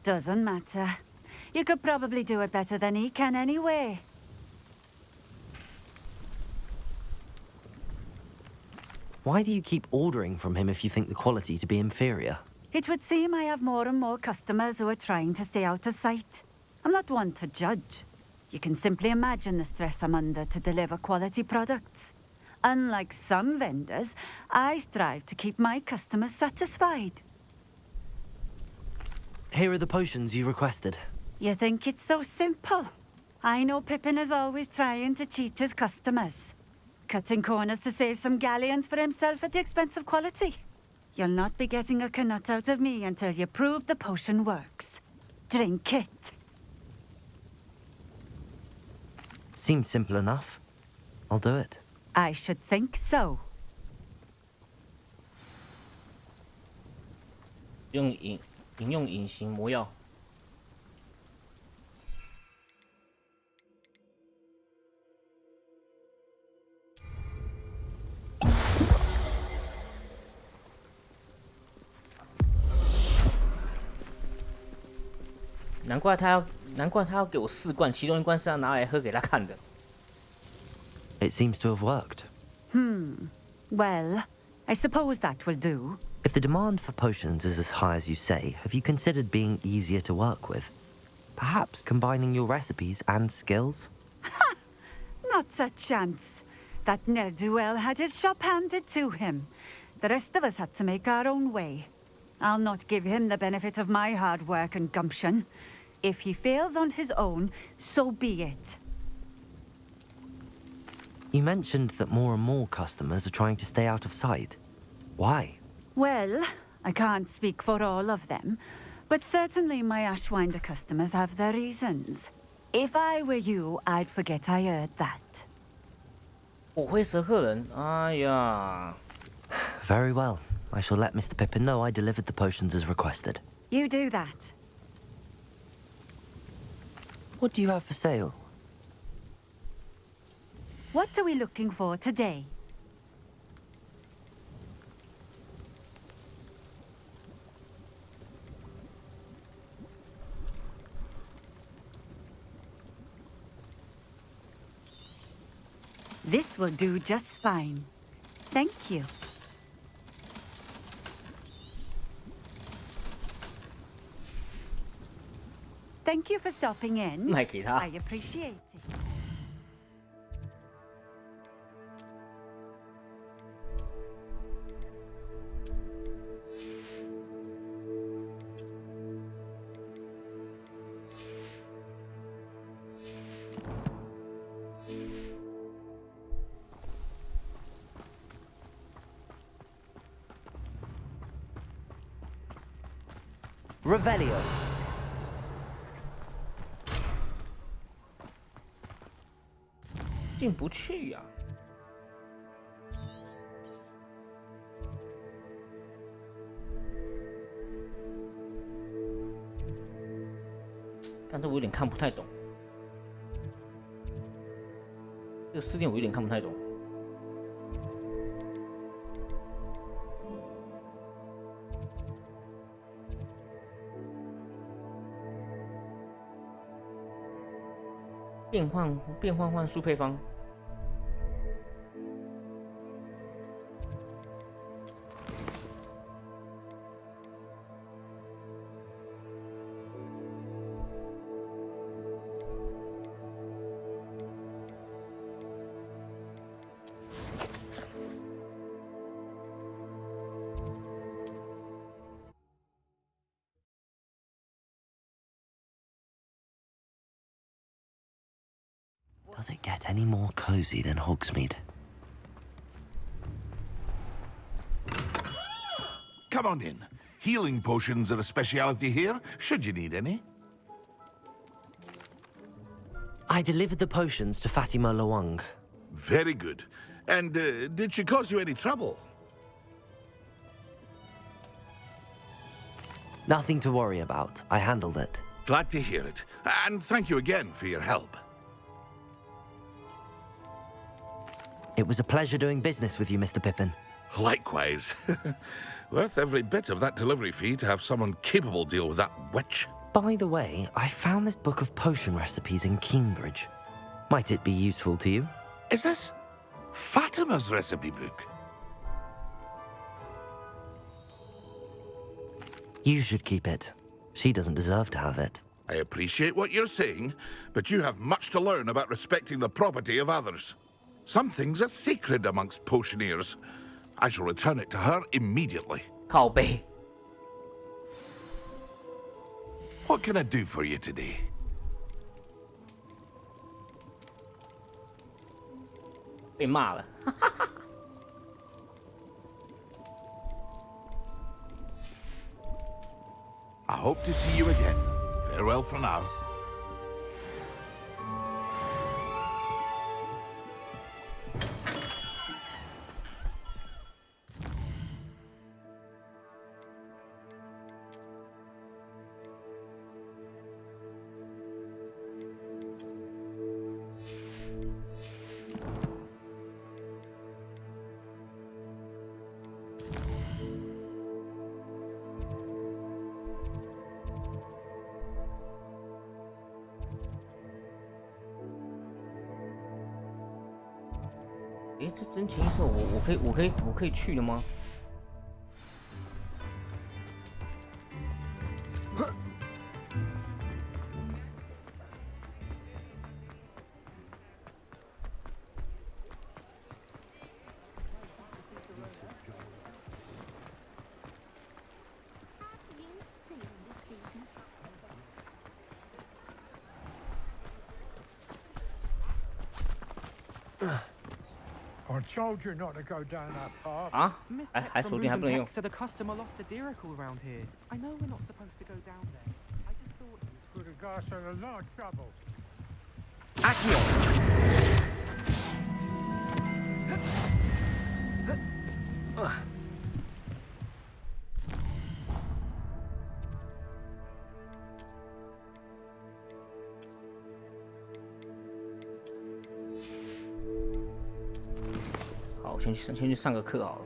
Doesn't matter. You could probably do it better than he can anyway. Why do you keep ordering from him if you think the quality to be inferior? It would seem I have more and more customers who are trying to stay out of sight. I'm not one to judge. You can simply imagine the stress I'm under to deliver quality products. Unlike some vendors, I strive to keep my customers satisfied. Here are the potions you requested. You think it's so simple? I know Pippin is always trying to cheat his customers. Cutting corners to save some galleons for himself at the expense of quality. You'll not be getting a canut out of me until you prove the potion works. Drink it. Seems simple enough. I'll do it. I should think so. 饮用隐形魔药。难怪他要给我4罐，其中1罐是要拿来喝给他看的。It seems to have worked. Well, I suppose that will do. If the demand for potions is as high as you say, have you considered being easier to work with? Perhaps combining your recipes and skills? Not a chance. That ne'er-do-well had his shop handed to him. The rest of us had to make our own way. I'll not give him the benefit of my hard work and gumption. If he fails on his own, so be it. You mentioned that more and more customers are trying to stay out of sight. Why? Well, I can't speak for all of them, but certainly my Ashwinder customers have their reasons. If I were you, I'd forget I heard that. 我会蛇客人，哎呀。Very well. I shall let Mr. Pippin know I delivered the potions as requested. You do that. What do you have for sale? What are we looking for today? This will do just fine. Thank you. Thank you for stopping in. 卖给他。 I appreciate it. Revelio. 进不去呀、但是我有点看不太懂，这个4点我有点看不太懂。变换幻术配方。Does it get any more cozy than Hogsmeade? Come on in. Healing potions are a speciality here, should you need any. I delivered the potions to Fatima Lawang. Very good. And did she cause you any trouble? Nothing to worry about. I handled it. Glad to hear it. And thank you again for your help. It was a pleasure doing business with you, Mr. Pippin. Likewise. Worth every bit of that delivery fee to have someone capable deal with that witch. By the way, I found this book of potion recipes in Cambridge. Might it be useful to you? Is this Fatima's recipe book? You should keep it. She doesn't deserve to have it. I appreciate what you're saying, but you have much to learn about respecting the property of others. Some things are sacred amongst potioneers. I shall return it to her immediately.靠背. What can I do for you today? Bị骂了. I hope to see you again. Farewell for now. Eh, 这真情手，我可以去了吗？I told you not to go down that path. 啊？还锁定还不能用。 So the customer lost a deeracle around here. I know we're not supposed to go down there. I just thought Could have got us in a lot of trouble. Accio. 好，我先去上个课好了。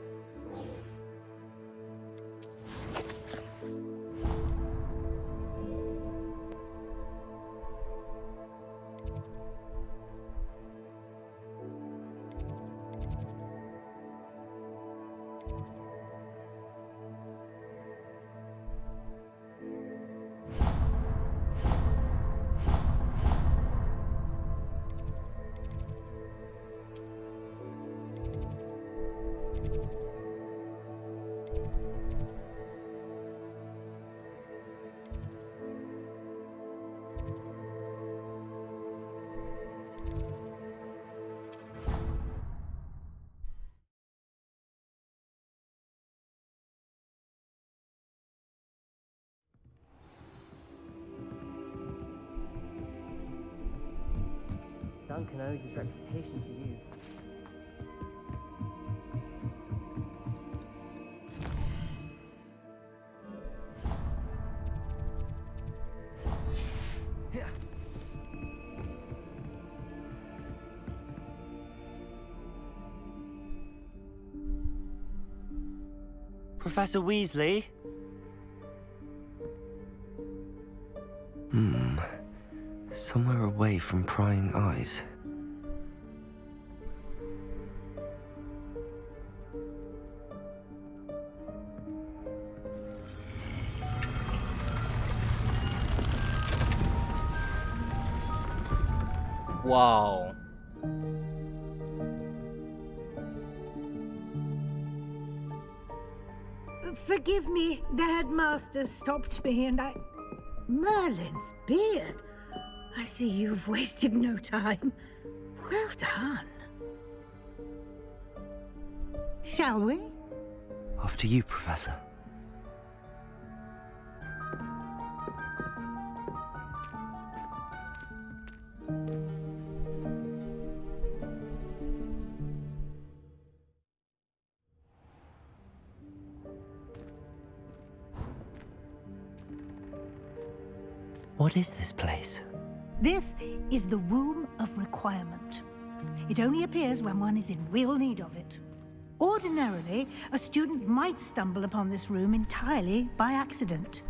Duncan owes his reputation to you. Professor Weasley? Somewhere away from prying eyes. Wow. Forgive me, the headmaster stopped me and I... Merlin's beard. I see you've wasted no time. Well done. Shall we? Off to you, Professor. What is this place? This is the Room of Requirement. It only appears when one is in real need of it. Ordinarily, a student might stumble upon this room entirely by accident.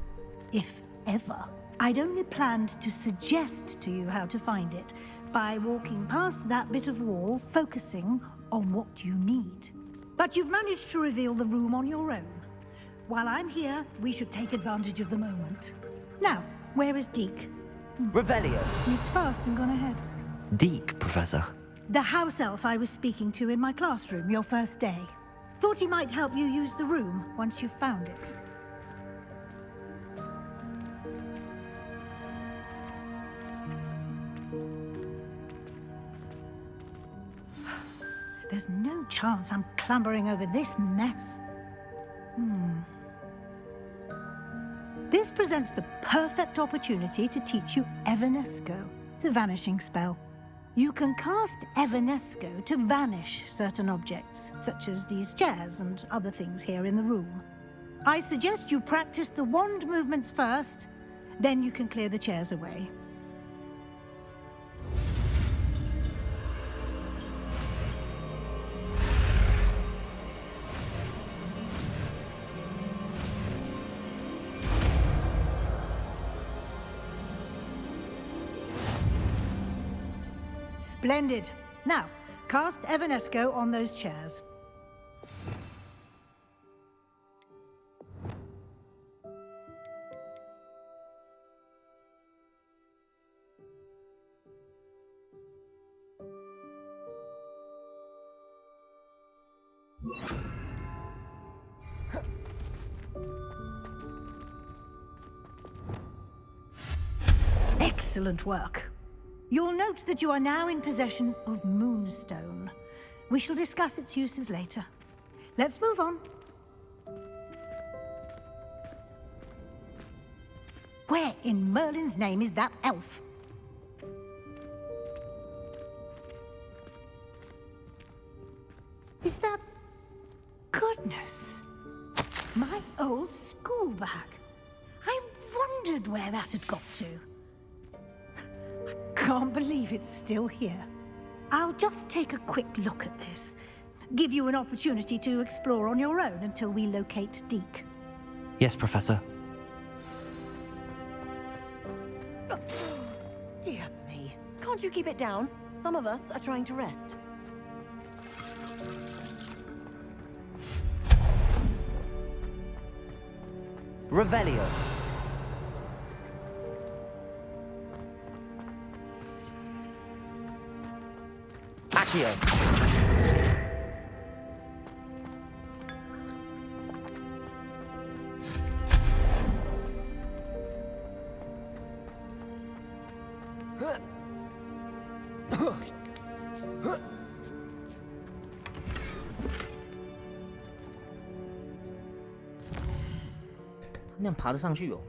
If ever. I'd only planned to suggest to you how to find it by walking past that bit of wall, focusing on what you need. But you've managed to reveal the room on your own. While I'm here, we should take advantage of the moment. Now, where is Deke? Revelio. Sneaked past and gone ahead. Deke, Professor. The house elf I was speaking to in my classroom your first day. Thought he might help you use the room once you've found it. There's no chance I'm clambering over this mess. This presents the perfect opportunity to teach you Evanesco, the vanishing spell. You can cast Evanesco to vanish certain objects, such as these chairs and other things here in the room. I suggest you practice the wand movements first, then you can clear the chairs away. Splendid. Now, cast Evanesco on those chairs. Excellent work. You'll note that you are now in possession of Moonstone. We shall discuss its uses later. Let's move on. Where in Merlin's name is that elf? Is that... Goodness! My old school bag. I wondered where that had got to. Can't believe it's still here. I'll just take a quick look at this. Give you an opportunity to explore on your own until we locate Deke. Yes, Professor. Dear me. Can't you keep it down? Some of us are trying to rest. Revelio. Accio.那样爬得上去哦。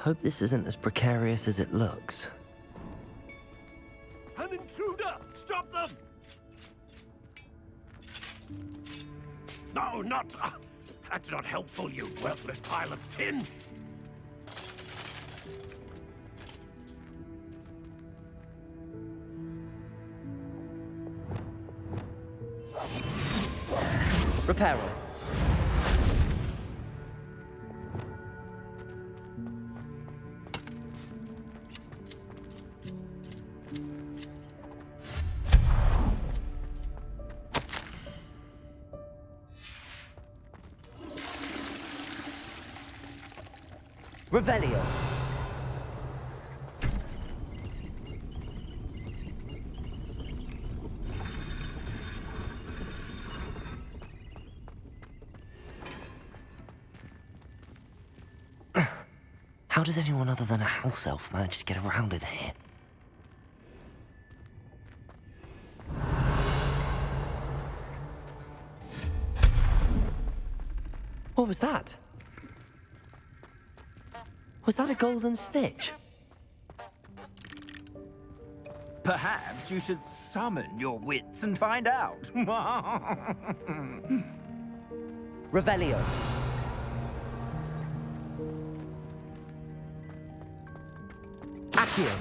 Hope this isn't as precarious as it looks. An intruder! Stop them! No, not... that's not helpful, you worthless pile of tin! Reparo. Revelio. How does anyone other than a house elf manage to get around in here? What was that? Was that a golden snitch? Perhaps you should summon your wits and find out. Revelio. Accio.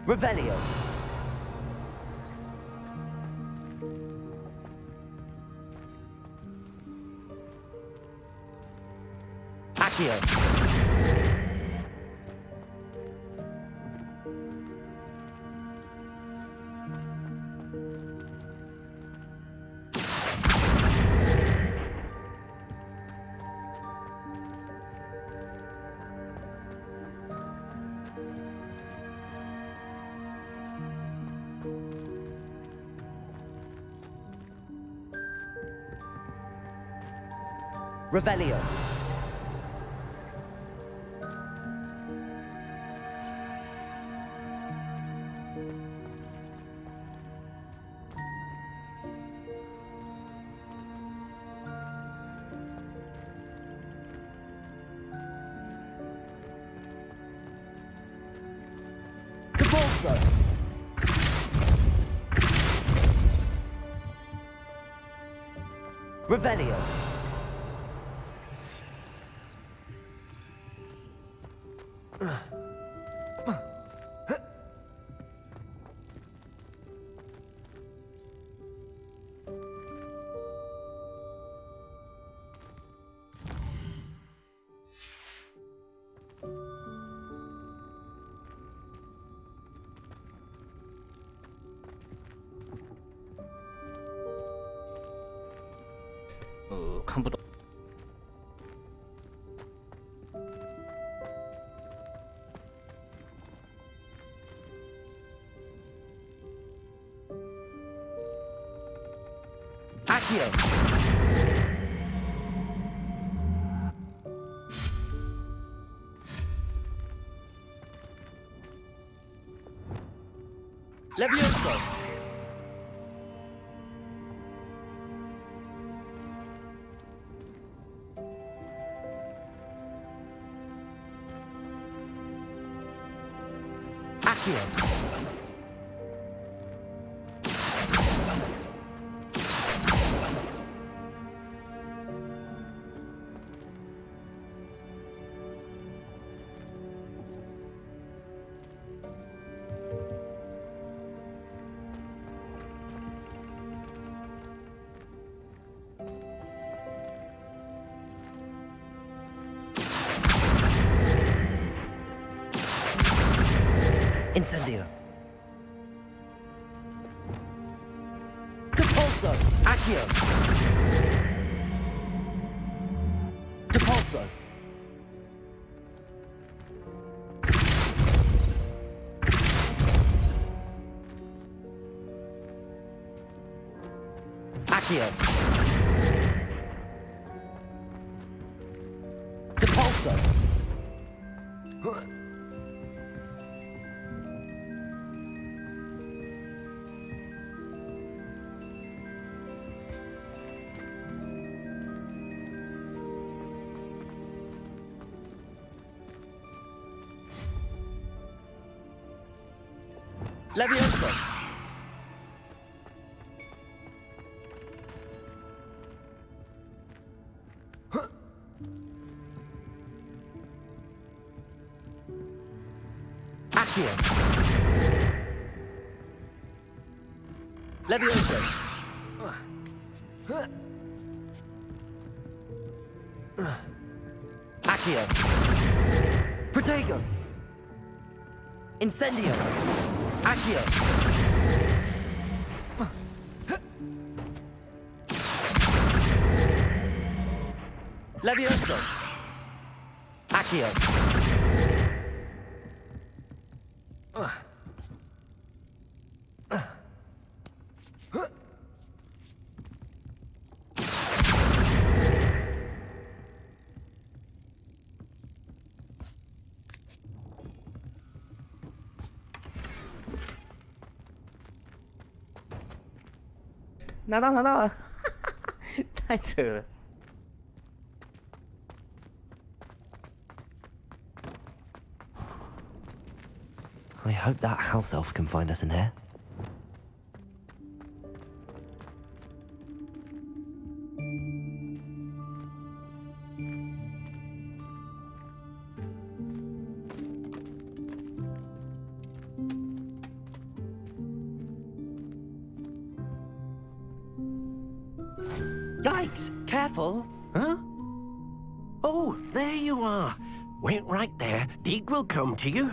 Revelio. Accio. Revelio. Debolso. Revelio.看不懂。Accio. Levioso. Accio. Incendio. Depulso. Accio. Depulso. Accio. Depulso. Levioso. Accio. Levioso. Accio. Protego. Incendio. Accio. Levioso. Accio. 拿到了，太扯了。I hope that house elf can find us in here. Yikes! Careful! Huh? Oh, there you are. Wait right there. Deek will come to you.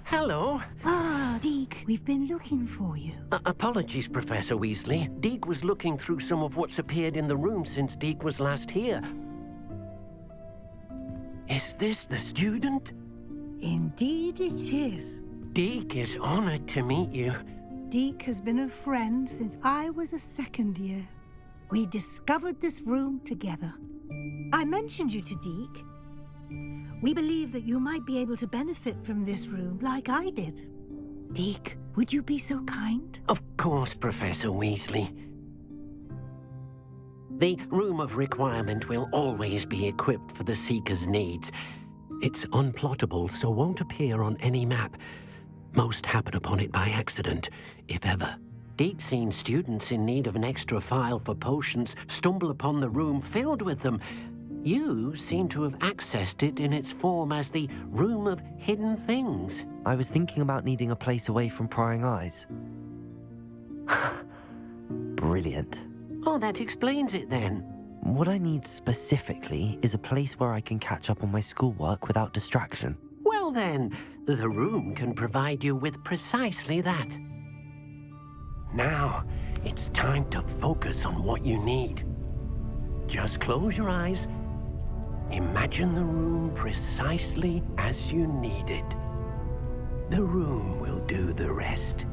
Hello. Ah, Deek, we've been looking for you. Apologies, Professor Weasley. Deek was looking through some of what's appeared in the room since Deek was last here. Is this the student? Indeed it is. Deek is honored to meet you. Deek has been a friend since I was a second year. We discovered this room together. I mentioned you to Deek. We believe that you might be able to benefit from this room like I did. Deek, would you be so kind? Of course, Professor Weasley. The Room of Requirement will always be equipped for the Seeker's needs. It's unplottable, so won't appear on any map. Most happen upon it by accident, if ever. Deek's seen students in need of an extra file for potions stumble upon the room filled with them. You seem to have accessed it in its form as the Room of Hidden Things. I was thinking about needing a place away from prying eyes. Brilliant. Oh, that explains it then. What I need specifically is a place where I can catch up on my schoolwork without distraction. Well then, the room can provide you with precisely that. Now, it's time to focus on what you need. Just close your eyes. Imagine the room precisely as you need it. The room will do the rest.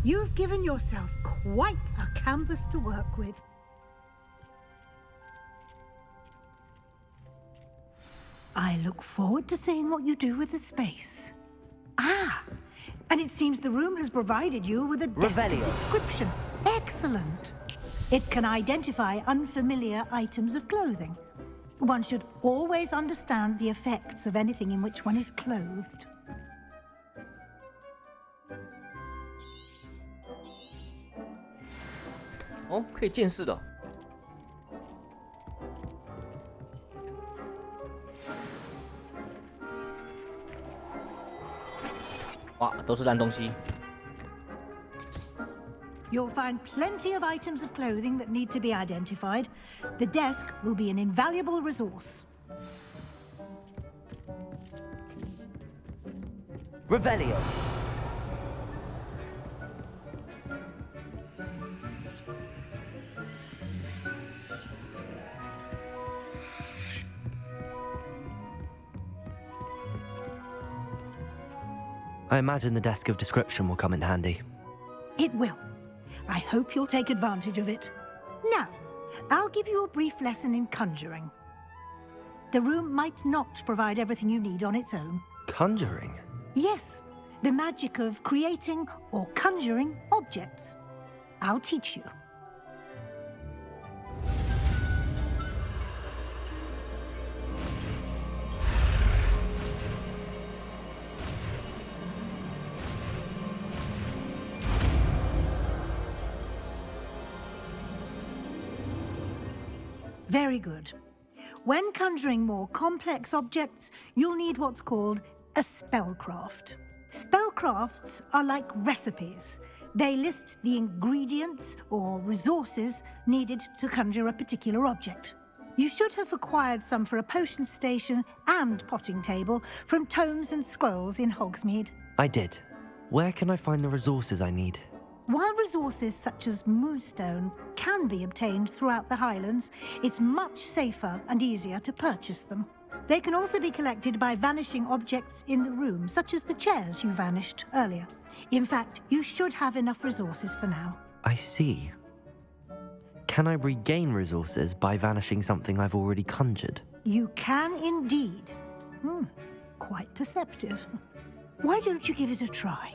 You've given yourself quite a canvas to work with. I look forward to seeing what you do with the space. Ah, and it seems the room has provided you with a definite description. Excellent. It can identify unfamiliar items of clothing. One should always understand the effects of anything in which one is clothed.哦，可以见识的。哇，都是烂东西。 You'll find plenty of items of clothing that need to be identified. The desk will be an invaluable resource. Revelio. I imagine the desk of description will come in handy. It will. I hope you'll take advantage of it. Now, I'll give you a brief lesson in conjuring. The room might not provide everything you need on its own. Conjuring? Yes, the magic of creating or conjuring objects. I'll teach you. Very good. When conjuring more complex objects, you'll need what's called a spellcraft. Spellcrafts are like recipes. They list the ingredients or resources needed to conjure a particular object. You should have acquired some for a potion station and potting table from tomes and scrolls in Hogsmeade. I did. Where can I find the resources I need? While resources such as moonstone can be obtained throughout the Highlands, it's much safer and easier to purchase them. They can also be collected by vanishing objects in the room, such as the chairs you vanished earlier. In fact, you should have enough resources for now. I see. Can I regain resources by vanishing something I've already conjured? You can indeed. Quite perceptive. Why don't you give it a try?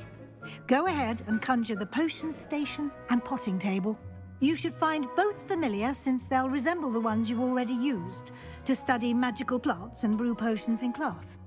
Go ahead and conjure the potion station and potting table. You should find both familiar, since they'll resemble the ones you've already used to study magical plants and brew potions in class.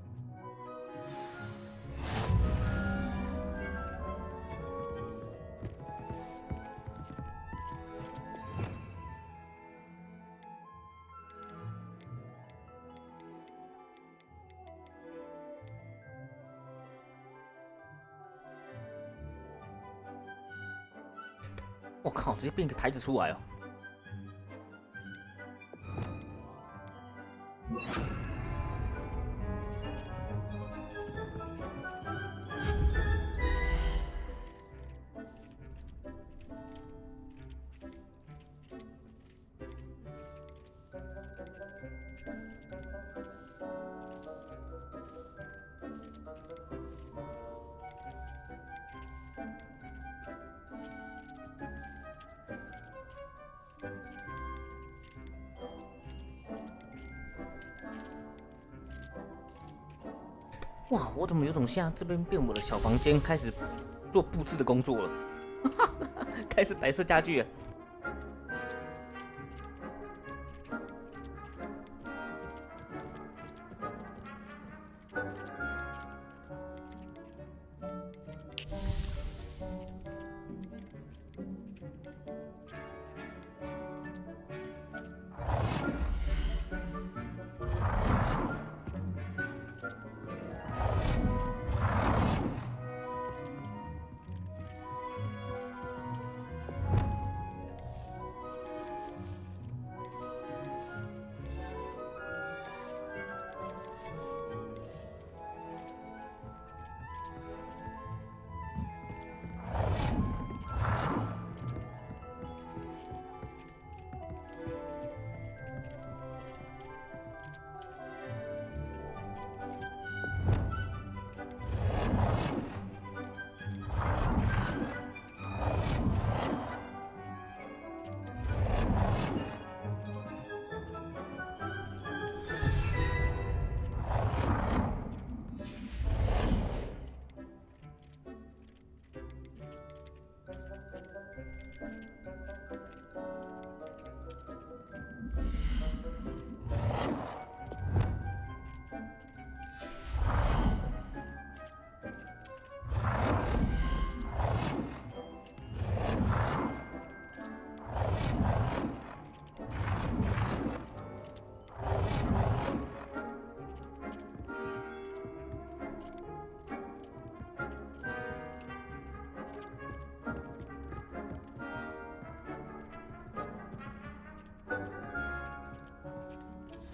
我靠，直接变一个台子出来哦！哇，我怎么有种现在这边变我的小房间，开始做布置的工作了，开始摆设家具了。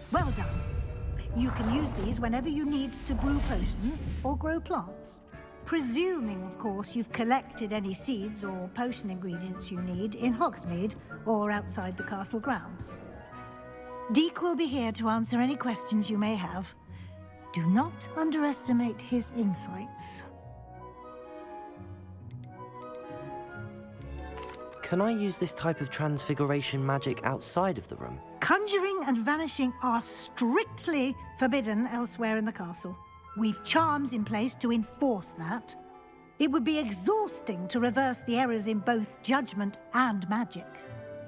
Well done. You can use these whenever you need to brew potions or grow plants. Presuming, of course, you've collected any seeds or potion ingredients you need in Hogsmeade or outside the castle grounds. Deke will be here to answer any questions you may have. Do not underestimate his insights. Can I use this type of transfiguration magic outside of the room? Conjuring and vanishing are strictly forbidden elsewhere in the castle. We've charms in place to enforce that. It would be exhausting to reverse the errors in both judgment and magic.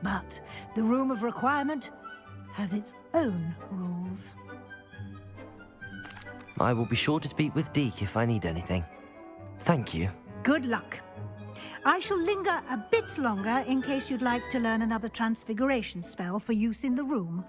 But the Room of Requirement has its own rules. I will be sure to speak with Deke if I need anything. Thank you. Good luck. I shall linger a bit longer in case you'd like to learn another transfiguration spell for use in the room.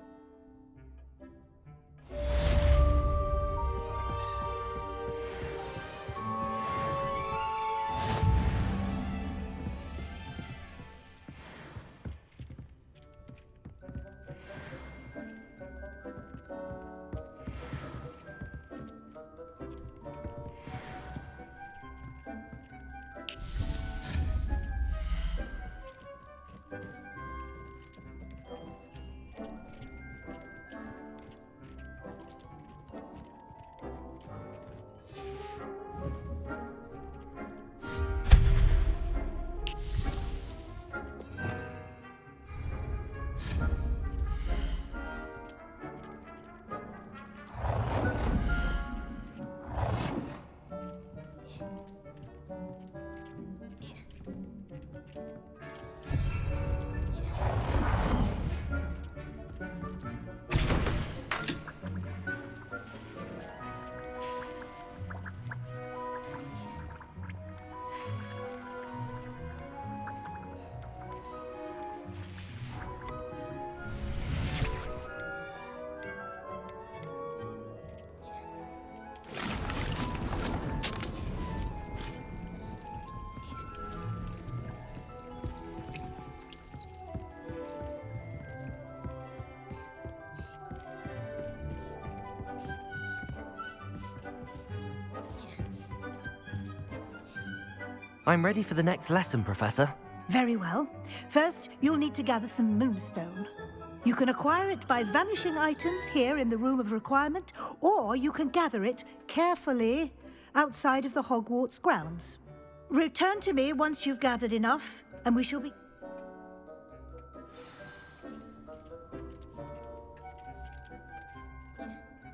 I'm ready for the next lesson, Professor. Very well. First, you'll need to gather some moonstone. You can acquire it by vanishing items here in the Room of Requirement, or you can gather it carefully outside of the Hogwarts grounds. Return to me once you've gathered enough, and we shall be...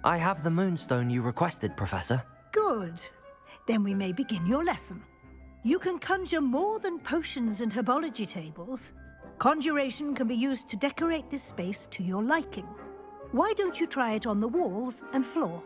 I have the moonstone you requested, Professor. Good. Then we may begin your lesson. You can conjure more than potions and herbology tables. Conjuration can be used to decorate this space to your liking. Why don't you try it on the walls and floor?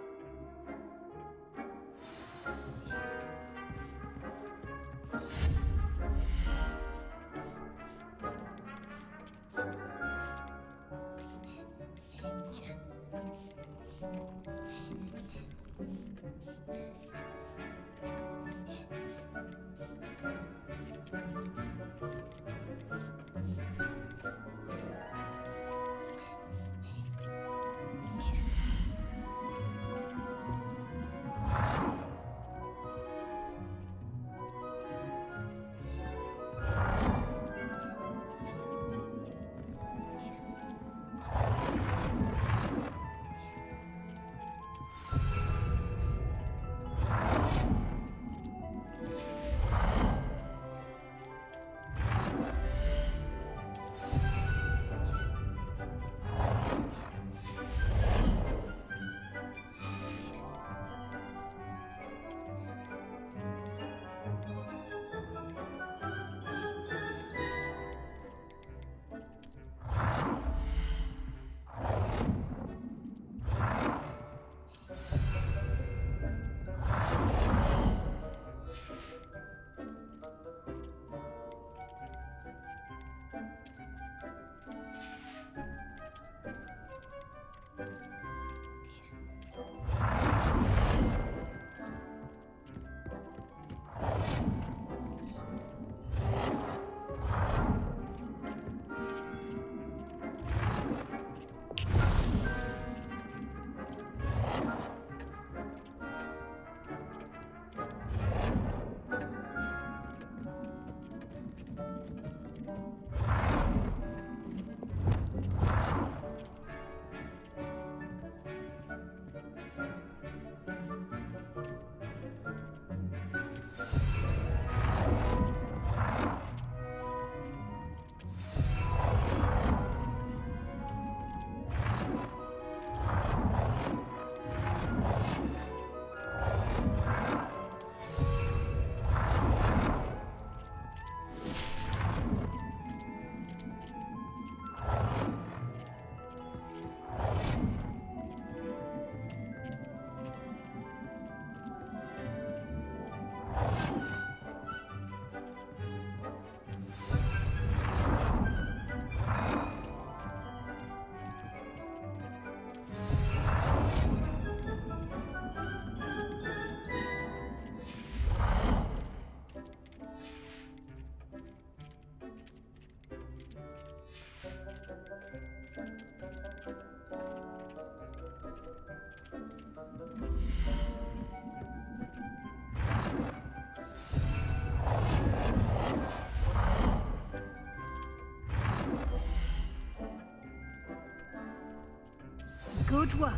Good work.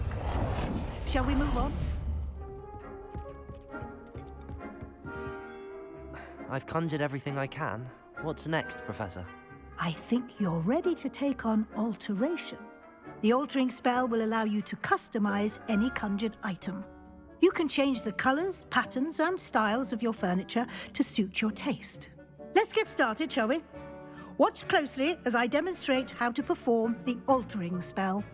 Shall we move on? I've conjured everything I can. What's next, Professor? I think you're ready to take on alteration. The altering spell will allow you to customize any conjured item. You can change the colors, patterns, and styles of your furniture to suit your taste. Let's get started, shall we? Watch closely as I demonstrate how to perform the altering spell.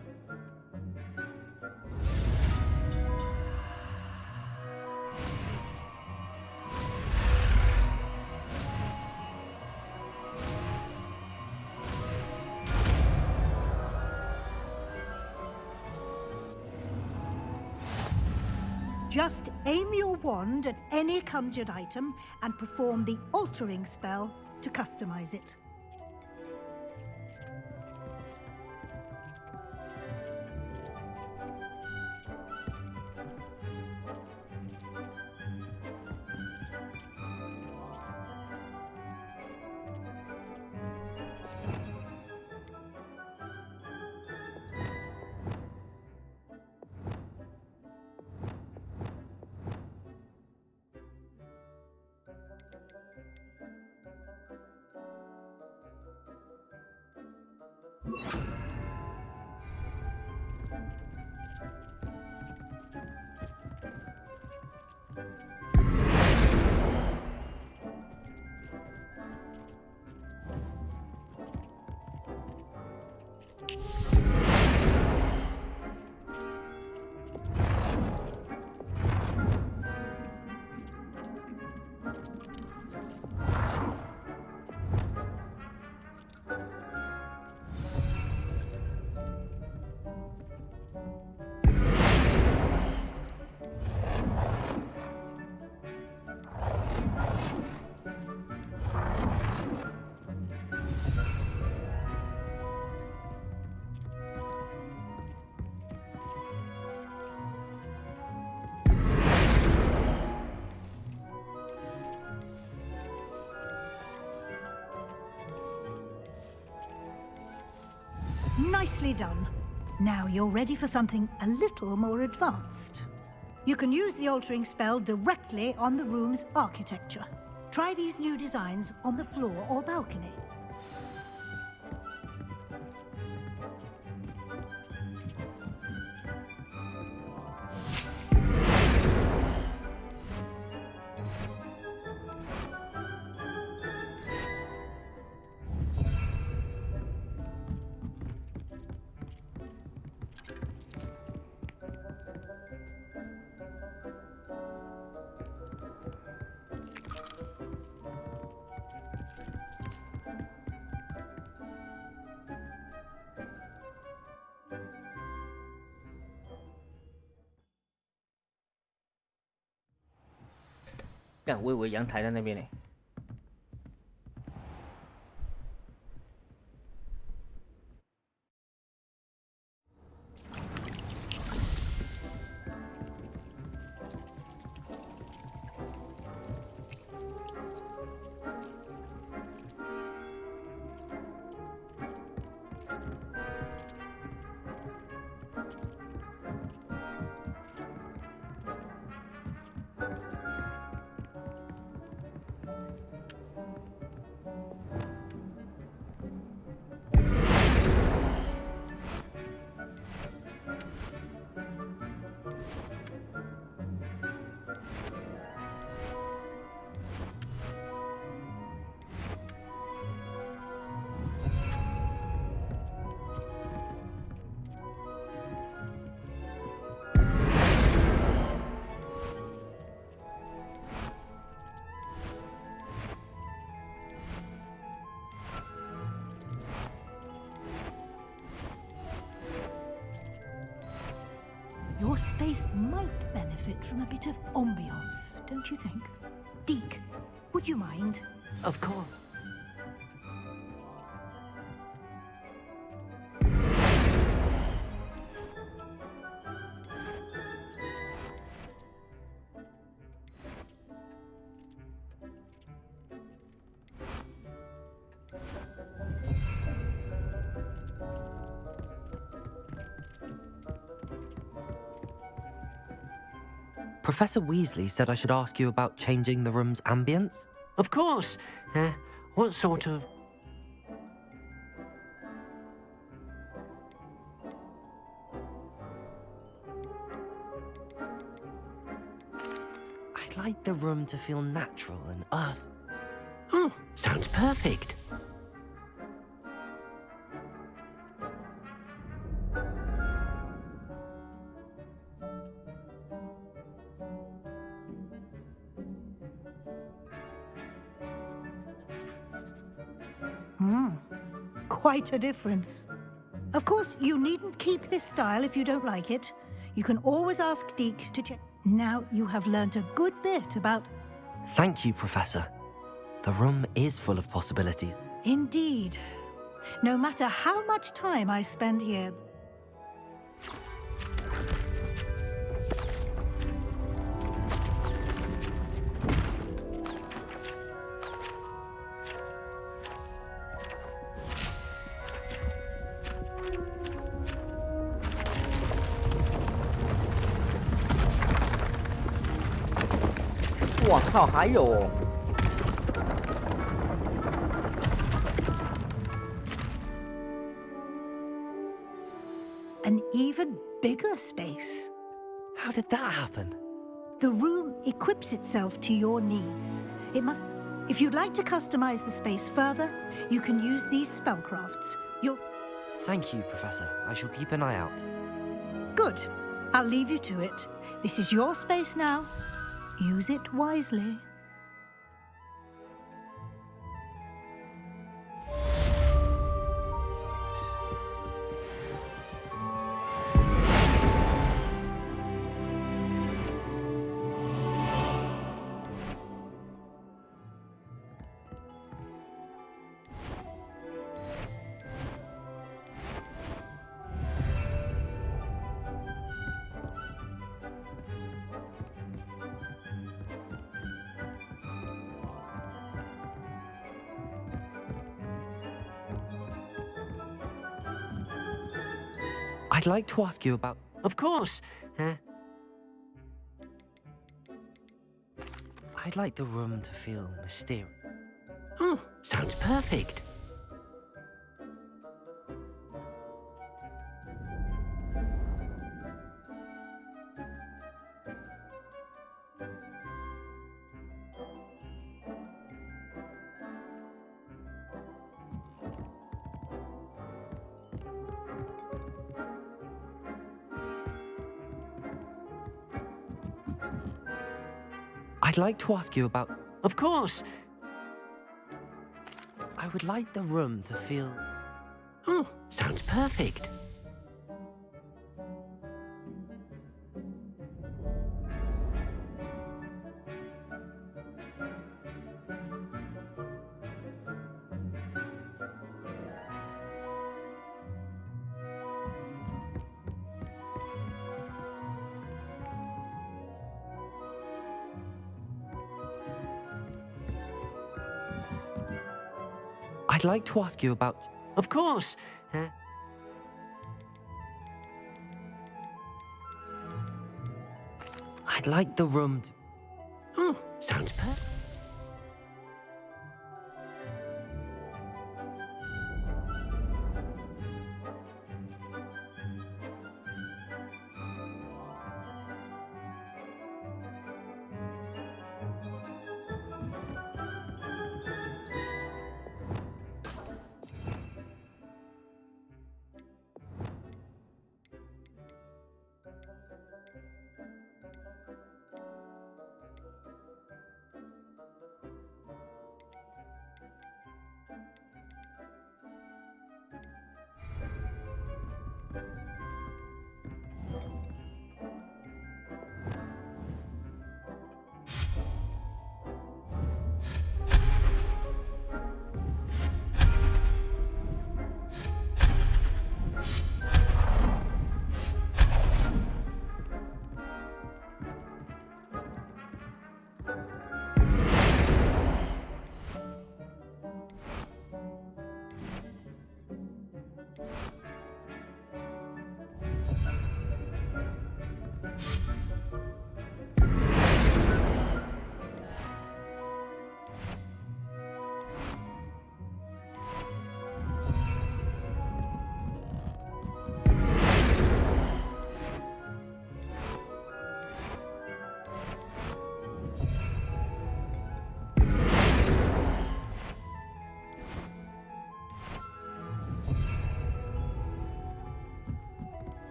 Just aim your wand at any conjured item and perform the altering spell to customize it. Nicely done. Now you're ready for something a little more advanced. You can use the altering spell directly on the room's architecture. Try these new designs on the floor or balcony.我以为阳台在那边呢。Your space might benefit from a bit of ambiance, don't you think? Deke, would you mind? Of course. Professor Weasley said I should ask you about changing the room's ambience? Of course. What sort of... I'd like the room to feel natural and earth. Oh, sounds perfect. Quite a difference. Of course, you needn't keep this style if you don't like it. You can always ask Deke to check. Now you have learnt a good bit about... Thank you, Professor. The room is full of possibilities. Indeed. No matter how much time I spend here...我操，还有哦。 An even bigger space. How did that happen? The room equips itself to your needs. It must... If you'd like to customize the space further, you can use these spellcrafts. Thank you, Professor. I shall keep an eye out. Good. I'll leave you to it. This is your space now. Use it wisely. I'd like to ask you about... Of course. I'd like the room to feel mysterious. Oh, sounds perfect. I'd like to ask you about... Of course. I would like the room to feel... Oh, sounds perfect. I'd like to ask you about... Of course. I'd like the room to... Oh, sounds perfect.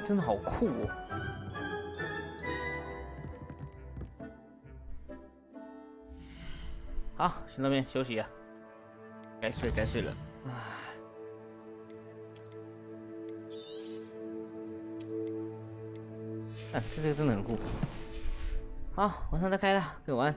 真的好酷哦。好，去那边休息啊，该睡了。这个真的很酷。好，晚上再开了，给我玩。